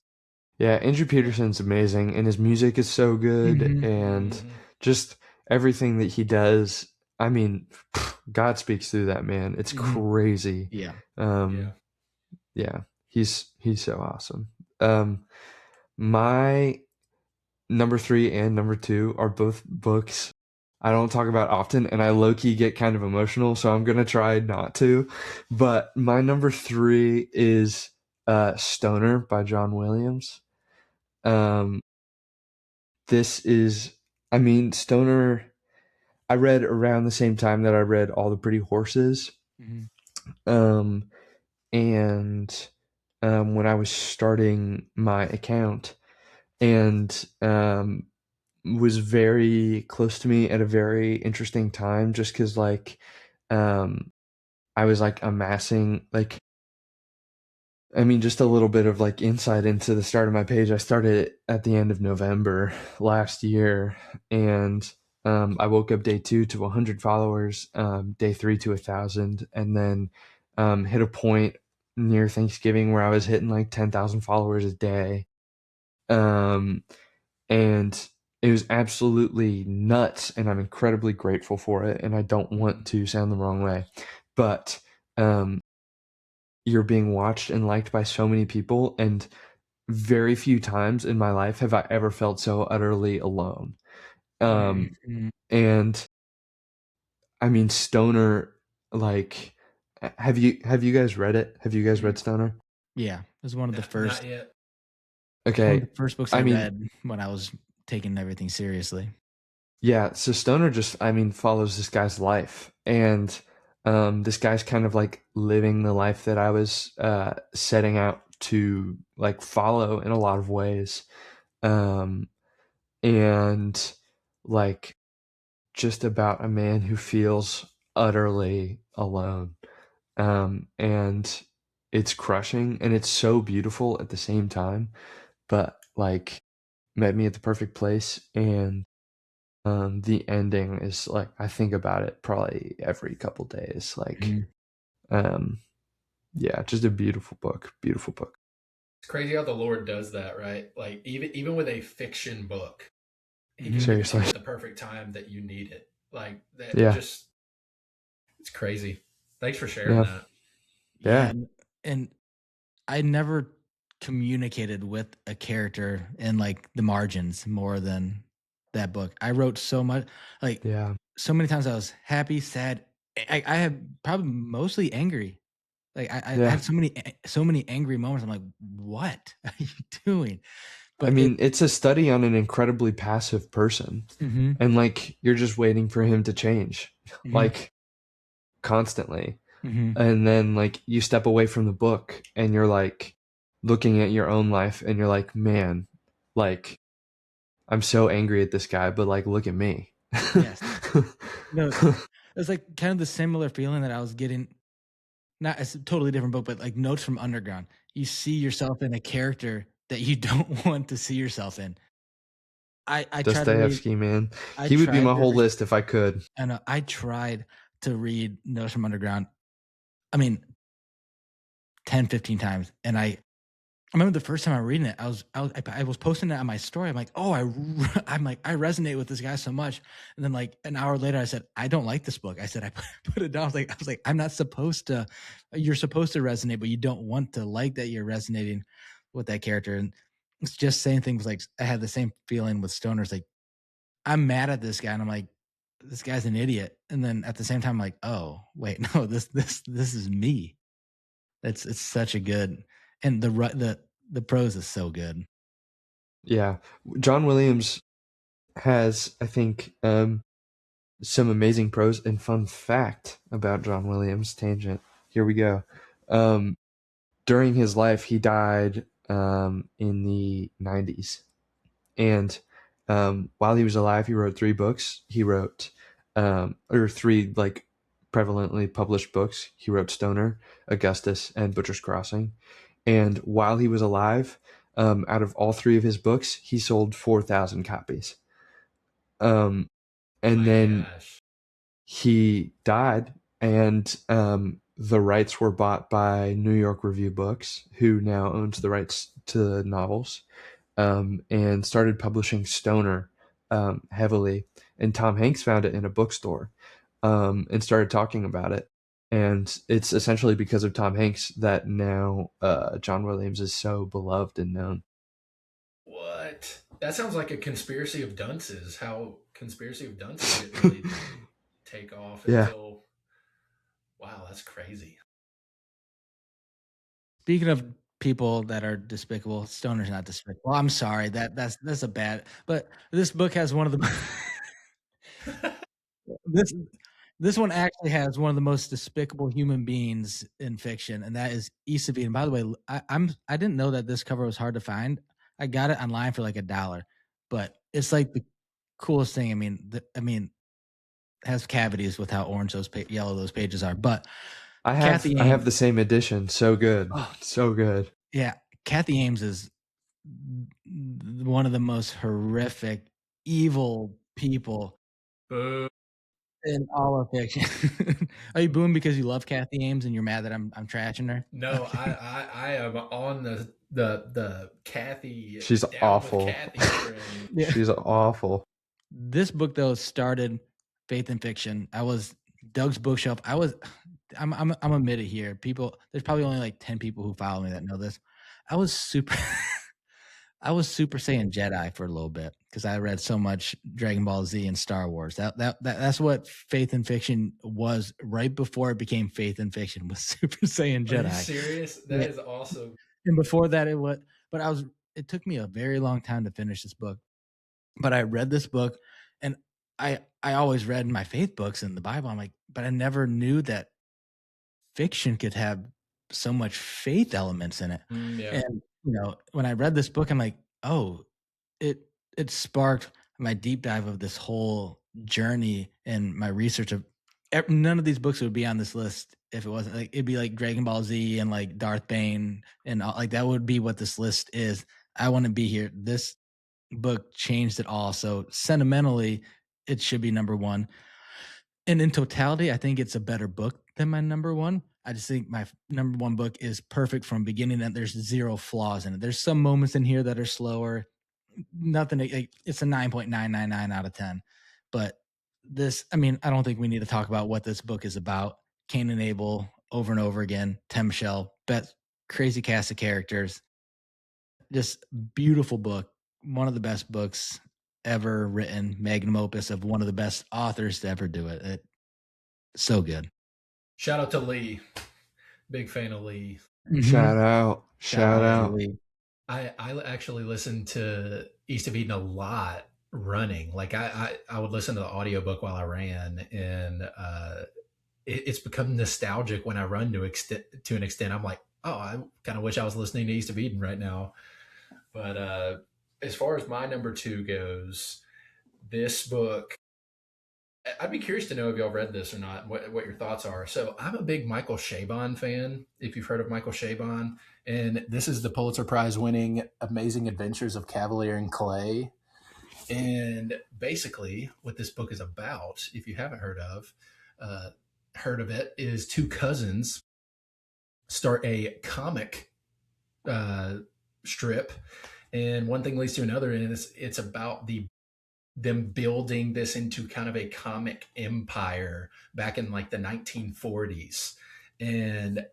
Yeah. Andrew Peterson's amazing, and his music is so good, Mm-hmm. and Mm-hmm. just everything that he does. I mean, God speaks through that man. It's Mm-hmm. crazy. Yeah. Yeah. Um, yeah. He's so awesome. My number three and number two are both books I don't talk about often, and I low key get kind of emotional, so I'm gonna try not to. But my number three is Stoner by John Williams. Um, this is, I mean, Stoner. I read around the same time that I read All the Pretty Horses, Mm-hmm. um, and when I was starting my account, and was very close to me at a very interesting time, just because like um, I was like amassing like I mean just a little bit of like insight into the start of my page. I started at the end of November last year, and I woke up day 2 to 100 followers, day 3 to 1,000, and then hit a point near Thanksgiving where I was hitting like 10,000 followers a day. Um, and it was absolutely nuts, and I'm incredibly grateful for it, and I don't want to sound the wrong way, but um, you're being watched and liked by so many people, and very few times in my life have I ever felt so utterly alone. Mm-hmm. And I mean, Stoner, like, have you guys read it? Have you guys read Stoner? Yeah. It was one of the Not first yet. one of Okay, the first books I I mean, read when I was taking everything seriously. yeah, so Stoner just, I mean, follows this guy's life. And this guy's kind of like living the life that I was setting out to like follow in a lot of ways. Um, and like just about a man who feels utterly alone. And it's crushing, and it's so beautiful at the same time, but like met me at the perfect place. And the ending is like I think about it probably every couple days. Like, Mhm. um, yeah, just a beautiful book. Beautiful book. It's crazy how the Lord does that, right? Like even with a fiction book, he can Mhm. give it to Seriously. you at the perfect time that you need it. Like that Yeah. just it's crazy. Thanks for sharing Yeah. that. Yeah, Yeah. and I never communicated with a character in like the margins more than that book. I wrote so much, like Yeah. so many times I was happy, sad. I had probably mostly angry. Like I Yeah. had so many angry moments. I'm like, what are you doing? I But mean, it's a study on an incredibly passive person. mhm, And like you're just waiting for him to change. mhm, Like constantly. mhm. And then like you step away from the book and you're like looking at your own life and you're like, man, like I'm so angry at this guy, but like look at me. Yes. No, it's like kind of the similar feeling that I was getting. Not it's a totally different book, but like Notes from Underground. You see yourself in a character that you don't want to see yourself in. I tried to read. Dostoevsky, man. I He would be tried my to whole read. list if I could. And I tried to read Notes from Underground. I mean, 10, 15 times, and I remember the first time I was reading it, I was posting it on my story. I'm like, oh, I'm like, I resonate with this guy so much. And then like an hour later, I said, I don't like this book. I said, I put it down. I was like, I'm not supposed to. You're supposed to resonate, but you don't want to like that you're resonating with that character. And it's just saying things like I had the same feeling with Stoners. Like I'm mad at this guy, and I'm like, this guy's an idiot. And then at the same time, I'm like, oh wait, no, this is me. It's such a good, and the prose is so good. Yeah. John Williams has, I think, some amazing prose. And fun fact about John Williams, tangent. Here we go. Um, During his life, he died in the 90s. And while he was alive, he wrote 3 books. He wrote, or 3 like prevalently published books. He wrote Stoner, Augustus, and Butcher's Crossing. And while he was alive, out of all 3 of his books, he sold 4,000 copies. Um, and My then gosh. he died, and the rights were bought by New York Review Books, who now owns the rights to the novels, and started publishing Stoner heavily. And Tom Hanks found it in a bookstore and started talking about it. And it's essentially because of Tom Hanks that now John Williams is so beloved and known. What? That sounds like a conspiracy of dunces. How conspiracy of dunces didn't really take off Yeah. until. Wow, that's crazy. Speaking of people that are despicable, Stoner's not despicable. I'm sorry, that's a bad. But this book has one of the this this one actually has one of the most despicable human beings in fiction, and that is Isavi. And by the way, I didn't know that this cover was hard to find. I got it online for like $1, but it's like the coolest thing. I mean, it has cavities with how orange yellow those pages are. But Kathy I have Ames, the same edition. So good. oh, So good. yeah, Kathy Ames is one of the most horrific, evil people Boo. in all of fiction. Are you booing because you love Kathy Ames and you're mad that I'm trashing her? No, Okay. I am on the Kathy She's down awful. with Kathy train. Yeah. She's awful. This book though started faith and fiction. I was Doug's bookshelf. I'm admit it here. People, there's probably only like 10 people who follow me that know this. I was super I was Super Saiyan Jedi for a little bit because I read so much Dragon Ball Z and Star Wars. That's what faith and fiction was right before it became faith and fiction was Super Saiyan Are you Jedi. serious? That Yeah. is awesome. And before that but it took me a very long time to finish this book. But I read this book and I always read my faith books in the Bible. I'm like, but I never knew that fiction could have so much faith elements in it. Yeah. And when I read this book, I'm like, oh, it sparked my deep dive of this whole journey and my research of none of these books would be on this list if it wasn't like it'd be like Dragon Ball Z and like Darth Bane and like that would be what this list is. I want to be here. This book changed it all. So sentimentally, it should be number 1. And in totality, I think it's a better book than my number 1. I just think my number 1 book is perfect from beginning to end. There's 0 flaws in it. There's some moments in here that are slower. Nothing. It's a 9.999 out of 10. But this, I don't think we need to talk about what this book is about. Cain and Abel over and over again. Tem Shell, crazy cast of characters. Just beautiful book. One of the best books ever written, magnum opus of one of the best authors to ever do it. So good. Shout out to Lee. Big fan of Lee. Shout out. Shout to out. Lee. I actually listened to East of Eden a lot running. Like I would listen to the audiobook while I ran, and it's become nostalgic when I run to an extent. I'm like, oh, I kind of wish I was listening to East of Eden right now. But as far as my number two goes, this book, I'd be curious to know if y'all read this or not, what your thoughts are. So I'm a big Michael Chabon fan, if you've heard of Michael Chabon. And this is the Pulitzer Prize winning Amazing Adventures of Cavalier and Clay. And basically what this book is about, if you haven't heard of it, is two cousins start a comic strip, and one thing leads to another, and it's about them building this into kind of a comic empire back in like the 1940s. And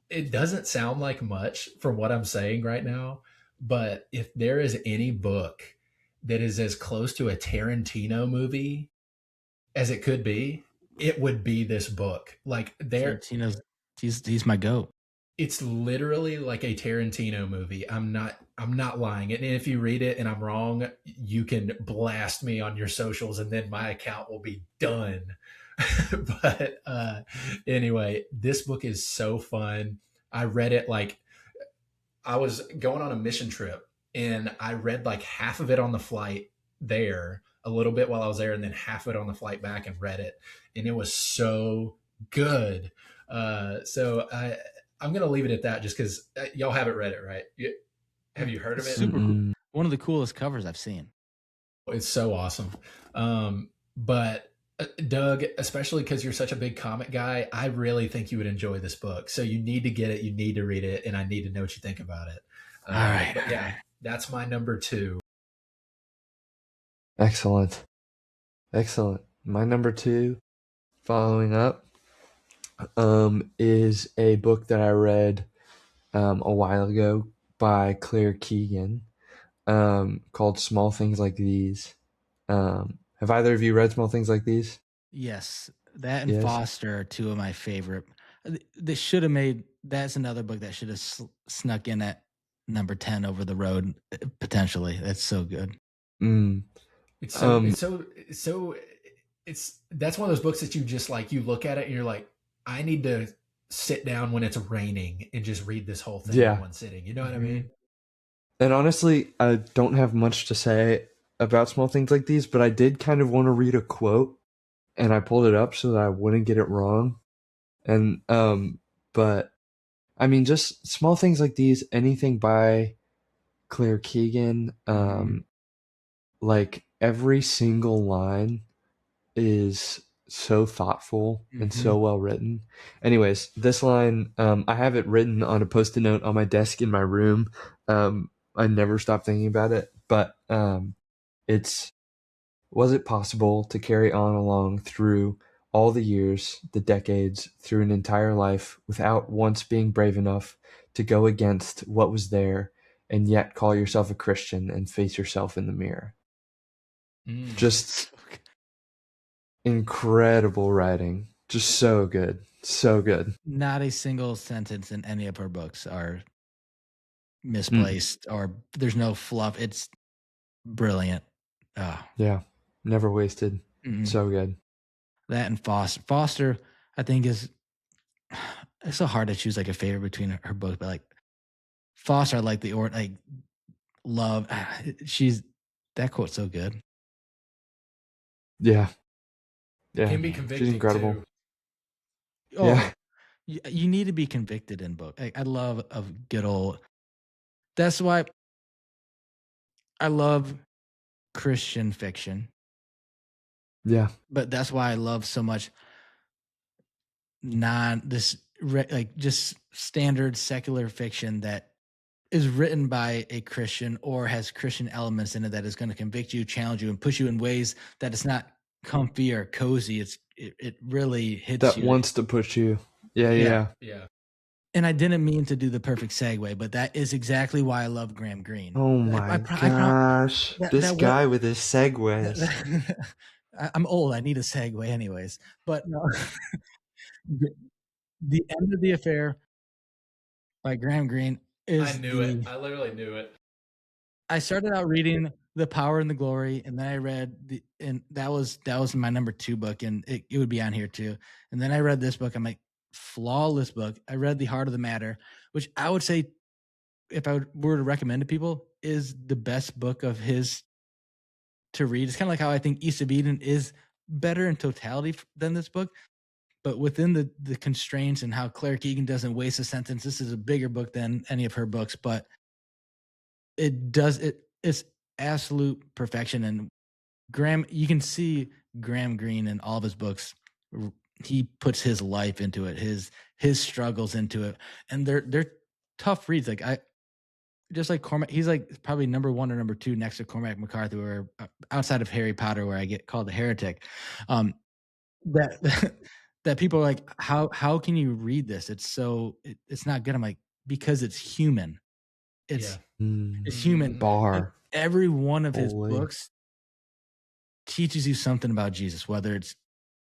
it doesn't sound like much from what I'm saying right now, but if there is any book that is as close to a Tarantino movie as it could be, it would be this book. Like Tarantino's, he's my goat. It's literally like a Tarantino movie. I'm not lying. And if you read it and I'm wrong, you can blast me on your socials and then my account will be done. But anyway, this book is so fun. I read it like I was going on a mission trip, and I read like half of it on the flight there, a little bit while I was there, and then half of it on the flight back and read it. And it was so good. I'm going to leave it at that just because y'all haven't read it, right? Have you heard of it? Super cool. One of the coolest covers I've seen. It's so awesome. But Doug, especially because you're such a big comic guy, I really think you would enjoy this book. So you need to get it. You need to read it. And I need to know what you think about it. All right. But yeah, that's my number two. Excellent. My number two, following up, is a book that I read a while ago by Claire Keegan, called Small Things Like These. Have either of you read Small Things Like These? Yes, that and Foster are two of my favorite. They should have made. That's another book that should have snuck in at number 10 over the road potentially. That's so good. That's one of those books that you just like, you look at it and you're like, I need to sit down when it's raining and just read this whole thing in one sitting. You know what I mean? And honestly, I don't have much to say about Small Things Like These, but I did kind of want to read a quote, and I pulled it up so that I wouldn't get it wrong. And but I mean, just Small Things Like These, anything by Claire Keegan, like every single line is so thoughtful and so well written. Anyways, this line, I have it written on a Post-it note on my desk in my room. I never stop thinking about it, but was it possible to carry on along through all the years, the decades, through an entire life without once being brave enough to go against what was there and yet call yourself a Christian and face yourself in the mirror? Just incredible writing. Just so good. So good. Not a single sentence in any of her books are misplaced or there's no fluff. It's brilliant. Yeah. Never wasted. So good. That and Foster, I think it's so hard to choose like a favorite between her book, but like Foster, I like love. That quote's so good. Yeah. Can be convicting. She's incredible. Too. Oh, yeah. You need to be convicted in book. I love a good old. That's why I love Christian fiction. Yeah. But that's why I love so much just standard secular fiction that is written by a Christian or has Christian elements in it that is going to convict you, challenge you, and push you in ways that it's not comfy or cozy. It really hits that you. Wants to push you. Yeah. And I didn't mean to do the perfect segue, but that is exactly why I love Graham Greene. Oh my gosh. This guy with his segues. I'm old. I need a segue anyways. But no. The End of the Affair by Graham Greene is I knew it. I literally knew it. I started out reading The Power and the Glory, and then I read and that was my number 2 book, and it would be on here too. And then I read this book. I'm like, flawless book. I read The Heart of the Matter, which I would say, if I were to recommend to people, is the best book of his to read. It's kind of like how I think East of Eden is better in totality than this book, but within the constraints and how Claire Keegan doesn't waste a sentence, this is a bigger book than any of her books, but it's absolute perfection. And you can see Graham Greene in all of his books. He puts his life into it, his struggles into it, and they're tough reads. Like just like Cormac, he's like probably number 1 or number 2 next to Cormac McCarthy, or outside of Harry Potter, where I get called a heretic. That that people are like, how can you read this? It's not good. I'm like, because it's human. It's human. Bar. And every one of his books teaches you something about Jesus, whether it's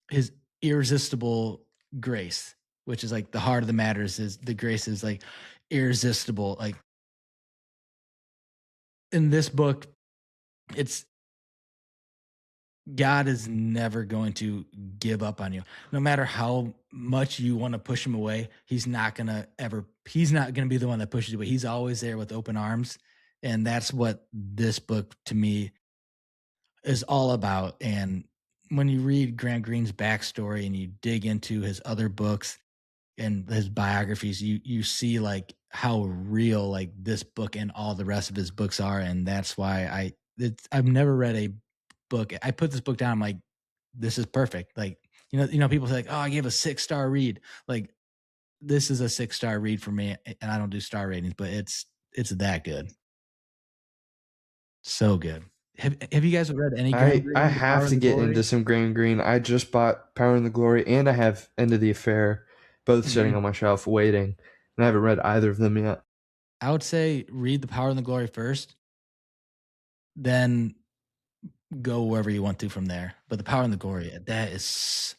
his irresistible grace, which is like the heart of the matter is the grace is like irresistible. Like in this book, it's God is never going to give up on you. No matter how much you want to push him away, he's not going to be the one that pushes you away. He's always there with open arms. And that's what this book to me is all about. And when you read Graham Greene's backstory and you dig into his other books and his biographies, you see like how real like this book and all the rest of his books are. And that's why I've never read a book. I put this book down. I'm like, this is perfect. Like, people say like, oh, I gave a 6-star read. Like, this is a 6-star read for me. And I don't do star ratings, but it's that good. So good. Have you guys read any Graham Greene? I have to get into some Graham Greene. I just bought Power and the Glory, and I have End of the Affair, both sitting on my shelf waiting, and I haven't read either of them yet. I would say read The Power and the Glory first, then go wherever you want to from there. But The Power and the Glory, it's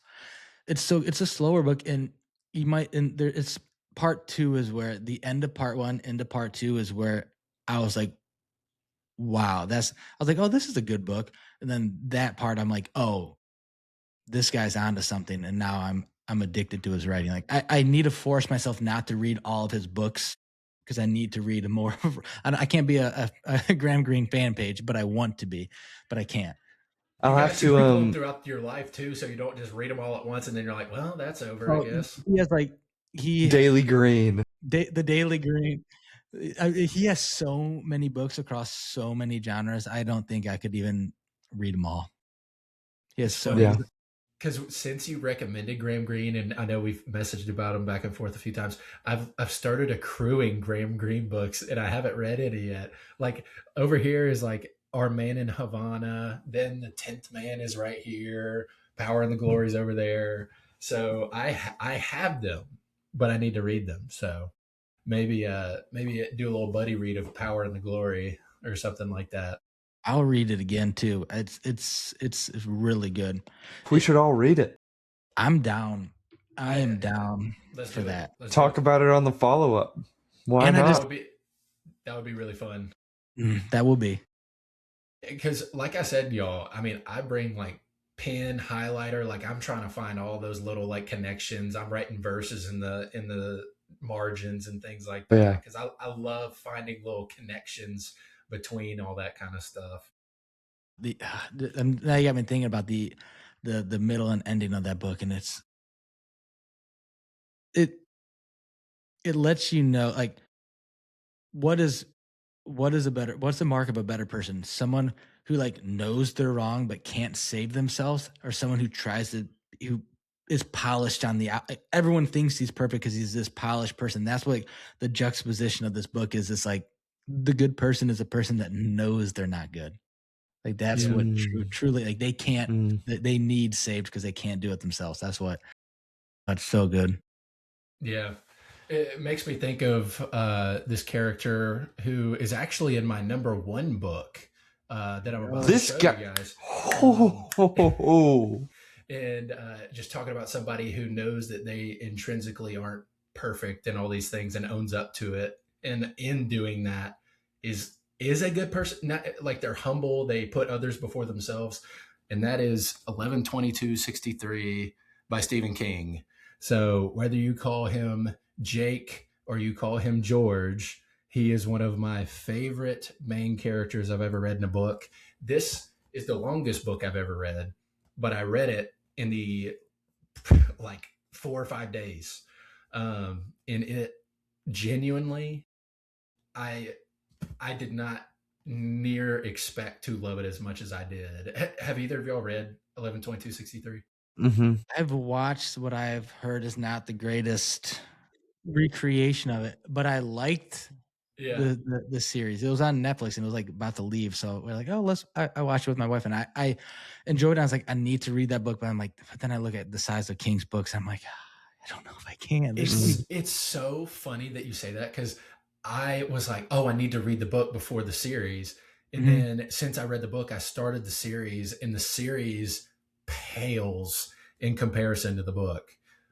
a slower book, and it's part 2 is where the end of part 1 into part 2 is where I was like, wow, I was like, oh, this is a good book. And then that part, I'm like, oh, this guy's onto something. And now I'm addicted to his writing. Like I need to force myself not to read all of his books because I need to read more. I can't be a Graham Greene fan page, but I want to be, but I can't. I'll have to them throughout your life too, so you don't just read them all at once and then you're like, well, that's over. I guess he has like Daily Green, the Daily Green. He has so many books across so many genres. I don't think I could even read them all. He has so many. Because since you recommended Graham Greene, and I know we've messaged about him back and forth a few times, I've started accruing Graham Greene books, and I haven't read any yet. Like over here is like Our Man in Havana, then The 10th Man is right here, Power and the Glory is over there. So I have them, but I need to read them. So maybe do a little buddy read of Power and the Glory or something like that. I'll read it again too. It's really good. We should all read it. I'm down. I am down for that. Talk about it on the follow-up. Why not? That would be really fun. That will be. Because like I said, y'all, I mean, I bring like pen, highlighter, like I'm trying to find all those little like connections. I'm writing verses in the margins and things like that. Because I love finding little connections between all that kind of stuff. Now you got me thinking about the middle and ending of that book, and it lets you know like what's the mark of a better person? Someone who like knows they're wrong but can't save themselves, or someone who is polished on the out. Everyone thinks he's perfect because he's this polished person. That's what the juxtaposition of this book is. It's like the good person is a person that knows they're not good. Like that's what truly like they can't. They need saved because they can't do it themselves. That's so good. Yeah, It makes me think of this character who is actually in my number one book that I'm about to This show you guy. guys. Oh. And just talking about somebody who knows that they intrinsically aren't perfect and all these things and owns up to it. And in doing that is a good person. Not, like they're humble, they put others before themselves. And that is 11/22/63 by Stephen King. So whether you call him Jake or you call him George, he is one of my favorite main characters I've ever read in a book. This is the longest book I've ever read, but I read it in the like 4 or 5 days. And it genuinely, I I did not near expect to love it as much as I did. Have either of y'all read 11/22/63? Mm-hmm. I've watched what I've heard is not the greatest recreation of it, but I liked Yeah. the series. It was on Netflix and it was like about to leave, so we're like, oh, I watched it with my wife and I enjoyed it. I was like, I need to read that book, but I'm like, but then I look at the size of King's books, I'm like, I don't know if I can. It's so funny that you say that because I was like, oh, I need to read the book before the series. And then since I read the book, I started the series, and the series pales in comparison to the book.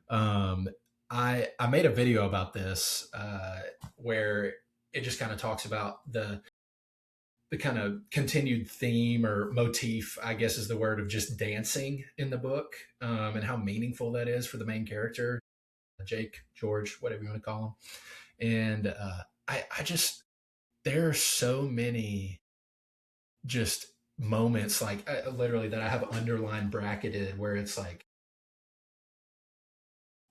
I made a video about this where it just kind of talks about the kind of continued theme or motif, I guess is the word, of just dancing in the book, and how meaningful that is for the main character, Jake, George, whatever you want to call him. And I just, there are so many just moments, like literally, that I have underlined, bracketed, where it's like,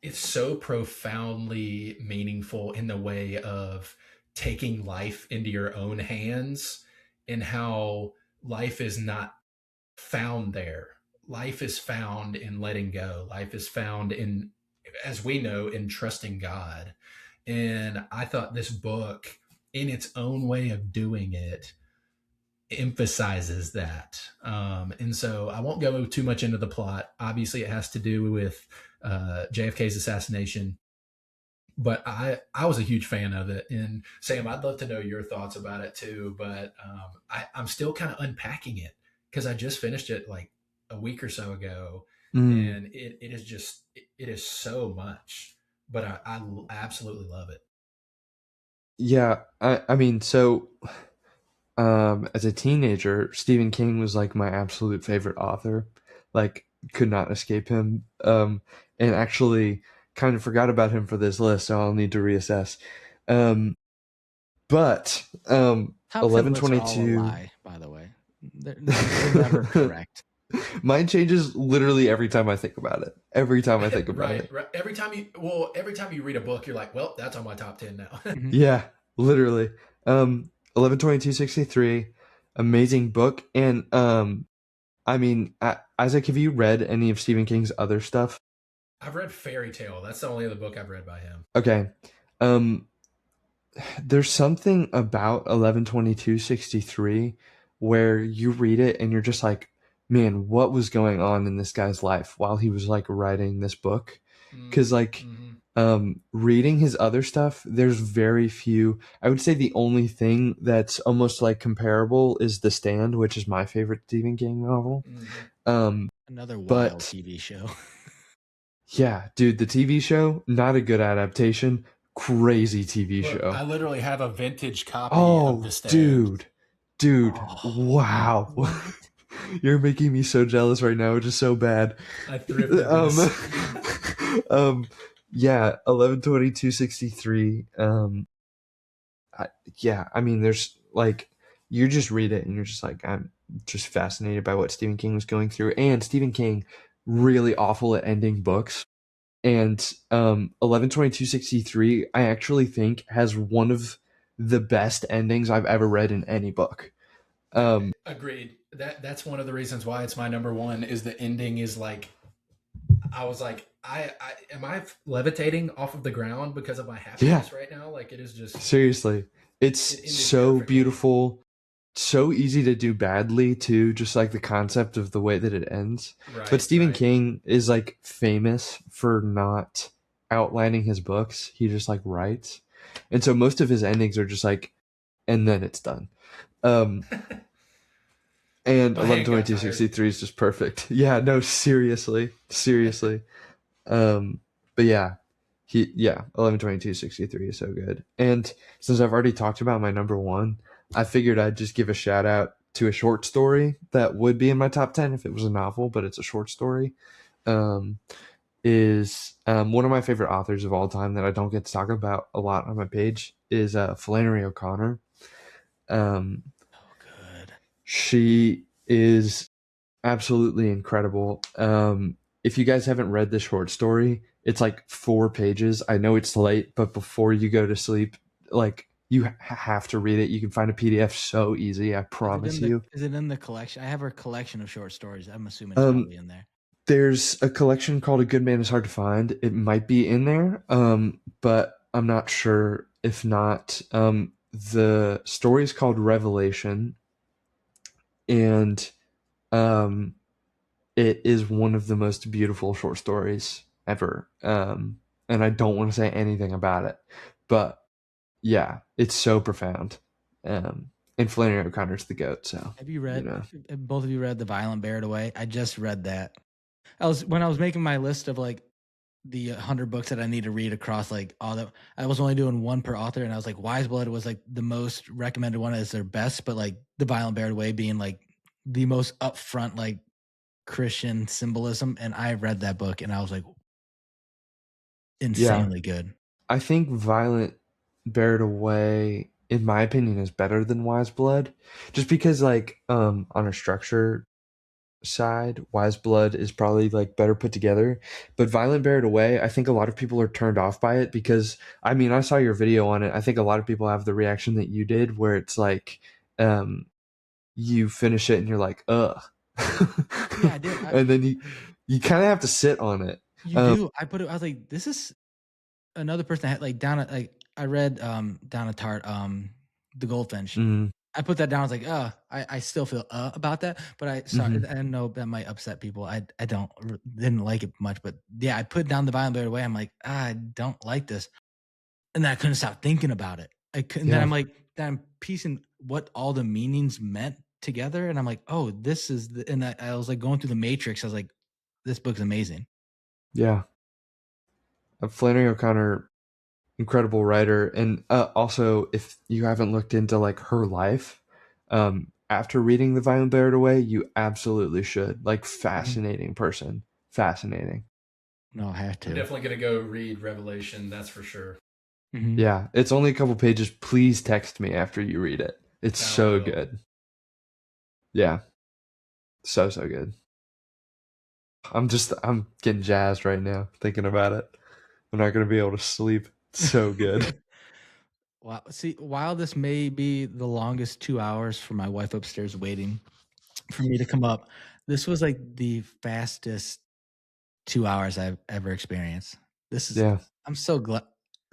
it's so profoundly meaningful in the way of taking life into your own hands, and how life is not found there. Life is found in letting go. Life is found in, as we know, in trusting God. And I thought this book, in its own way of doing it, emphasizes that. And so I won't go too much into the plot. Obviously, it has to do with JFK's assassination. But I was a huge fan of it. And Sam, I'd love to know your thoughts about it too. But I'm still kind of unpacking it because I just finished it like a week or so ago. And it is just, it is so much. But I absolutely love it. Yeah, I mean, so as a teenager, Stephen King was like my absolute favorite author. Like, could not escape him. And actually kind of forgot about him for this list, so I'll need to reassess. But Top 10 lists are all a 11/22. lie, by the way. They're never correct. Mine changes literally every time I think about it. Every time I think about Right, it. right. Every time you read a book, you're like, well, that's on my top 10 now. Yeah, literally. 11/22/63, amazing book. And I mean, Isaac, have you read any of Stephen King's other stuff? I've read Fairy Tale. That's the only other book I've read by him. Okay. There's something about 11/22/63 where you read it and you're just like, man, what was going on in this guy's life while he was like writing this book? Because like reading his other stuff, there's very few. I would say the only thing that's almost like comparable is The Stand, which is my favorite Stephen King novel. Another wild but TV show. yeah, dude, the TV show, not a good adaptation. Crazy TV Look, show. I literally have a vintage copy of The Stand. Dude, wow. You're making me so jealous right now, which is so bad. I thrifted this. Yeah, 11/22/63. Yeah, I mean, there's like, you just read it and you're just like, I'm just fascinated by what Stephen King was going through. And Stephen King, really awful at ending books. And 11/22/63, I actually think has one of the best endings I've ever read in any book. Agreed. That's one of the reasons why it's my number one, is the ending is like, I was like, I am I levitating off of the ground because of my happiness right now? Like, it is just, seriously, it's so beautiful, so easy to do badly too, just like the concept of the way that it ends. Right, but Stephen King is like famous for not outlining his books. He just like writes, and so most of his endings are just like, and then it's done. And My hand got 11/22/63 is just perfect. Yeah, no, seriously. But yeah, 11/22/63 is so good. And since I've already talked about my number one, I figured I'd just give a shout out to a short story that would be in my top 10 if it was a novel, but it's a short story. Is one of my favorite authors of all time that I don't get to talk about a lot on my page is Flannery O'Connor. Oh, good. She is absolutely incredible. If you guys haven't read the short story, it's like 4 pages. I know it's late, but before you go to sleep, like you have to read it. You can find a PDF so easy. I promise you. Is it in the collection? I have a collection of short stories. I'm assuming it's probably in there. There's a collection called A Good Man Is Hard to Find. It might be in there, but I'm not sure. If not, the story is called Revelation, and it is one of the most beautiful short stories ever. And I don't want to say anything about it, but yeah, it's so profound. And Flannery O'Connor's the GOAT. So have you read? Both of you read The Violent Bear It Away? I just read that. When I was making my list of like the 100 books that I need to read across like all that. I was only doing one per author, and I was like, Wise Blood was like the most recommended one as their best, but like The Violent Bear It Away being like the most upfront like Christian symbolism. And I read that book, and I was like, insanely good. I think Violent Bear It Away, in my opinion, is better than Wise Blood, just because like on a structure side, Wise Blood is probably like better put together, but Violent Bear It Away, I think a lot of people are turned off by it because I mean I saw your video on it. I think a lot of people have the reaction that you did, where it's like you finish it and you're like ugh. Yeah, I did. And then you kind of have to sit on it. You do. I was like, this is another person that had like down at like I read down at Tart The Goldfinch. Mm-hmm. I put that down. I was like, I still feel about that, but I know that might upset people. I didn't like it much, but yeah, I put down The Violent Bear It Away. I'm like, I don't like this, and then I couldn't stop thinking about it. Then I'm like, then I'm piecing what all the meanings meant together, and I'm like, oh, this is and I was like going through the Matrix. I was like, this book's amazing. Yeah, Flannery O'Connor, incredible writer. And also, if you haven't looked into like her life after reading The Violent Bear It Away, you absolutely should. Like, fascinating person. Fascinating. No, I have to. I'm definitely gonna go read Revelation, that's for sure. Mm-hmm. Yeah, it's only a couple pages. Please text me after you read it. It's so good. Yeah, so good. I'm getting jazzed right now thinking about it. I'm not gonna be able to sleep. So good. Wow. See, while this may be the longest 2 hours for my wife upstairs waiting for me to come up, this was like the fastest 2 hours I've ever experienced. I'm so glad.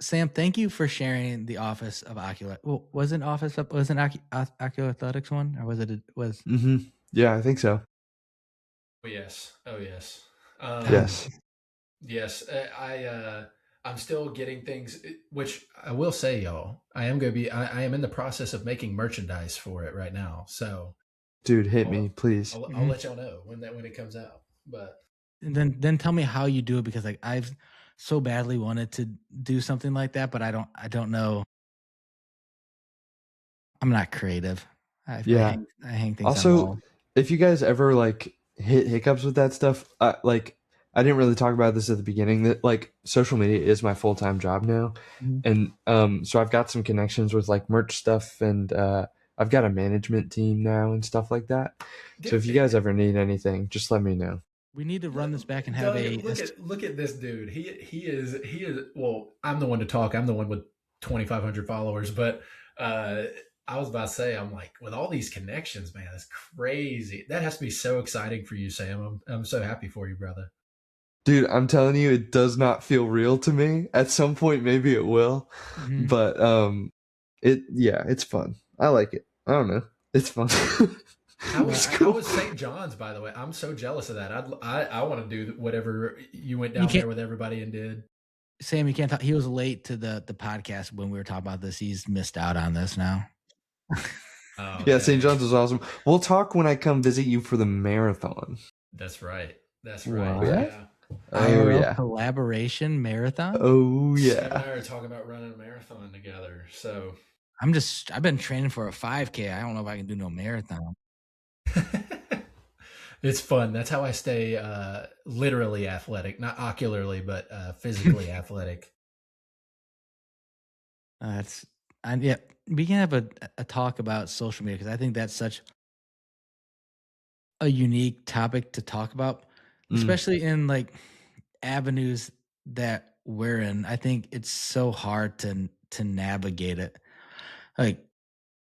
Sam, thank you for sharing the Office of Ocular. Well, was it Ocular Athletics one, or was it? Mm-hmm. Yeah, I think so. Oh yes. Yes. I'm still getting things, which I will say, y'all, I am in the process of making merchandise for it right now. So, dude, hit me, please. I'll let y'all know when it comes out. But and then tell me how you do it, because like I've so badly wanted to do something like that, but I don't know. I'm not creative. I hang things also, on the wall. If you guys ever like hit hiccups with that stuff, like I didn't really talk about this at the beginning, that like social media is my full-time job now. And so I've got some connections with like merch stuff, and I've got a management team now and stuff like that. So if you guys ever need anything, just let me know. We need to run this back and have look at this dude. He is well, I'm the one to talk. I'm the one with 2,500 followers, but I was about to say, I'm like, with all these connections, man, that's crazy. That has to be so exciting for you, Sam. I'm so happy for you, brother. Dude, I'm telling you, it does not feel real to me. At some point, maybe it will, but it's fun. I like it. I don't know, it's fun. How was St. John's, by the way? I'm so jealous of that. I want to do whatever you went down there with everybody and did. Sam, you can't talk. He was late to the podcast when we were talking about this. He's missed out on this now. Oh, Yeah, okay. St. John's was awesome. We'll talk when I come visit you for the marathon. That's right. That's right. What? Yeah. Oh IRL yeah. collaboration marathon. Oh Sam and yeah. I are talking about running a marathon together. So I've been training for a 5K. I don't know if I can do no marathon. it's fun. That's how I stay literally athletic, not ocularly, but physically athletic. Yeah, we can have a talk about social media because I think that's such a unique topic to talk about, especially in like avenues that we're in. I think it's so hard to navigate it. Like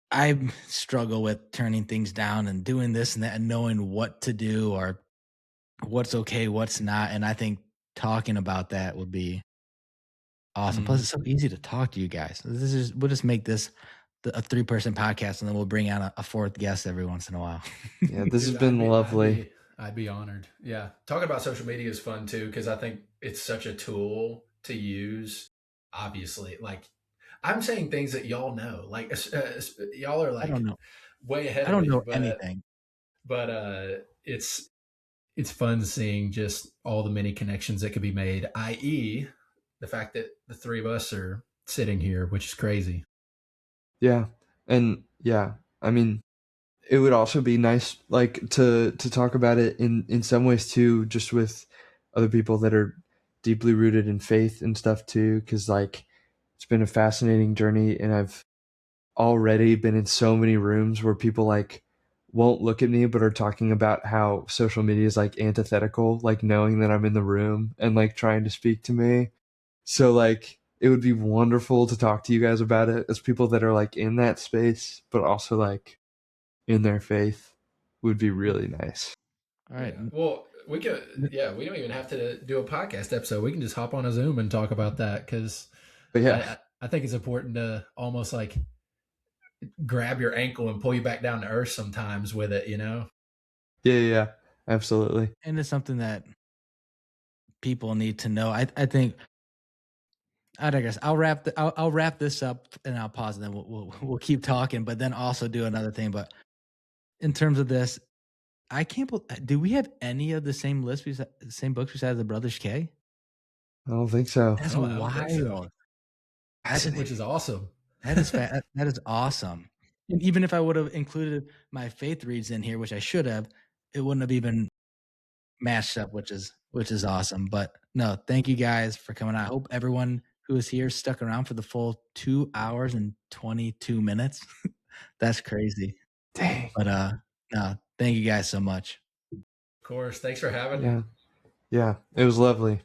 I struggle with turning things down and doing this and that and knowing what to do or what's okay, what's not. And I think talking about that would be awesome. Plus, it's so easy to talk to you guys. We'll just make this a 3-person podcast, and then we'll bring on a 4th guest every once in a while. Yeah, this has been lovely. I'd be honored. Yeah, talking about social media is fun too because I think it's such a tool to use. Obviously, like I'm saying things that y'all know, like y'all are like I don't know. way ahead. I don't of me, know anything. But it's fun seeing just all the many connections that could be made. I.e., the fact that the 3 of us are sitting here, which is crazy. Yeah, and yeah, I mean, it would also be nice, like to talk about it in some ways too, just with other people that are deeply rooted in faith and stuff too, because like it's been a fascinating journey, and I've already been in so many rooms where people like won't look at me but are talking about how social media is like antithetical, like knowing that I'm in the room and like trying to speak to me. So like it would be wonderful to talk to you guys about it as people that are like in that space but also like in their faith. Would be really nice. All right. Yeah. Well, we could. Yeah, we don't even have to do a podcast episode. We can just hop on a Zoom and talk about that because yeah, I think it's important to almost like grab your ankle and pull you back down to earth sometimes with it, you know? Yeah, absolutely. And it's something that people need to know. I think I guess I'll wrap this up and I'll pause and then we'll keep talking, but then also do another thing. But in terms of this, I can't believe. Do we have any of the same list, same books besides the Brothers K? I don't think so. That's I don't think so. wild. Which is awesome. That is awesome. And even if I would have included my faith reads in here, which I should have, it wouldn't have even matched up, which is awesome. But no, thank you guys for coming out. I hope everyone who is here stuck around for the full 2 hours and 22 minutes. That's crazy. Dang. But no, thank you guys so much. Of course. Thanks for having me. Yeah, it was lovely.